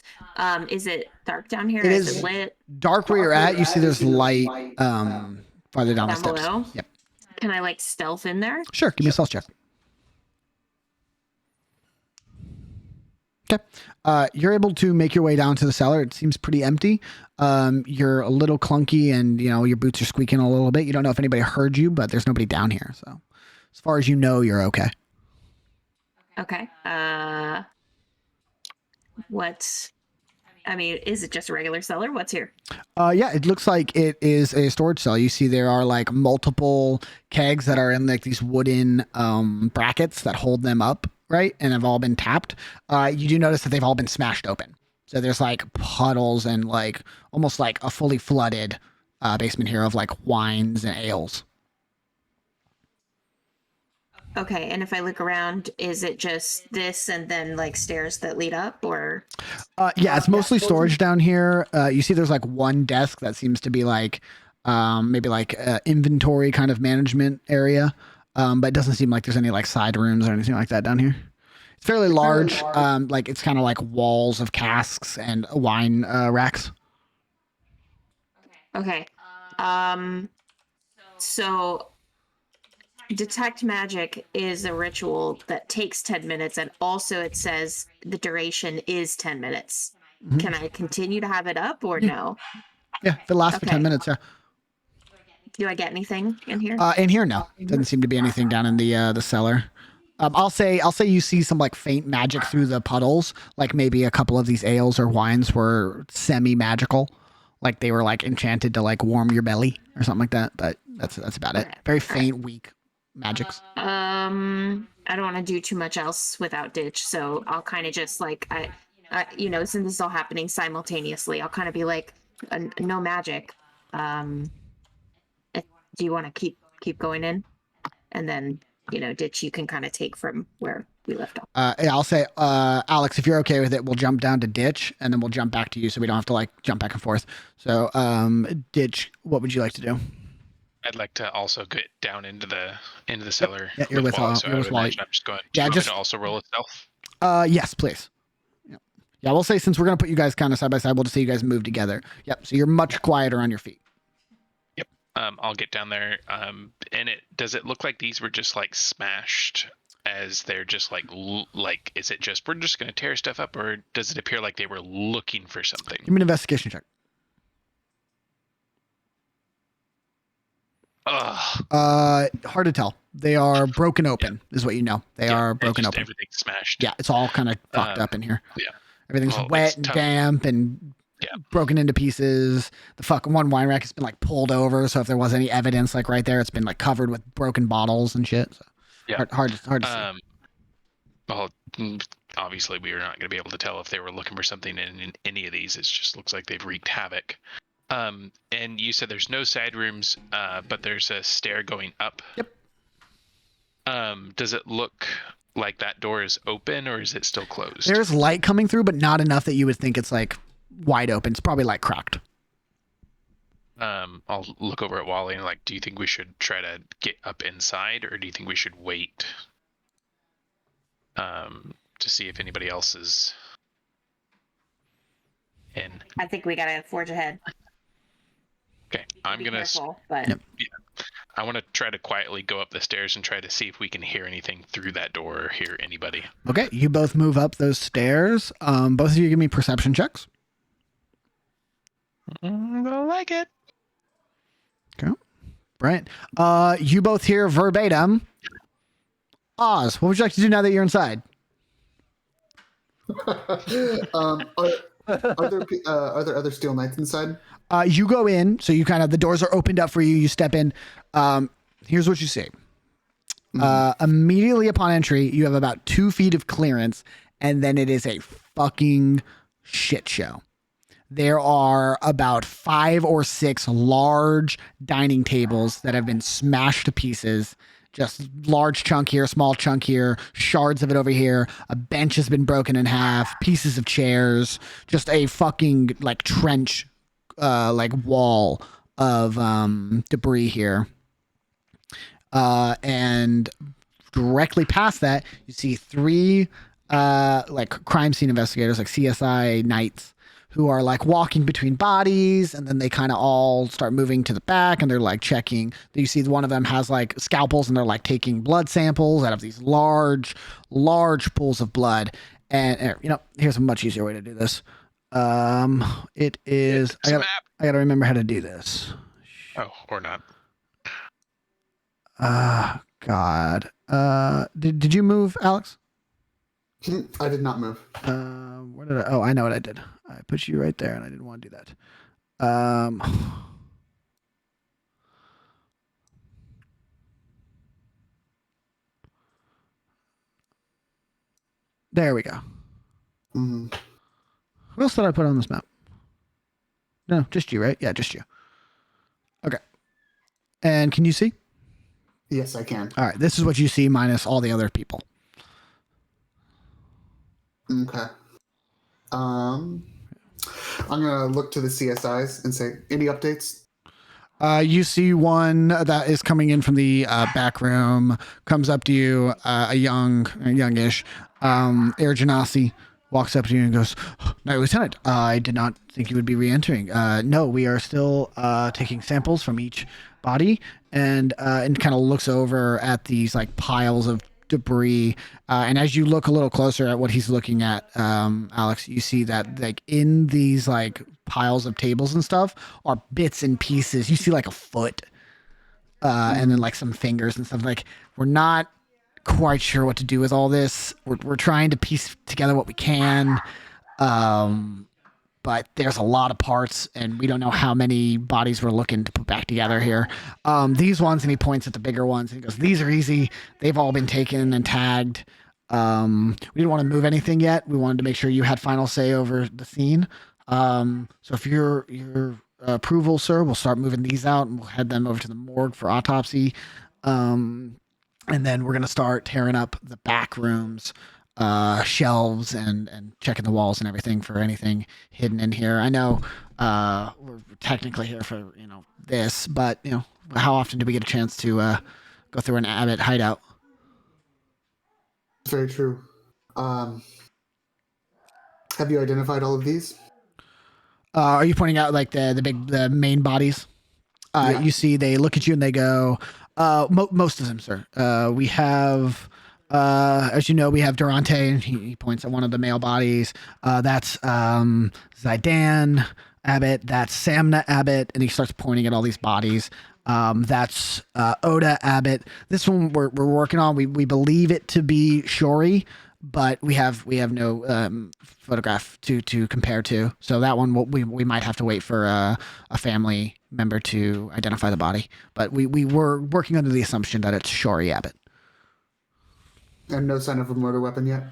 Is it dark down here? Is it lit? Dark where you're at. You see there's light farther down the steps. Below? Yep. Can I like stealth in there? Sure. Give me a stealth check. Okay. You're able to make your way down to the cellar. It seems pretty empty. You're a little clunky, and your boots are squeaking a little bit. You don't know if anybody heard you, but there's nobody down here. So as far as you know, you're okay. Okay. Is it just a regular cellar? What's here? Yeah, it looks like it is a storage cell. You see there are like multiple kegs that are in like these wooden brackets that hold them up, right? And have all been tapped. You do notice that they've all been smashed open. So there's like puddles and like almost like a fully flooded basement here of like wines and ales. Okay, and if I look around, is it just this and then like stairs that lead up, or? Yeah, it's mostly storage down here. You see there's like one desk that seems to be like maybe like inventory kind of management area. But it doesn't seem like there's any like side rooms or anything like that down here. It's fairly large. Like it's kind of like walls of casks and wine racks. Okay. So detect magic is a ritual that takes 10 minutes, and also it says the duration is 10 minutes. Mm-hmm. Can I continue to have it up or no? Yeah, if it lasts for 10 minutes, yeah. Do I get anything in here? In here, no. Doesn't seem to be anything down in the cellar. I'll say you see some like faint magic through the puddles. Like maybe a couple of these ales or wines were semi-magical, like they were like enchanted to like warm your belly or something like that. But that's about it. Very faint, weak magics. I don't want to do too much else without Ditch, so I'll kind of just like I since this is all happening simultaneously, I'll kind of be like, no magic. Do you want to keep going in, and then Ditch, you can kind of take from where we left off. Yeah, I'll say, Alex, if you're okay with it, we'll jump down to Ditch, and then we'll jump back to you, so we don't have to like jump back and forth. So, Ditch, what would you like to do? I'd like to also get down into the cellar. Yeah, you're with Wally. So I would imagine I'm just going. Yeah, just also roll a stealth. Yes, please. Yeah, we'll say since we're gonna put you guys kind of side by side, we'll just say you guys move together. Yep. So you're much quieter on your feet. Yep. I'll get down there. And does it look like these were just like smashed? As they're just like is it just we're just gonna tear stuff up, or does it appear like they were looking for something? Give me an investigation check. Hard to tell. They are broken open, is what you know. They are broken open. Everything's smashed. Yeah, it's all kind of fucked up in here. Yeah. Everything's wet and damp and broken into pieces. The fucking one wine rack has been like pulled over, so if there was any evidence like right there, it's been like covered with broken bottles and shit. So hard to see. Well, obviously we are not going to be able to tell if they were looking for something in any of these. It just looks like they've wreaked havoc. And you said there's no side rooms, but there's a stair going up. Yep. Does it look like that door is open, or is it still closed? There's light coming through, but not enough that you would think it's like wide open. It's probably like cracked. I'll look over at Wally and like, do you think we should try to get up inside, or do you think we should wait to see if anybody else is in? I think we gotta forge ahead. Okay, I'm Be gonna. careful, but Yep. Yeah, I want to try to quietly go up the stairs and try to see if we can hear anything through that door or hear anybody. Okay, you both move up those stairs. Both of you give me perception checks. I like it. Okay. Right. You both hear verbatim. Oz, what would you like to do now that you're inside? Are there other steel knights inside? You go in, so you kind of, the doors are opened up for you. You step in. Here's what you see. Immediately upon entry, you have about 2 feet of clearance, and then it is a fucking shit show. There are about 5 or 6 large dining tables that have been smashed to pieces. Just large chunk here, small chunk here, shards of it over here. A bench has been broken in half, pieces of chairs, just a fucking like trench, like wall of debris here. And directly past that, you see 3 like crime scene investigators, like CSI knights, who are like walking between bodies, and then they kind of all start moving to the back and they're like checking. You see one of them has like scalpels and they're like taking blood samples out of these large pools of blood. And here's a much easier way to do this. It is, I gotta remember how to do this. Oh, or not. God. Did you move, Alex? I did not move. Where did I? Oh, I know what I did. I put you right there, and I didn't want to do that. There we go. Mm-hmm. Who else did I put on this map? No, just you, right? Yeah, just you. Okay. And can you see? Yes, I can. All right. This is what you see minus all the other people. Okay. I'm gonna look to the CSIs and say, any updates? You see one that is coming in from the back room, comes up to you, a youngish, Air Genasi, walks up to you and goes, "Night Lieutenant, I did not think you would be re-entering. No, we are still taking samples from each body," and kind of looks over at these like piles of debris. And as you look a little closer at what he's looking at, Alex, you see that like in these like piles of tables and stuff are bits and pieces. You see like a foot, and then like some fingers and stuff. Like, we're not quite sure what to do with all this. We're trying to piece together what we can. But there's a lot of parts, and we don't know how many bodies we're looking to put back together here. These ones, and he points at the bigger ones, and he goes, "These are easy. They've all been taken and tagged. We didn't want to move anything yet. We wanted to make sure you had final say over the scene. So if your approval, sir, we'll start moving these out, and we'll head them over to the morgue for autopsy. And then we're going to start tearing up the back rooms, shelves, and checking the walls and everything for anything hidden in here. I know we're technically here for this, but how often do we get a chance to go through an Abbott hideout? Very true. Have you identified all of these? Are you pointing out like the main bodies? Yeah. You see, they look at you and they go, most of them, sir. We have, as you know, we have Durante, and he points at one of the male bodies. That's Zidane Abbott. That's Samna Abbott. And he starts pointing at all these bodies. That's Oda Abbott. This one we're working on. We believe it to be Shori, but we have no photograph to compare to. So that one we might have to wait for a family member to identify the body. But we were working under the assumption that it's Shori Abbott. And no sign of a murder weapon yet?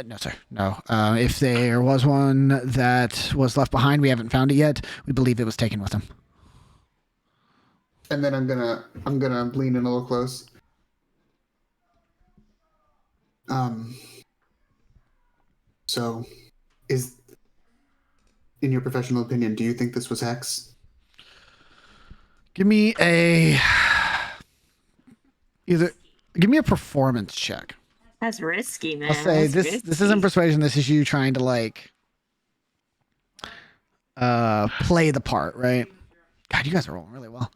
No, sir. No. If there was one that was left behind, we haven't found it yet. We believe it was taken with him. And then I'm gonna lean in a little close. So, in your professional opinion, do you think this was Hex? Give me a performance check. That's risky, man. I'll say That's this isn't persuasion. This is you trying to like play the part, right? God, you guys are rolling really well.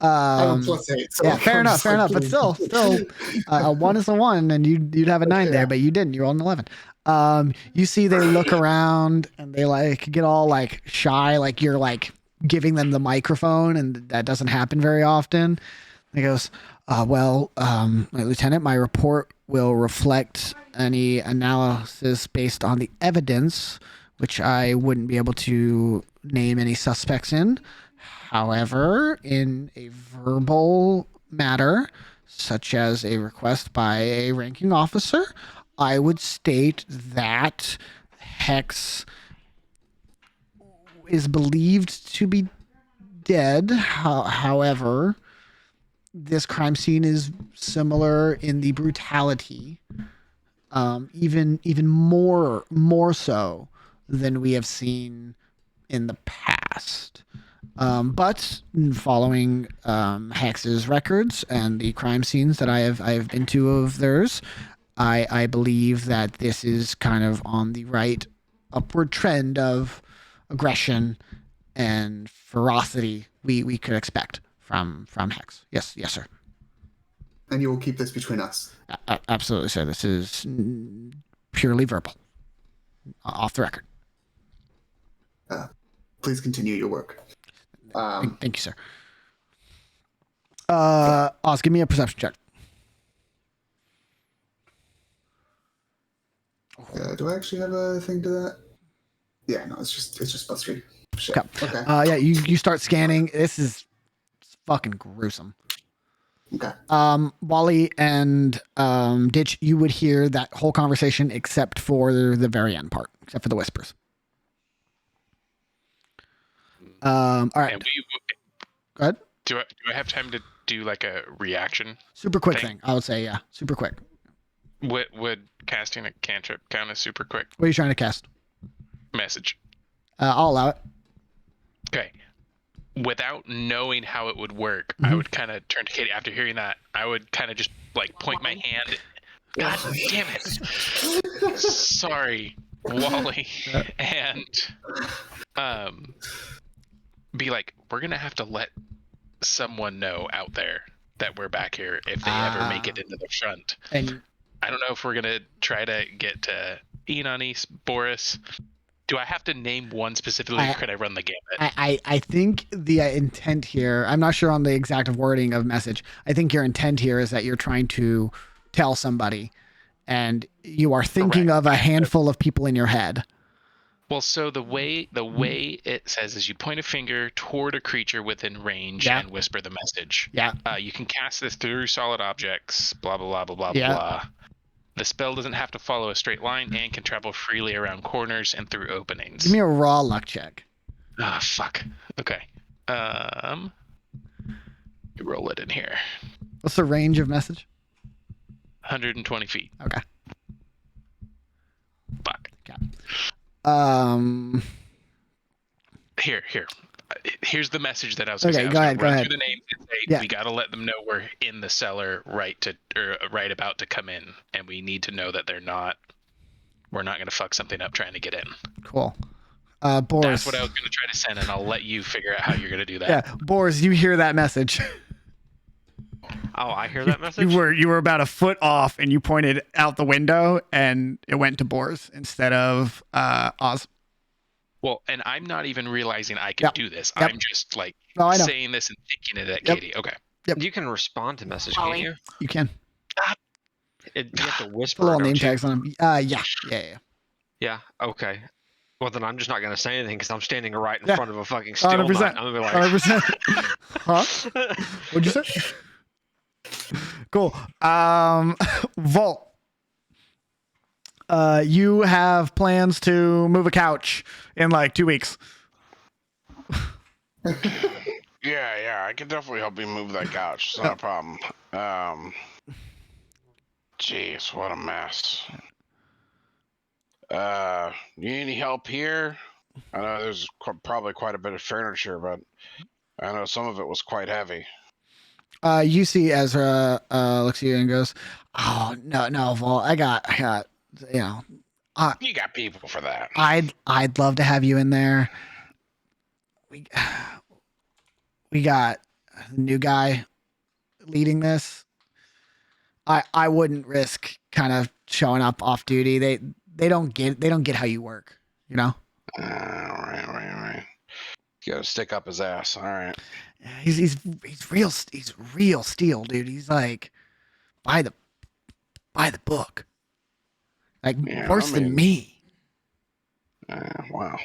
I'm a +8. So Yeah, fair I'm enough, just fair like, enough. But still, a 1 is a 1, and you'd have a 9 there, but you didn't. You rolled an 11. You see they look around and they like get all like shy, like you're like giving them the microphone, and that doesn't happen very often. And he goes, Lieutenant, my report will reflect any analysis based on the evidence, which I wouldn't be able to name any suspects in. However, in a verbal matter, such as a request by a ranking officer, I would state that Hex is believed to be dead. However, this crime scene is similar in the brutality, even more so than we have seen in the past. But following Hex's records and the crime scenes that I have been to of theirs, I believe that this is kind of on the right upward trend of aggression and ferocity we could expect from Hex. Yes, sir. And you will keep this between us. Absolutely, sir. This is purely verbal, off the record. Please continue your work. Thank you, sir. Oz, give me a perception check. Do I actually have a thing to that? Yeah, no, it's just BuzzFeed. Shit. Okay. Yeah, you start scanning. This is fucking gruesome. Okay. Wally and Ditch, you would hear that whole conversation except for the very end part, except for the whispers. All right. And Go ahead. Do I have time to do like a reaction? Super quick thing. I would say, yeah, super quick. Would casting a cantrip count as super quick? What are you trying to cast? Message. I'll allow it. Okay. Without knowing how it would work, I would kind of turn to Katie. After hearing that, I would kind of just like point my hand. God damn it! Sorry, Wally, and be like, we're gonna have to let someone know out there that we're back here if they ever make it into the front. And I don't know if we're gonna try to get to Enonis, Boris. Do I have to name one specifically, or could I run the gamut? I think the intent here, I'm not sure on the exact wording of message. I think your intent here is that you're trying to tell somebody and you are thinking of a handful of people in your head. Well, so the way it says is you point a finger toward a creature within range and whisper the message. Yeah. You can cast this through solid objects, blah, blah, blah, blah, blah, Yeah. blah. The spell doesn't have to follow a straight line and can travel freely around corners and through openings. Give me a raw luck check. Ah, fuck. Okay. Roll it in here. What's the range of message? 120 feet. Okay. Fuck. Okay. Here's the message that I was Okay, going to go say. ahead, go Run ahead. through the names and say, we got to let them know we're in the cellar right about to come in, and we need to know that we're not going to fuck something up trying to get in. Cool. Boris. That's what I was going to try to send, and I'll let you figure out how you're going to do that. Yeah, Boris, you hear that message. Oh, I hear that message? You were about a foot off and you pointed out the window and it went to Boris instead of Oz. Well, and I'm not even realizing I can do this. Yep. I'm just like I know. saying this and thinking it at Katie. Okay. Yep. You can respond to message, can't you? You can. You have to whisper. Put a little don't name you? tags on him. Yeah. Yeah. Okay. Well, then I'm just not going to say anything because I'm standing right in Yeah. front of a fucking steel 100%. knife. I'm going to be like, 100%. Huh? What'd you say? Cool. Volt. You have plans to move a couch in like 2 weeks. Yeah, I can definitely help you move that couch. It's not a problem. Jeez, what a mess. You need any help here? I know there's probably quite a bit of furniture, but I know some of it was quite heavy. You see Ezra looks at you and goes, "Oh no, Vol, I got, you know, You got people for that. I'd love to have you in there. We got a new guy leading this. I wouldn't risk kind of showing up off duty. They don't get how you work, you know." Right. You gotta stick up his ass. All right. He's real steel, dude. He's like by the book, like Yeah, worse than me. Wow.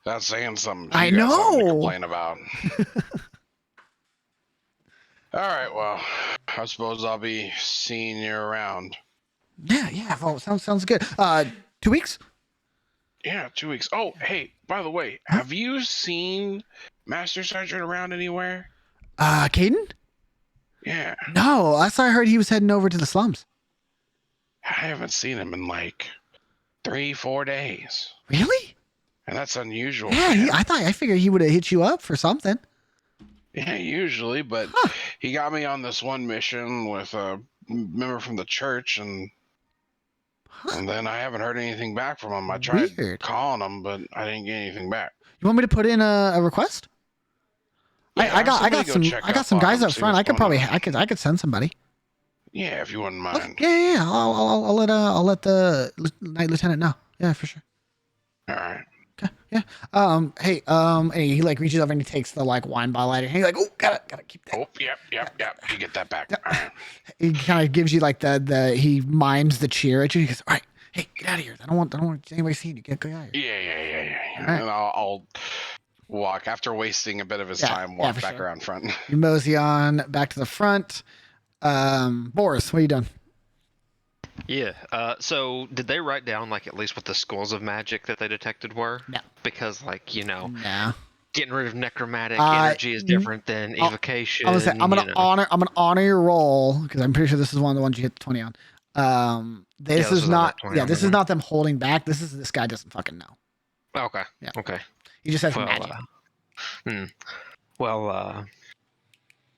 That's saying something. I You got something to know. complain about. All right. Well, I suppose I'll be seeing you around. Yeah. Well, sounds good. 2 weeks. Yeah, 2 weeks. Oh, hey, by the way, have you seen Master Sergeant around anywhere? Caden? Yeah. No, last I heard he was heading over to the slums. I haven't seen him in like 3-4 days. Really? And that's unusual. Yeah, I figured he would have hit you up for something. Yeah, usually, but he got me on this one mission with a member from the church, and then I haven't heard anything back from him. I tried calling him, but I didn't get anything back. You want me to put in a request? Yeah, I got some guys up front. I could send somebody. Yeah, if you wouldn't mind. Yeah. I'll let the night lieutenant know. Yeah, for sure. All right. Okay. Yeah. And he like reaches over and he takes the like wine bottle lighter. And he's like, "Oh, gotta keep that." Oh, yep. You get that back. All right. He kind of gives you like he mimes the cheer at you. He goes, "All right, hey, get out of here. I don't want anybody seeing you. Get out of here." Yeah. Right. And I'll walk after wasting a bit of his time. Walk back around front. You mosey on back to the front. Boris, what are you doing? Yeah. So did they write down like at least what the schools of magic that they detected were? No. Because like no. Getting rid of necromantic energy is different than evocation. I'm gonna honor your roll because I'm pretty sure this is one of the ones you hit the 20 on. This is not them holding back. This guy doesn't fucking know. Okay. Yeah. Okay. He just has magic.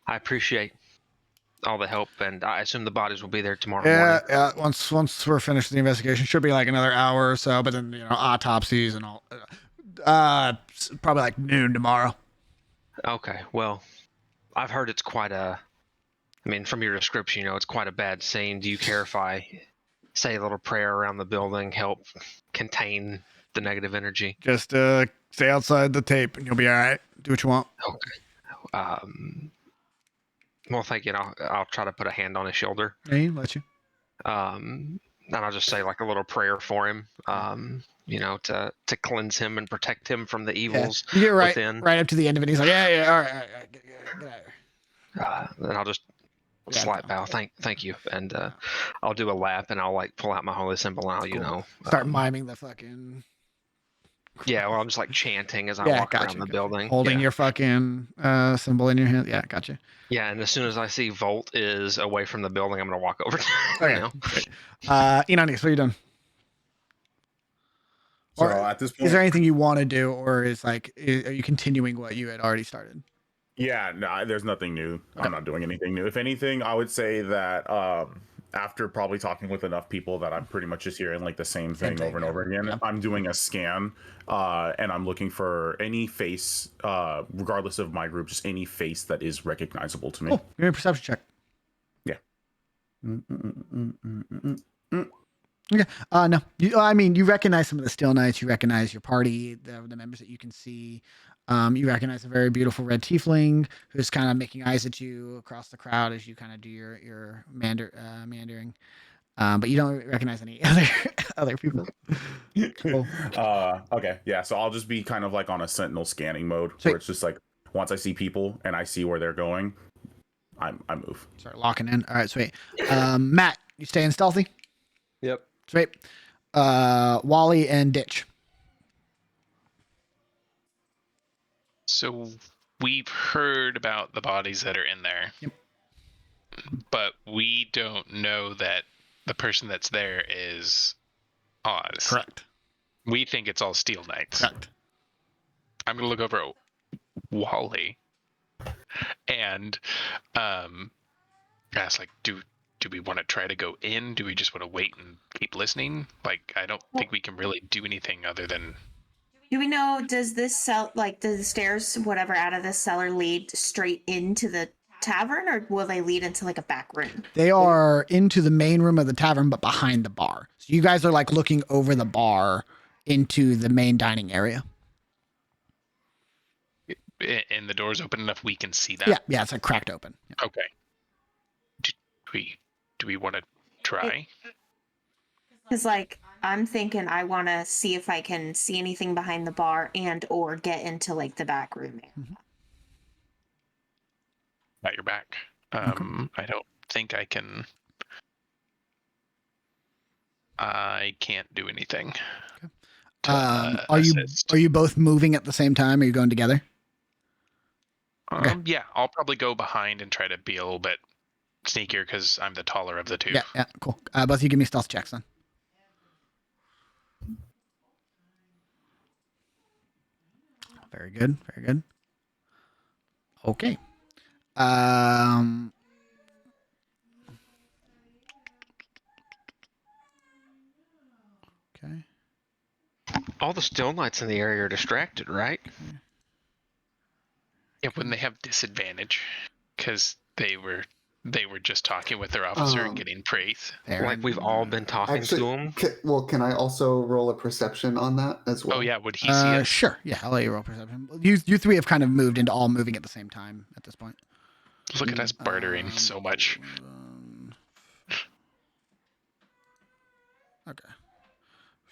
I appreciate all the help, and I assume the bodies will be there tomorrow morning. Yeah. Once we're finished with the investigation, should be like another hour or so. But then autopsies and all. Probably like noon tomorrow. Okay. Well, I've heard it's quite a. I mean, from your description, it's quite a bad scene. Do you care if I say a little prayer around the building, help contain the negative energy? Just stay outside the tape, and you'll be all right. Do what you want. Okay. Well, thank you. I'll try to put a hand on his shoulder. Yeah, he'll let you. And I'll just say like a little prayer for him. To cleanse him and protect him from the evils within. Right up to the end of it. He's like, yeah, all right, get out of here. Then I'll just slight bow. Thank you, and I'll do a lap, and I'll like pull out my holy symbol, and I'll start miming the fucking. Yeah, well, I'm just like chanting as I walk around the building, holding your fucking symbol in your hand. Yeah, gotcha. Yeah, and as soon as I see Volt is away from the building, I'm gonna walk over. Okay. Enonis, what are you doing? So at this point, is there anything you want to do, or are you continuing what you had already started? Yeah, no, there's nothing new. Okay. I'm not doing anything new. If anything, I would say that after probably talking with enough people that I'm pretty much just hearing like the same thing over and over again, yeah. I'm doing a scan and I'm looking for any face, regardless of my group, just any face that is recognizable to me. Oh, give me a perception check. Yeah. Okay. No. You recognize some of the Still Knights. You recognize your party, the members that you can see. You recognize a very beautiful red tiefling who's kind of making eyes at you across the crowd as you kind of do your meandering. But you don't recognize any other people. Cool. Okay. Yeah. So I'll just be kind of like on a sentinel scanning mode where it's just like once I see people and I see where they're going, I move. Start locking in. All right. Sweet. Matt, you staying stealthy? Yep. Sweet. Wally and Ditch. So we've heard about the bodies that are in there. Yep. But we don't know that the person that's there is Oz. Correct. We think it's all Steel Knights. Correct. I'm going to look over Wally and ask like, do we want to try to go in? Do we just want to wait and keep listening? Like, I don't think we can really do anything other than. Do we know, does this does the stairs, whatever, out of this cellar lead straight into the tavern, or will they lead into like a back room? They are into the main room of the tavern, but behind the bar. So you guys are like looking over the bar into the main dining area. And the door's open enough we can see that? Yeah, it's like cracked open. Yeah. Okay. Do we want to try? Because like I'm thinking I want to see if I can see anything behind the bar and or get into like the back room area. Mm-hmm. At your back. Okay. I don't think I can. I can't do anything. Okay. Are you both moving at the same time? Are you going together? Okay. Yeah, I'll probably go behind and try to be a little bit sneakier because I'm the taller of the two. Yeah, cool. Both of you give me stealth checks then. Very good. Okay. Okay. All the still knights in the area are distracted, right? Yeah, wouldn't they have disadvantage because they were just talking with their officer and getting praise? Like we've all been talking to them. Can I also roll a perception on that as well? Oh yeah, would he see us? Sure. Yeah, I'll let you roll perception. You three have kind of moved into all moving at the same time at this point. Look at us bartering so much. Okay.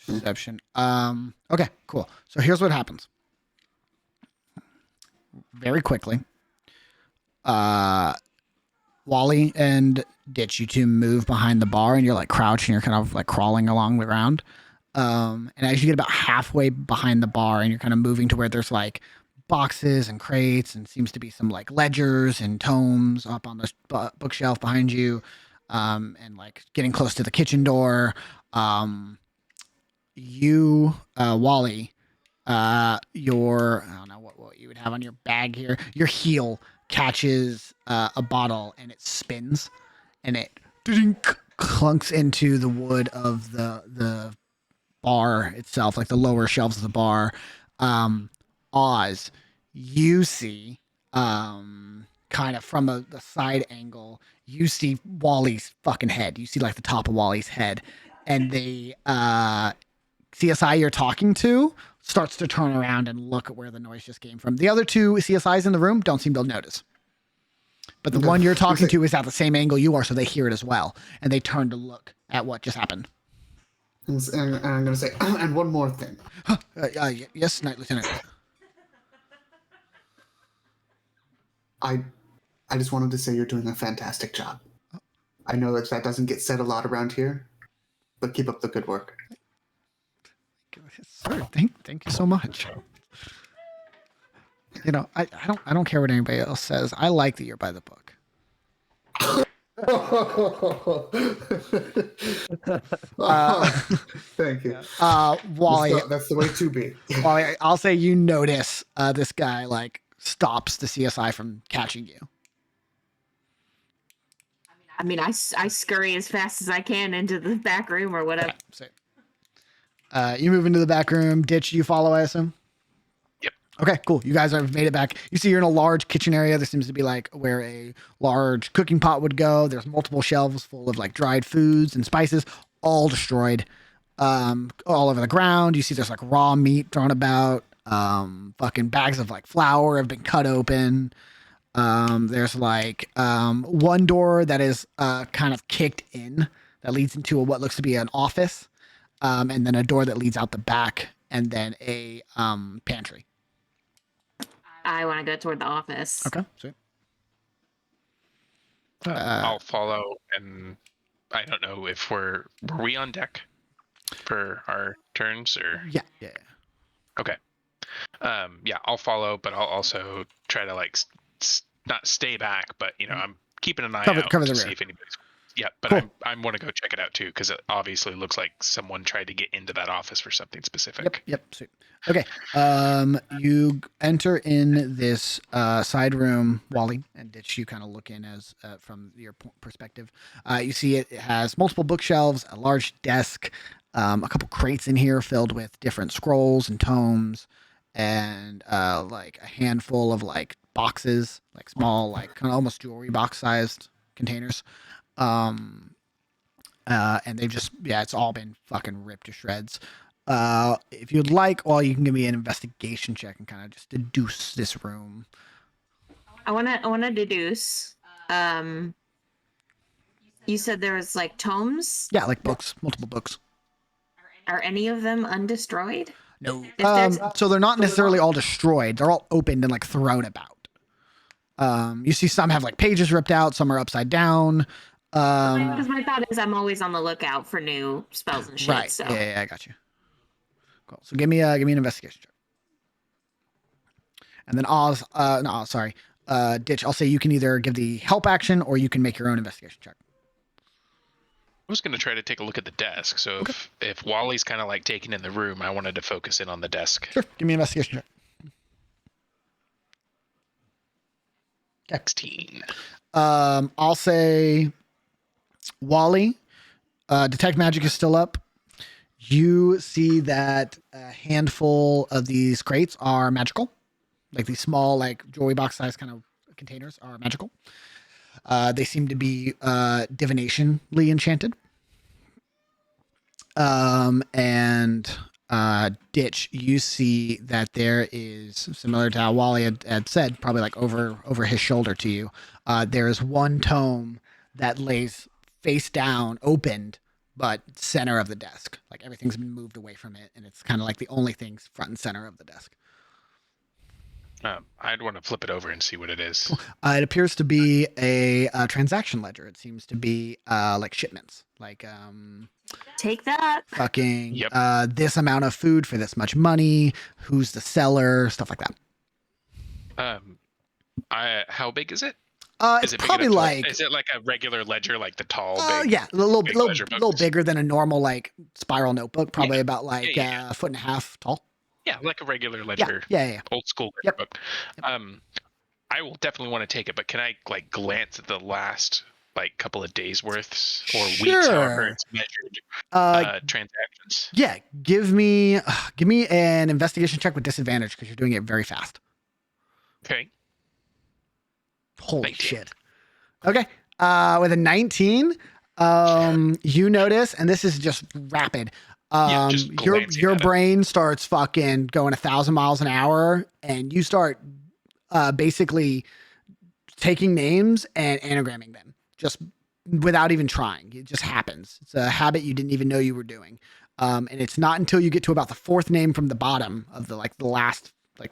Perception. Okay, cool. So here's what happens. Very quickly. Wally and Ditch, you two move behind the bar and you're like crouching, you're kind of like crawling along the ground. And as you get about halfway behind the bar and you're kind of moving to where there's like boxes and crates and seems to be some like ledgers and tomes up on the bookshelf behind you, and like getting close to the kitchen door, Wally, I don't know what you would have on your bag here. Your heel catches a bottle and it spins and it clunks into the wood of the bar itself, like the lower shelves of the bar. Oz, you see, kind of from the side angle, you see Wally's fucking head. You see like the top of Wally's head, and the CSI you're talking to starts to turn around and look at where the noise just came from. The other two CSIs in the room don't seem to notice. But the one you're talking to is at the same angle you are, so they hear it as well. And they turn to look at what just happened. And I'm going to say, and one more thing. Yes, Night Lieutenant. I just wanted to say you're doing a fantastic job. I know that doesn't get said a lot around here, but keep up the good work. Sir, thank you so much. You know, I don't care what anybody else says. I like that you're by the book. Thank you. Wally, that's the way to be. Wally, I'll say you notice this guy like stops the CSI from catching you. I mean, I scurry as fast as I can into the back room or whatever. You move into the back room. Ditch, you follow, I assume? Yep. Okay, cool. You guys have made it back. You see you're in a large kitchen area. There seems to be like where a large cooking pot would go. There's multiple shelves full of like dried foods and spices, all destroyed, all over the ground. You see there's like raw meat thrown about. Fucking bags of like flour have been cut open. There's like one door that is kind of kicked in that leads into what looks to be an office. And then a door that leads out the back, and then a pantry. I want to go toward the office. Okay, sweet. I'll follow, and I don't know if were we on deck for our turns or yeah. Okay. Yeah, I'll follow, but I'll also try to like not stay back, but you know, I'm keeping an eye out cover to the see rear. if anybody's. Yeah, but Cool. I want to go check it out too because it obviously looks like someone tried to get into that office for something specific. Yep. Sweet. Okay. You enter in this side room, Wally and Ditch. You kind of look in as from your perspective. You see it has multiple bookshelves, a large desk, a couple crates in here filled with different scrolls and tomes, and like a handful of like boxes, like small, like kind of almost jewelry box sized containers. And they've just, it's all been fucking ripped to shreds. If you'd like, you can give me an investigation check and kind of just deduce this room. I wanna deduce. You said there was like tomes? Yeah, like books, multiple books. Are any of them undestroyed? No. So they're not necessarily all destroyed. They're all opened and like thrown about. You see some have like pages ripped out, some are upside down. Because my thought is I'm always on the lookout for new spells and shit. Right. So. Yeah, I got you. Cool. So give me an investigation check. And then Ditch, I'll say you can either give the help action or you can make your own investigation check. I was going to try to take a look at the desk. So if Wally's kind of like taking in the room, I wanted to focus in on the desk. Sure. Give me an investigation check. 16. I'll say Wally, detect magic is still up. You see that a handful of these crates are magical, like these small, like jewelry box size kind of containers are magical. They seem to be divinationally enchanted. And Ditch, you see that there is, similar to how Wally had said, probably like over his shoulder to you. There is one tome that lays face down, opened, but center of the desk. Like everything's been moved away from it, and it's kind of like the only thing's front and center of the desk. I'd want to flip it over and see what it is. Cool. It appears to be a transaction ledger. It seems to be like shipments, like take that. Fucking this amount of food for this much money. Who's the seller? Stuff like that. How big is it? It's probably like. Is it like a regular ledger, like the tall? Big, a little bigger than a normal like spiral notebook. Probably about like a foot and a half tall. Yeah, like a regular ledger. Yeah. Old school ledger book. I will definitely want to take it, but can I like glance at the last like couple of days worth or weeks, however it's measured, transactions? Yeah, give me an investigation check with disadvantage because you're doing it very fast. Okay. Holy shit. Okay. With a 19, you notice, and this is just rapid. Your brain starts fucking going 1,000 miles an hour, and you start basically taking names and anagramming them just without even trying. It just happens. It's a habit you didn't even know you were doing. And it's not until you get to about the fourth name from the bottom of the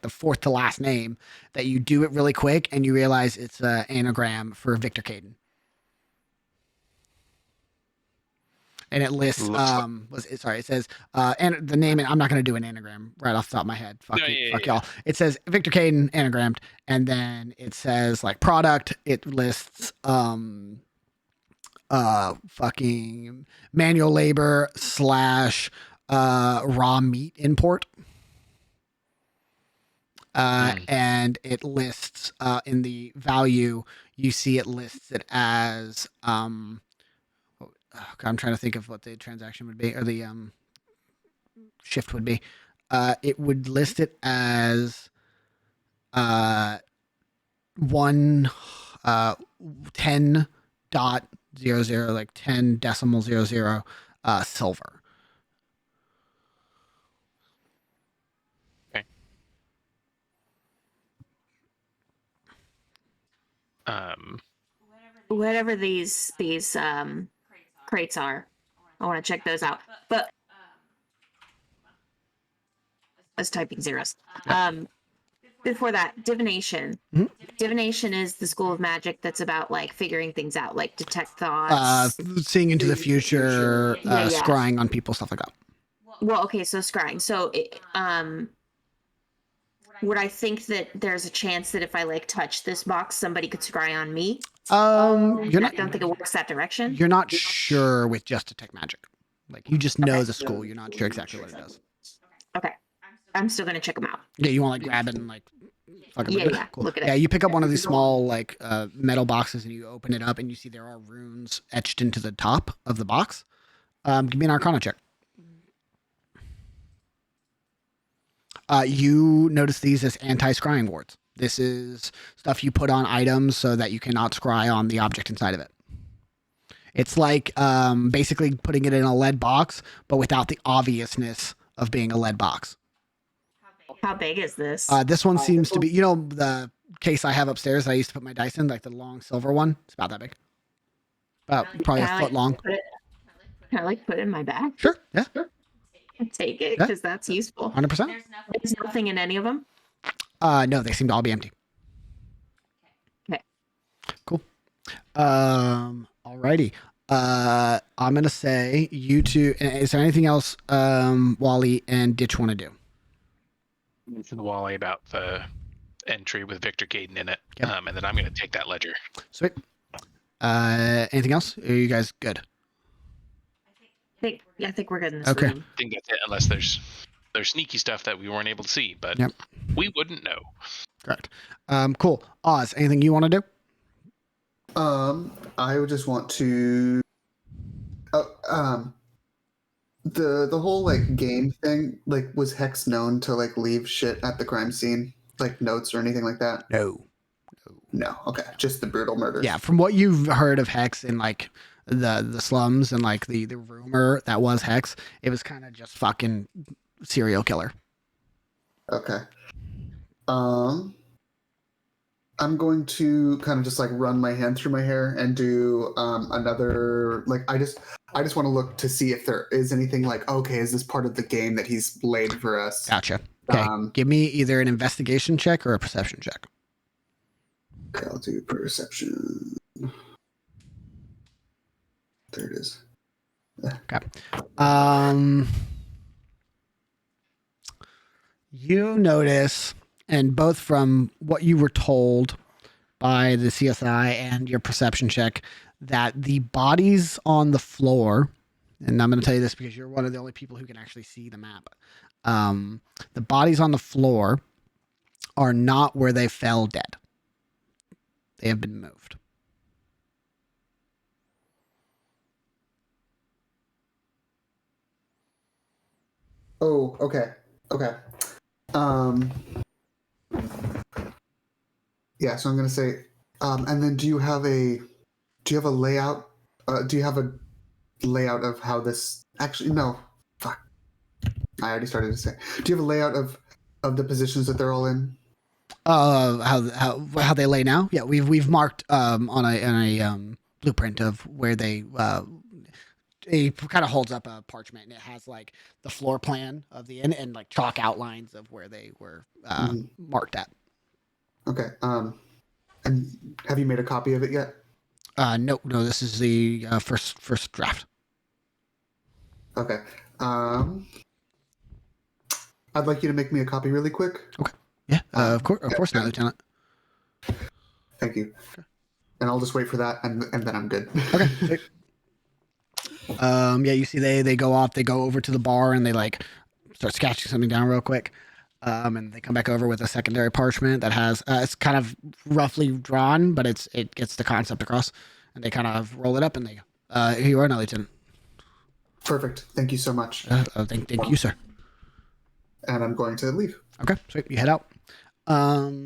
fourth to last name that you do it really quick and you realize it's an anagram for Victor Caden. And it lists, it says, and the name, I'm not going to do an anagram right off the top of my head. Fuck y'all. It says Victor Caden anagrammed. And then it says like product. It lists, fucking manual labor / raw meat import. And it lists, in the value, you see it lists it as, I'm trying to think of what the transaction would be, or the shift would be. It would list it as 10.00, like 10.00 silver. Okay. Whatever these crates are, I want to check those out. But I was typing zeros. Before that, divination. Mm-hmm. Divination is the school of magic that's about like figuring things out, like detect thoughts, seeing into the future, scrying on people, stuff like that. Well, okay, so scrying. So, would I think that there's a chance that if I like touch this box, somebody could scry on me? You're I not. don't think it works that direction. You're not sure with just detect magic. Like you just know the school. You're not sure exactly what it does. Okay. I'm still gonna check them out. Yeah, you want to like grab it and like. Yeah. Cool. Look at it. Yeah, you pick up one of these small like metal boxes and you open it up and you see there are runes etched into the top of the box. Give me an Arcana check. You notice these as anti-scrying wards. This is stuff you put on items so that you cannot scry on the object inside of it. It's like basically putting it in a lead box, but without the obviousness of being a lead box. How big is this? This one seems to be, you know, the case I have upstairs that I used to put my dice in, like the long silver one. It's about that big. About probably a foot long. Can I like put it in my bag? Sure. Yeah. Take it because that's useful. 100%. There's nothing in any of them. No, they seem to all be empty. Okay. Cool. Alrighty. I'm gonna say you two. Is there anything else Wally and Ditch want to do? Mention Wally about the entry with Victor Gaden in it, Yep. and then I'm going to take that ledger. Sweet. Anything else? Are you guys good? I think we're good in this Okay. room. I think that's it, unless there's sneaky stuff that we weren't able to see, but Yep. we wouldn't know. Correct. Cool. Oz, anything you want to do? I would just want to. The whole like game thing, like, was Hex known to like leave shit at the crime scene, like notes or anything like that? No. No. Okay, just the brutal murders. Yeah, from what you've heard of Hex in like the slums and like the rumor that was Hex, it was kind of just fucking serial killer. Okay. I'm going to kind of just like run my hand through my hair and do another, like, I just want to look to see if there is anything like, okay, is this part of the game that he's laid for us? Gotcha. Okay. Give me either an investigation check or a perception check. Okay, I'll do perception. There it is. Okay. You notice, and both from what you were told by the CSI and your perception check, that the bodies on the floor, and I'm going to tell you this because you're one of the only people who can actually see the map. The bodies on the floor are not where they fell dead. They have been moved. Oh, okay. Okay. Yeah, so I'm gonna say, and then do you have a layout? Do you have a layout of how this actually? No, fuck. I already started to say. Do you have a layout of the positions that they're all in? How they lay now? Yeah, we've marked on a blueprint of where they. It kind of holds up a parchment and it has like the floor plan of the inn and like chalk outlines of where they were marked at. Okay. And have you made a copy of it yet? No. This is the first draft. Okay. I'd like you to make me a copy really quick. Okay. Yeah. Of course, not, Lieutenant. Thank you. Okay. And I'll just wait for that, and then I'm good. Okay. Yeah, you see they go off, they go over to the bar and they like start sketching something down real quick. And they come back over with a secondary parchment that has it's kind of roughly drawn, but it gets the concept across. And they kind of roll it up and they here you are now, Lieutenant. Perfect. Thank you so much. Thank you, sir. And I'm going to leave. Okay, sweet. You head out. Well,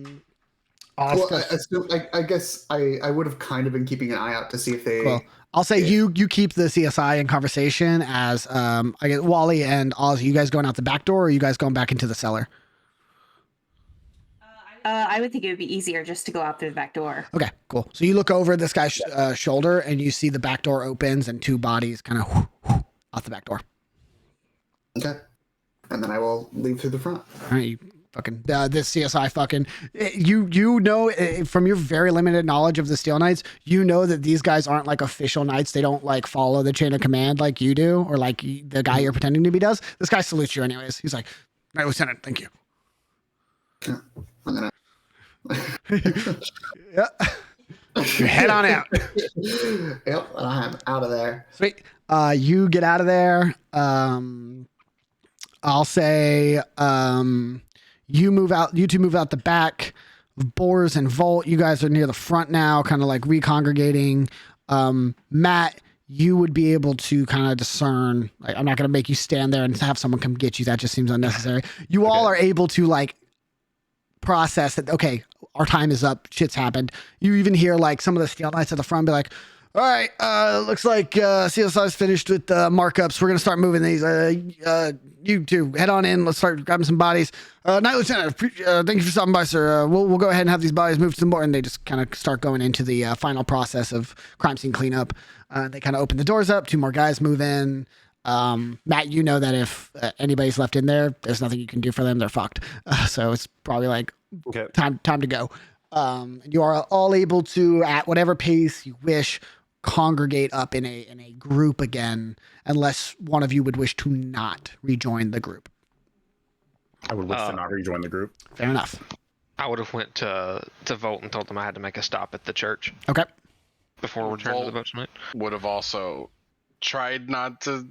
I guess I would have kind of been keeping an eye out to see if they. Cool. I'll say you keep the CSI in conversation as I guess Wally and Oz. Are you guys going out the back door, or are you guys going back into the cellar? I would think it would be easier just to go out through the back door. Okay, cool. So you look over this guy's shoulder, and you see the back door opens, and two bodies kind of out the back door. Okay, and then I will leave through the front. All right, you fucking this CSI fucking you know from your very limited knowledge of the Steel Knights, you know that these guys aren't like official knights. They don't like follow the chain of command like you do, or like the guy you're pretending to be does. This guy salutes you anyways. He's like, "Hey, Lieutenant, thank you." Yeah, I'm gonna. Yeah. You head on out. Yep, I'm out of there. Sweet. You get out of there. I'll say you move out. You two move out the back. Boars and Volt, you guys are near the front now, kind of like recongregating. Matt, you would be able to kind of discern. Like, I'm not going to make you stand there and have someone come get you. That just seems unnecessary. You all are able to like process that. Okay, our time is up. Shit's happened. You even hear like some of the Steel Knights at the front be like, all right, looks like CSI's finished with the markups. We're going to start moving these. You two, head on in. Let's start grabbing some bodies. Night Lieutenant, thank you for stopping by, sir. We'll go ahead and have these bodies moved to the morgue. And they just kind of start going into the final process of crime scene cleanup. They kind of open the doors up. 2 more guys move in. Matt, you know that if anybody's left in there, there's nothing you can do for them. They're fucked. So it's probably like time to go. You are all able to, at whatever pace you wish, congregate up in a group again, unless one of you would wish to not rejoin the group. I would wish to not rejoin the group. Fair enough. I would have went to Volt and told them I had to make a stop at the church. Okay. Before returning to the boat tonight. Would have also tried not to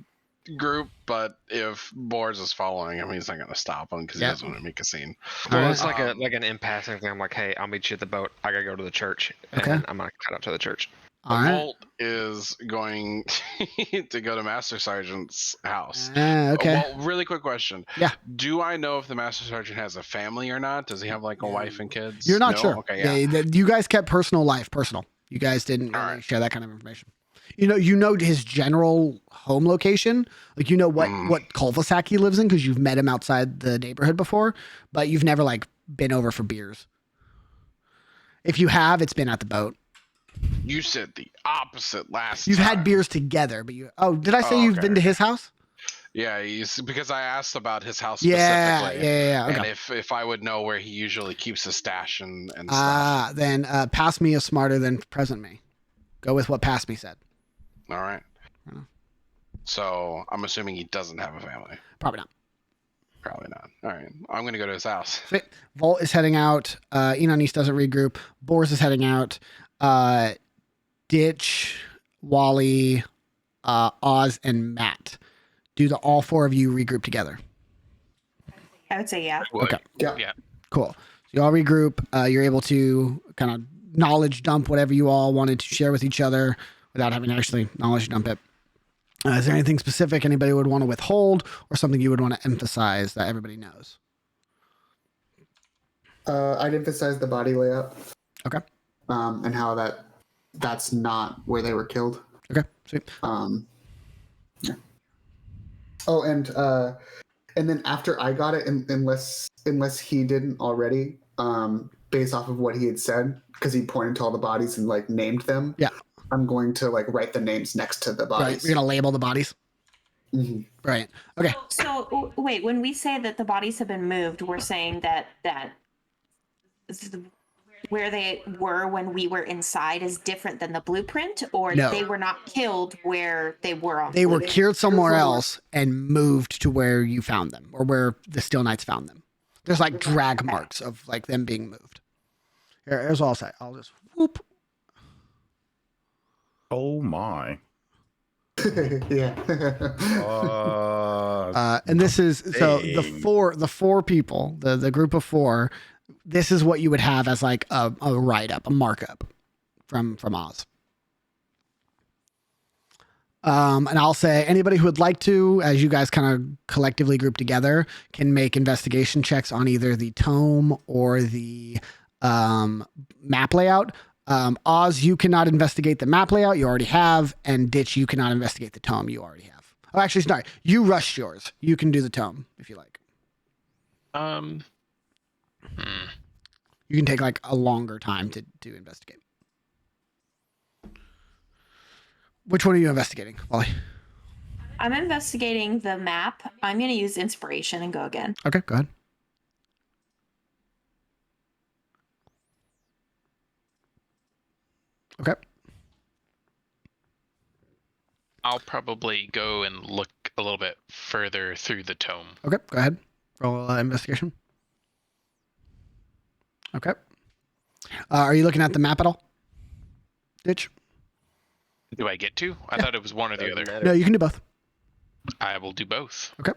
group, but if Boars is following him, he's not going to stop him because he doesn't want to make a scene. Well, it's like an impassing thing. I'm like, hey, I'll meet you at the boat. I gotta go to the church. Okay. And I'm gonna cut up to the church. Volt is going to go to Master Sergeant's house. Okay. Well, really quick question. Yeah. Do I know if the Master Sergeant has a family or not? Does he have like a wife and kids? You're not No? sure. Okay, yeah. You guys kept personal life personal. You guys didn't really share that kind of information. You know his general home location. Like, you know what cul-de-sac he lives in because you've met him outside the neighborhood before, but you've never like been over for beers. If you have, it's been at the boat. You said the opposite last You've time. had beers together, but did I say you've been to his house? Yeah, because I asked about his house Yeah, specifically. yeah. Okay. And if I would know where he usually keeps his stash and stuff. Then past me is smarter than present me. Go with what past me said. All right. So I'm assuming he doesn't have a family. Probably not. Probably not. All right. I'm going to go to his house. Sweet. Volt is heading out. Enon East doesn't regroup. Boars is heading out. Ditch, Wally, Oz, and Matt. Do all 4 of you regroup together? I would say yeah. Okay. Yeah. Cool. So you all regroup. You're able to kind of knowledge dump whatever you all wanted to share with each other without having to actually knowledge dump it. Is there anything specific anybody would want to withhold or something you would want to emphasize that everybody knows? I'd emphasize the body layout. Okay. And how that's not where they were killed. Okay. Sweet. Yeah. Oh, and then after I got it, unless he didn't already, based off of what he had said, because he pointed to all the bodies and like named them. Yeah. I'm going to like write the names next to the bodies. Right. You're gonna label the bodies. Mm-hmm. Right. Okay. So wait, when we say that the bodies have been moved, we're saying that where they were when we were inside is different than the blueprint, or No. they were not killed where they were on. They were cured somewhere else and moved to where you found them, or where the Steel Knights found them. There's like drag marks of like them being moved. Here's all I'll say. I'll just whoop. Oh my. Yeah. And this is so dang. the four people, the group of 4. This is what you would have as like a write up, a markup from Oz. And I'll say anybody who would like to, as you guys kind of collectively group together, can make investigation checks on either the tome or the map layout. Oz, you cannot investigate the map layout. You already have. And Ditch, you cannot investigate the tome. You already have. Oh, actually, sorry. You rushed yours. You can do the tome if you like. You can take like a longer time to investigate. Which one are you investigating, Wally? I'm investigating the map. I'm going to use inspiration and go again. Okay, go ahead. Okay. I'll probably go and look a little bit further through the tome. Okay, go ahead. Roll investigation. Okay. Are you looking at the map at all? Ditch. Do I get to? I thought it was one or the other. No, you can do both. I will do both. Okay.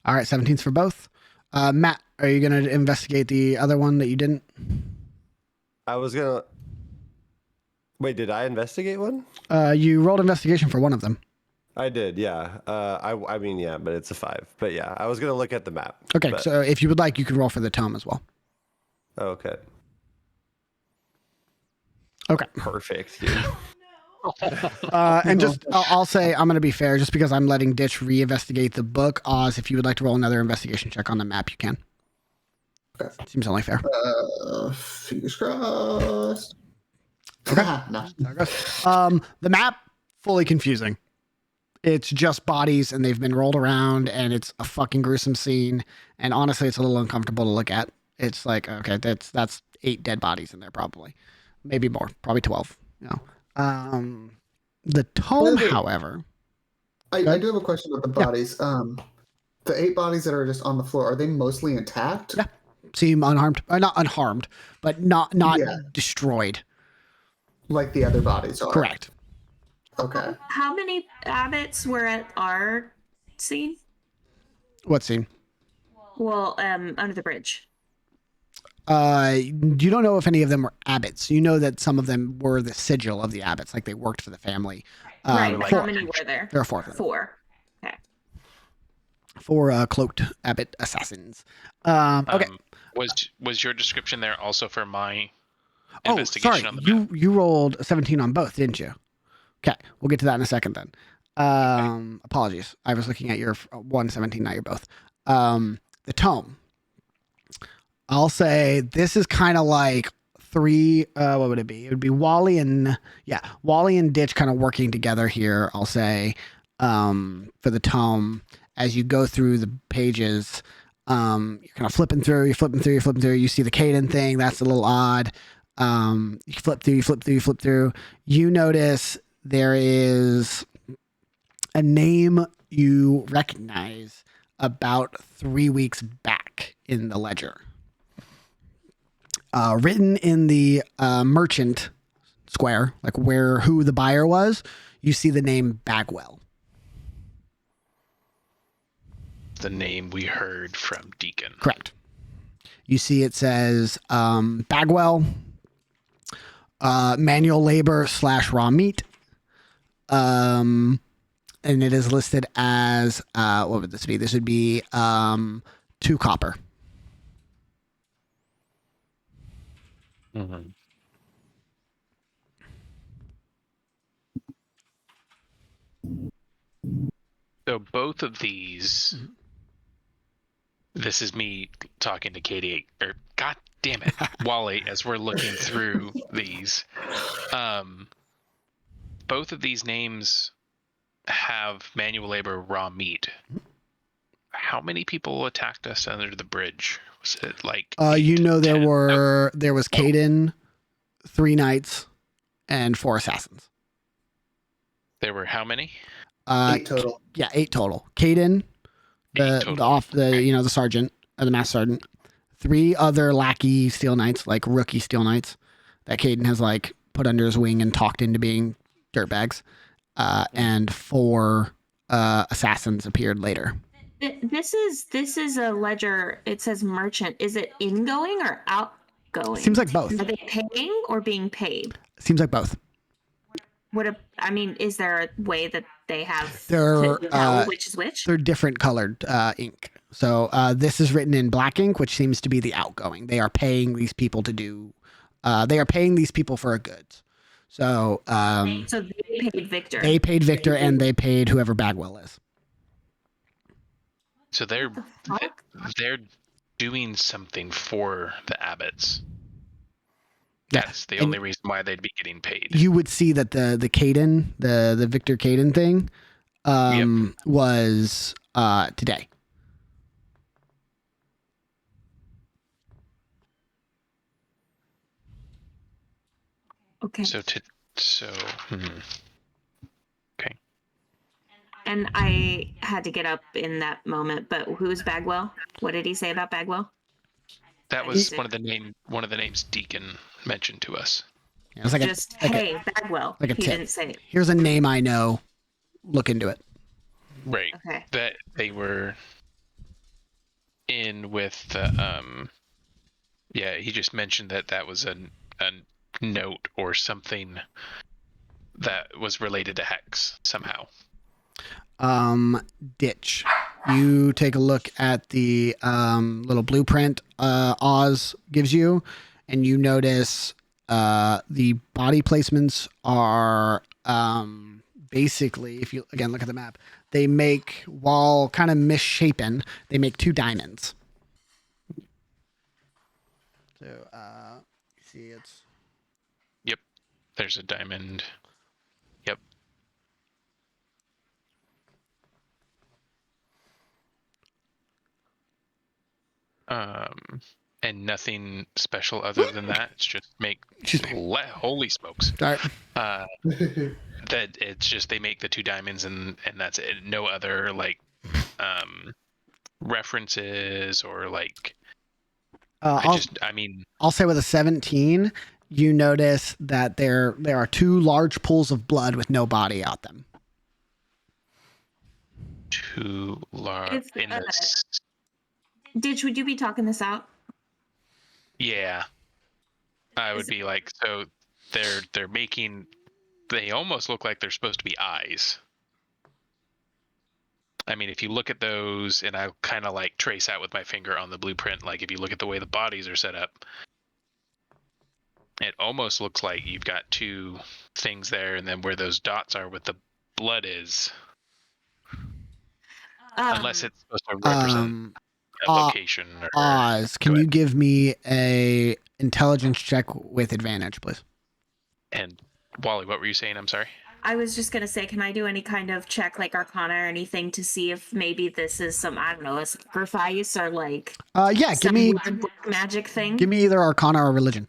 All right, 17's for both. Matt, are you going to investigate the other one that you didn't? I was gonna. Wait, did I investigate one? You rolled investigation for one of them. I did, yeah. I mean, yeah, but it's a 5. But yeah, I was gonna look at the map. Okay, but... so if you would like, you can roll for the tome as well. Okay. Okay. Perfect, dude. And just, I'll say, I'm going to be fair, just because I'm letting Ditch reinvestigate the book. Oz, if you would like to roll another investigation check on the map, you can. Okay. Seems only fair. Fingers crossed. Okay. No. The map, fully confusing. It's just bodies and they've been rolled around and it's a fucking gruesome scene. And honestly, it's a little uncomfortable to look at. It's like, okay, that's 8 dead bodies in there probably. Maybe more, probably 12. You know. The tome, however. I do have a question about the bodies. The 8 bodies that are just on the floor, are they mostly intact? Yeah. Seem unharmed. Not unharmed, but not destroyed. Like the other bodies are. Correct. Okay. How many abbots were at our scene? What scene? Well, under the bridge. You don't know if any of them were abbots. You know that some of them were the sigil of the abbots, like they worked for the family. Right. How many were there? There are 4 of them. 4. Okay. 4 cloaked abbot assassins. Okay. Was your description there also for my investigation sorry. on the map? You rolled a 17 on both, didn't you? Okay, we'll get to that in a second then. Apologies. I was looking at your 117, not your both. The tome. I'll say this is kind of like 3, what would it be? It would be Wally and Ditch kind of working together here, I'll say, for the tome. As you go through the pages, you're kind of flipping through, you see the Caden thing, that's a little odd. You flip through. You notice there is a name you recognize about 3 weeks back in the ledger. Written in the merchant square, like who the buyer was, you see the name Bagwell. The name we heard from Deacon. Correct. You see it says Bagwell, manual labor / raw meat. And it is listed as, what would this be? This would be 2 copper. Mm-hmm. So both of these, this is me talking to Katie, or God damn it, Wally, as we're looking through these. Both of these names have manual labor raw meat. How many people attacked us under the bridge? Was it like there was Caden, 3 knights, and 4 assassins. There were how many? 8 total. Yeah, 8 total. Caden, the sergeant, or the master sergeant, 3 other lackey steel knights, like rookie steel knights, that Caden has like put under his wing and talked into being dirtbags, and 4 assassins appeared later. This is a ledger. It says merchant. Is it ingoing or outgoing? Seems like both. Are they paying or being paid? Seems like both. Is there a way that they have to tell which is which? They're different colored ink. So this is written in black ink, which seems to be the outgoing. They are paying these people to do. They are paying these people for a goods. So so they paid Victor. They paid Victor, and they paid whoever Bagwell is. So they're doing something for the abbots. That's the only reason why they'd be getting paid. You would see that the Caden, the Victor Caden thing, was today. Okay. Okay. And I had to get up in that moment, but who's Bagwell? What did he say about Bagwell? That was one of the names Deacon mentioned to us. Yeah, it's like Just hey, Bagwell. like a He tip. didn't say it. Here's a name I know. Look into it. Right. Okay. That they were in with the yeah, he just mentioned that was a note or something that was related to Hex somehow. Ditch. You take a look at the little blueprint Oz gives you, and you notice the body placements are basically, if you again look at the map, they make, while kind of misshapen, they make 2 diamonds. So see, it's Yep. There's a diamond. Yep. And nothing special other than that. It's just holy smokes. Sorry. That it's just they make the 2 diamonds and that's it. No other like references or like I'll say with a 17, you notice that there are 2 large pools of blood with no body out them. 2 large in this. Ditch, would you be talking this out? Yeah. I would be like, so they're making, they almost look like they're supposed to be eyes. I mean, if you look at those, and I kind of like trace out with my finger on the blueprint, like if you look at the way the bodies are set up, it almost looks like you've got 2 things there, and then where those dots are with the blood is, unless it's supposed to represent a location. Oz, can you give me a intelligence check with advantage, please? And Wally, what were you saying? I'm sorry. I was just gonna say, can I do any kind of check, like Arcana or anything, to see if maybe this is some, I don't know, a sacrifice or like yeah, give me black magic thing? Give me either Arcana or religion.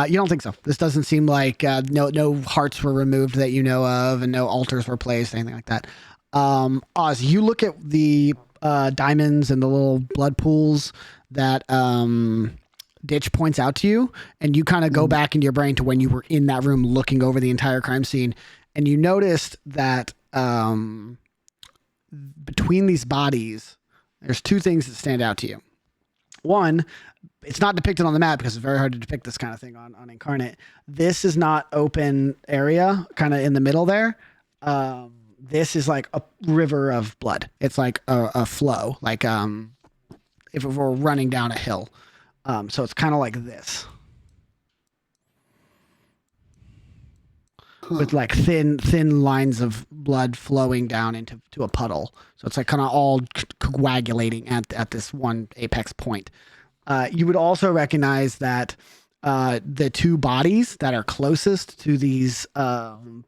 You don't think so? This doesn't seem like no hearts were removed that you know of, and no altars were placed, anything like that. Oz, you look at the diamonds and the little blood pools that Ditch points out to you, and you kind of go back in your brain to when you were in that room looking over the entire crime scene, and you noticed that between these bodies, there's 2 things that stand out to you. One, it's not depicted on the map because it's very hard to depict this kind of thing on Incarnate. This is not open area, kind of in the middle there. This is like a river of blood. It's like a flow, like if it were running down a hill. So it's kind of like this. With like thin lines of blood flowing down into a puddle. So it's like kind of all coagulating at this one apex point. You would also recognize that the 2 bodies that are closest to these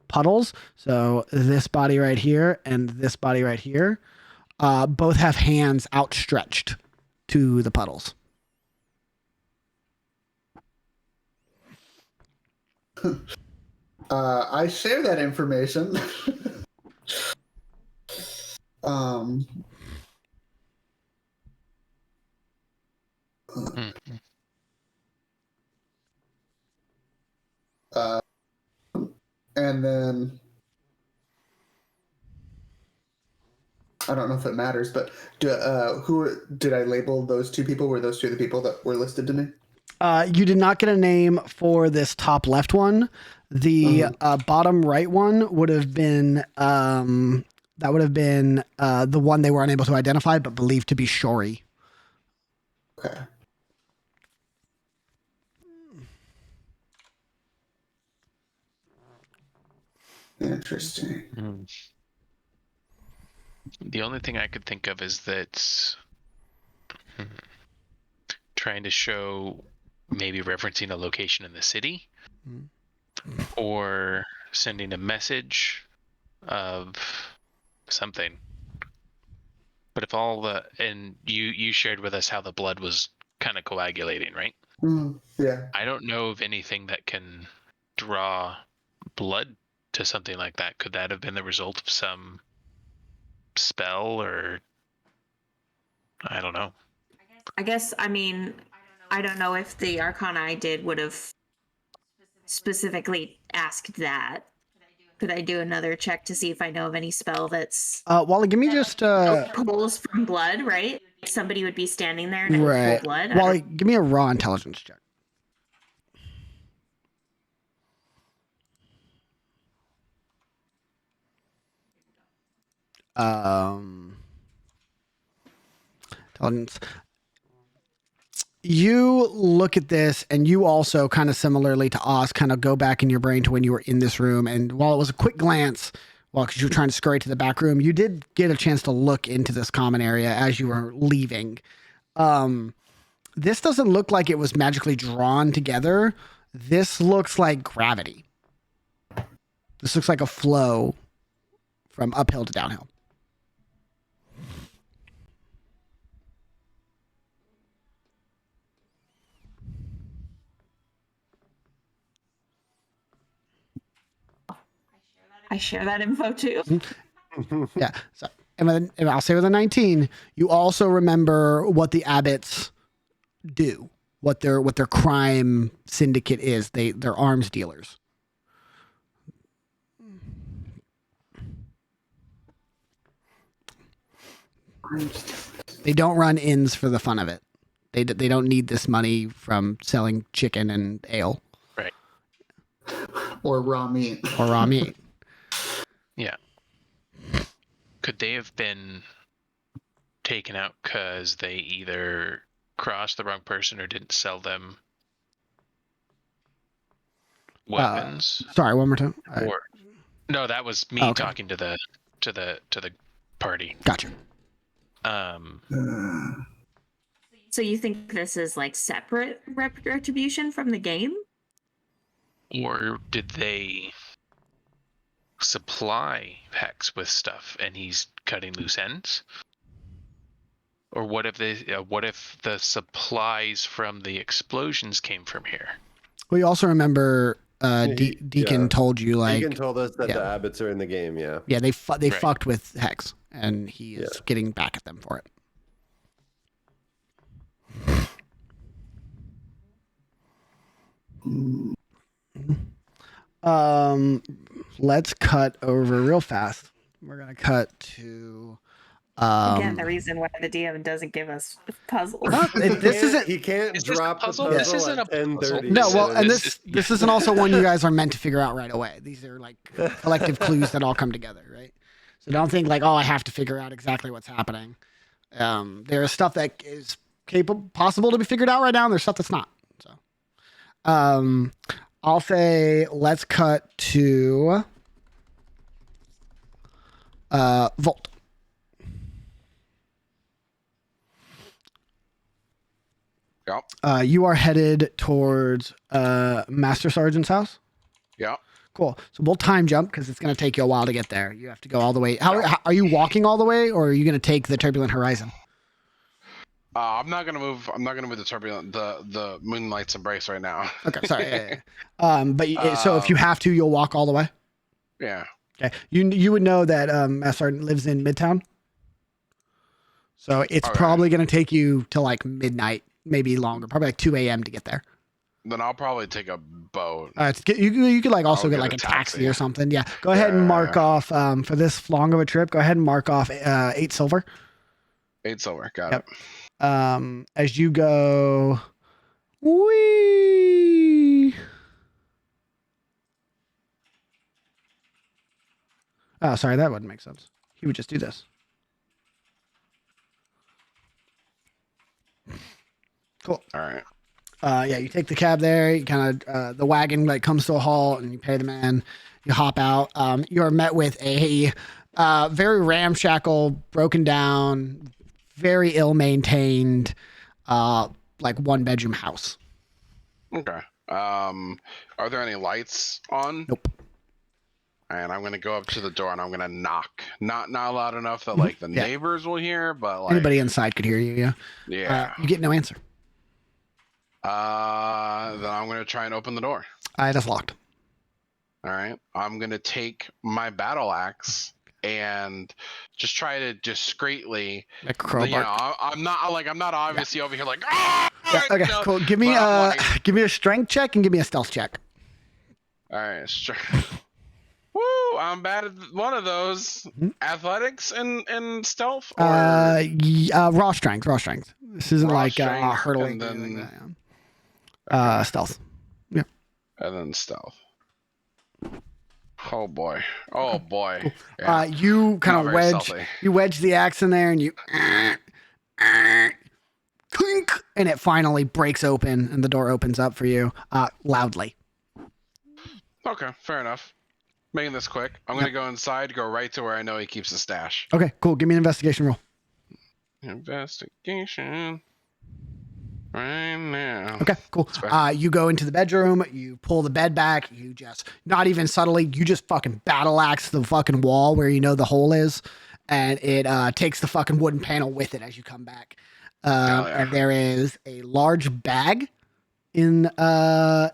puddles, so this body right here and this body right here, both have hands outstretched to the puddles. I share that information. And then I don't know if it matters, but did I label those 2 people? Were those 2 the people that were listed to me? You did not get a name for this top left one. The bottom right one would have been the one they were unable to identify, but believed to be Shori. Okay. Interesting. The only thing I could think of is that trying to show maybe referencing a location in the city or sending a message of something. But if and you shared with us how the blood was kind of coagulating, right? Yeah. I don't know of anything that can draw blood to something like that. Could that have been the result of some spell, or I don't know. I guess, I mean, I don't know if the Arcana I did would have specifically asked that. Could I do another check to see if I know of any spell that's Wally, give me just pulls from blood, right? Somebody would be standing there and it would pull blood. Wally, give me a raw intelligence check. Intelligence. You look at this and you also kind of similarly to us kind of go back in your brain to when you were in this room. And while it was a quick glance, because you were trying to scurry to the back room, you did get a chance to look into this common area as you were leaving. This doesn't look like it was magically drawn together. This looks like gravity. This looks like a flow from uphill to downhill. I share that info too. Yeah. So, and I'll say with a 19, you also remember what the abbots do, what their crime syndicate is. They're arms dealers. They don't run inns for the fun of it. They don't need this money from selling chicken and ale. Right. Or raw meat. Or raw meat. Yeah. Could they have been taken out because they either crossed the wrong person or didn't sell them weapons? Sorry, one more time. Or no, that was me talking to the party. Gotcha. So you think this is like separate retribution from the game? Or did they supply Hex with stuff and he's cutting loose ends? Or what if the supplies from the explosions came from here? Well, you also remember Deacon told you Deacon told us that the abbots are in the game. Yeah, they fucked with Hex, and he is getting back at them for it. Let's cut over real fast. We're gonna cut to Again, the reason why the DM doesn't give us puzzles. He can't drop the puzzle. This isn't a puzzle. No, well, and this isn't also one you guys are meant to figure out right away. These are like collective clues that all come together, right? So don't think like, oh, I have to figure out exactly what's happening. There is stuff that is possible to be figured out right now, and there's stuff that's not. So, I'll say let's cut to Volt. Yep. You are headed towards Master Sergeant's house. Yep. Cool. So we'll time jump because it's going to take you a while to get there. You have to go all the way. How are you walking all the way, or are you going to take the Turbulent Horizon? I'm not gonna move. I'm not gonna move the turbulent, the Moonlight's Embrace right now. Okay, sorry. So if you have to, you'll walk all the way. Yeah. Okay. You would know that Master Sergeant lives in Midtown, so it's probably going to take you to like midnight, maybe longer, probably like 2 a.m. to get there. Then I'll probably take a boat. You could like also get like a taxi or something. Yeah. Go ahead and mark off for this long of a trip. Go ahead and mark off 8 silver. 8 silver. Got it. As you go, wee. Oh, sorry, that wouldn't make sense. He would just do this. Cool. All right. Yeah, you take the cab there. You kind of the wagon like comes to a halt, and you pay the man. You hop out. You are met with a very ramshackle, broken down, very ill maintained, like 1-bedroom house. Okay. Are there any lights on? Nope. And I'm gonna go up to the door and I'm gonna knock. Not loud enough that like the neighbors will hear, but like anybody inside could hear you. Yeah. Yeah. You get no answer. Then I'm gonna try and open the door. It is locked. All right. I'm gonna take my battle axe and just try to discreetly, Like crowbar. you know, I'm not obviously over here like, ah! Yeah, okay, No, cool. Give me but I'm like, give me a strength check and give me a stealth check. all right, sure. Woo! I'm bad at one of those. Athletics and stealth. Or Raw strength. Raw strength. This isn't raw like strength, hurtling. and or anything then like that, yeah. Stealth. Yeah. and then stealth. Oh boy! Oh boy! Yeah. You kind Not of very wedge. stealthy. You wedge the axe in there, and you clink, and it finally breaks open, and the door opens up for you loudly. Okay, fair enough. Making this quick. I'm gonna go inside, go right to where I know he keeps the stash. Okay, cool. Give me an investigation roll. Investigation. Right now. Okay, cool. You go into the bedroom, you pull the bed back, you just, not even subtly, you just fucking battle axe the fucking wall where you know the hole is, and it takes the fucking wooden panel with it as you come back. And there is a large bag in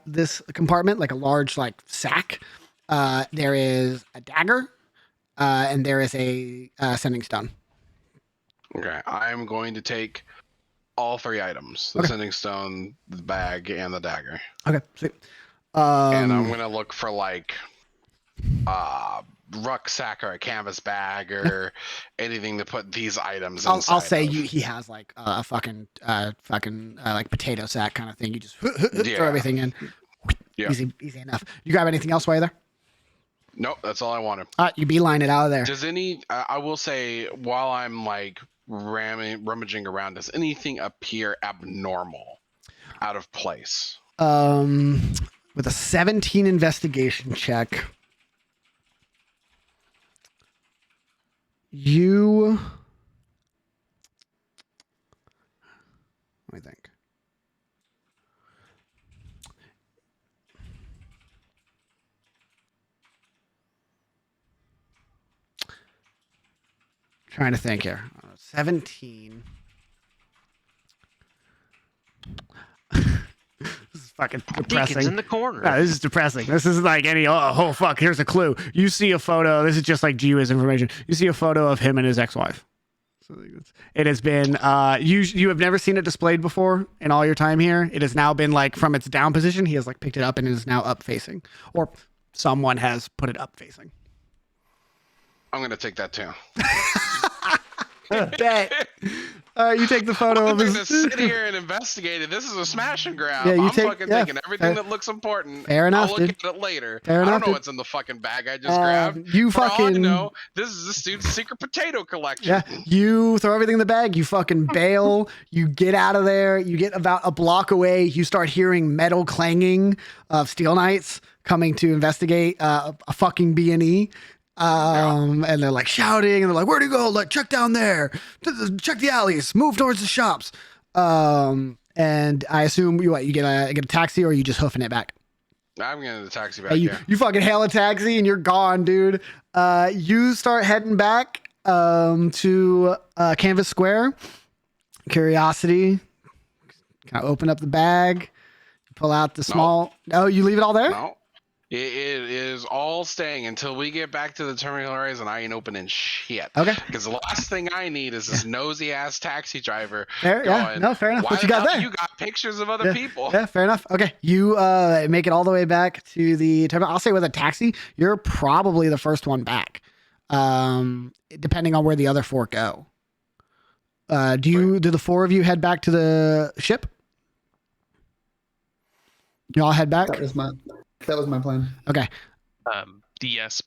this compartment, like a large like sack. There is a dagger, and there is a sending stone. Okay, I'm going to take all three items: the sending stone, the bag, and the dagger. Okay, sweet. And I'm gonna look for like rucksack or a canvas bag or anything to put these items inside. I'll say he has like a fucking like potato sack kind of thing. You just throw everything in. Yeah. Easy enough. You grab anything else while you're there? Nope, that's all I wanted. You beeline it out of there. Does any? I will say while I'm like rummaging around, does anything appear abnormal, out of place? With a 17 investigation check, you. Let me think. Trying to think here. 17. This is fucking depressing. Deacon's in the corner. No, this is depressing. This isn't like any, oh fuck, here's a clue. You see a photo. This is just like GWIS information. You see a photo of him and his ex-wife. So it has been, you have never seen it displayed before in all your time here. It has now been like from its down position. He has like picked it up and it is now up facing, or someone has put it up facing. I'm gonna take that too. Bet. You take the photo I'm of gonna his. sit here and investigate it. This is a smash and grab. Yeah, you I'm take- fucking yeah, taking everything fair- that looks important. fair enough, I'll look dude. at it later. Fair I enough, don't know dude. what's in the fucking bag I just grabbed. You For all I fucking- know, this is this dude's secret potato collection. Yeah, you throw everything in the bag. You fucking bail. You get out of there. You get about a block away. You start hearing metal clanging of steel knights coming to investigate a fucking B&E. And they're like shouting, and they're like, "Where'd he go? Like, check down there. Check the alleys. Move towards the shops." And I assume you get a taxi, or are you just hoofing it back? I'm getting the taxi back. You fucking hail a taxi and you're gone, dude. You start heading back to Canvas Square. Curiosity. Kind of open up the bag. Pull out the small. Oh, you leave it all there? No. It is all staying until we get back to the terminal areas, and I ain't opening shit. Okay. Because the last thing I need is this nosy ass taxi driver Fair, going, yeah. No, fair enough. Why What you the got hell there? You got pictures of other people. Yeah, fair enough. Okay. You make it all the way back to the terminal. I'll say with a taxi, you're probably the first one back. Depending on where the other four go. Do the four of you head back to the ship? You all head back? That was my plan. Okay. Yes,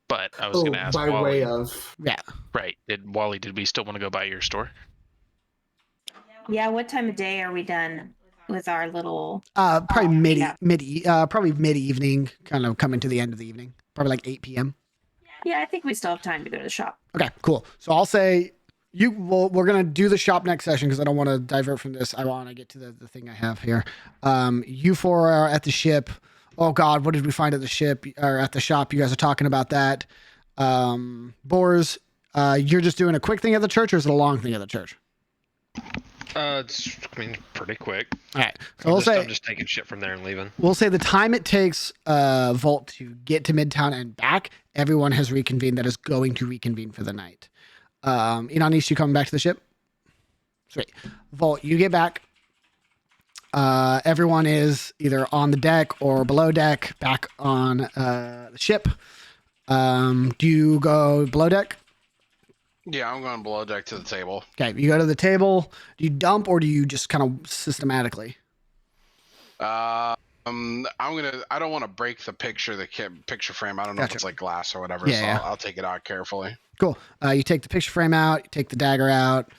but I was going to ask by Wally. way of. Yeah. Right. Did we still want to go by your store? Yeah, what time of day are we done with our little? Probably yeah. probably mid evening, kind of coming to the end of the evening. Probably like 8 p.m. Yeah, I think we still have time to go to the shop. Okay, cool. So I'll say we're gonna do the shop next session because I don't want to divert from this. I want to get to the thing I have here. You four are at the ship. Oh God, what did we find at the ship or at the shop? You guys are talking about that. Boars, you're just doing a quick thing at the church, or is it a long thing at the church? It's, I mean, pretty quick. All right. So I'm just taking shit from there and leaving. we'll say the time it takes Volt to get to Midtown and back, everyone has reconvened that is going to reconvene for the night. Inanis, you coming back to the ship? Sweet. Volt, you get back. Everyone is either on the deck or below deck, back on the ship. Do you go below deck? Yeah, I'm going below deck to the table. Okay, you go to the table. Do you dump or do you just kind of systematically? I don't want to break the picture frame. I don't know if Gotcha. it's like glass or whatever. Yeah, so yeah. I'll take it out carefully. Cool. You take the picture frame out, you take the dagger out,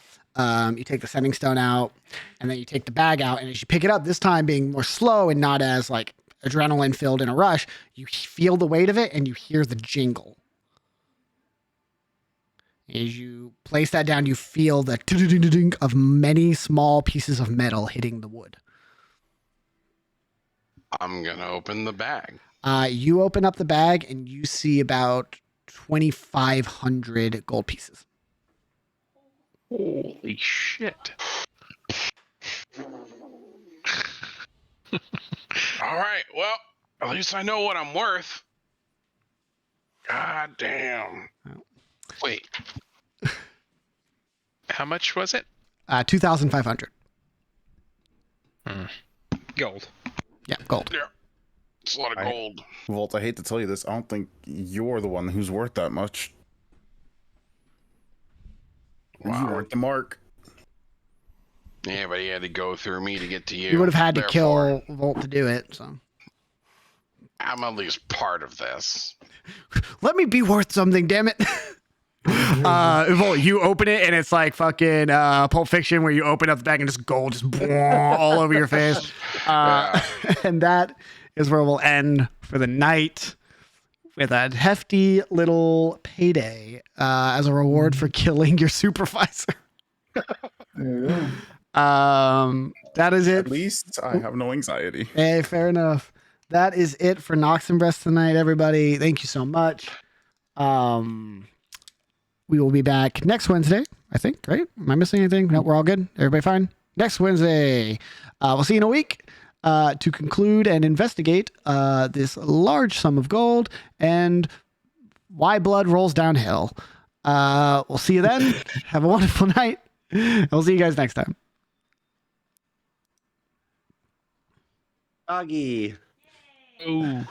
you take the sending stone out, and then you take the bag out. And as you pick it up, this time being more slow and not as like adrenaline filled in a rush, you feel the weight of it and you hear the jingle. As you place that down, you feel the ding of many small pieces of metal hitting the wood. I'm going to open the bag. You open up the bag and you see about 2,500 gold pieces. Holy shit. All right. Well, at least I know what I'm worth. God damn. Wait. How much was it? 2,500. Gold. Yeah, gold. Yeah. It's a lot of gold. Volt, I hate to tell you this. I don't think you're the one who's worth that much. Wow. You weren't the mark. Yeah, but he had to go through me to get to you. You would have had to Therefore, kill Volt to do it, so. I'm at least part of this. Let me be worth something, damn it. Volt, you open it and it's like fucking Pulp Fiction where you open up the bag and just gold just all over your face. And that is where we'll end for the night with a hefty little payday as a reward for killing your supervisor. That is it. At least I have no anxiety. Hey, fair enough. That is it for Noximbres tonight, everybody. Thank you so much. We will be back next Wednesday, I think, right? Am I missing anything? No, we're all good. Everybody fine? Next Wednesday. We'll see you in a week to conclude and investigate this large sum of gold and why blood rolls downhill. We'll see you then. Have a wonderful night. We'll see you guys next time. Doggy. Ooh.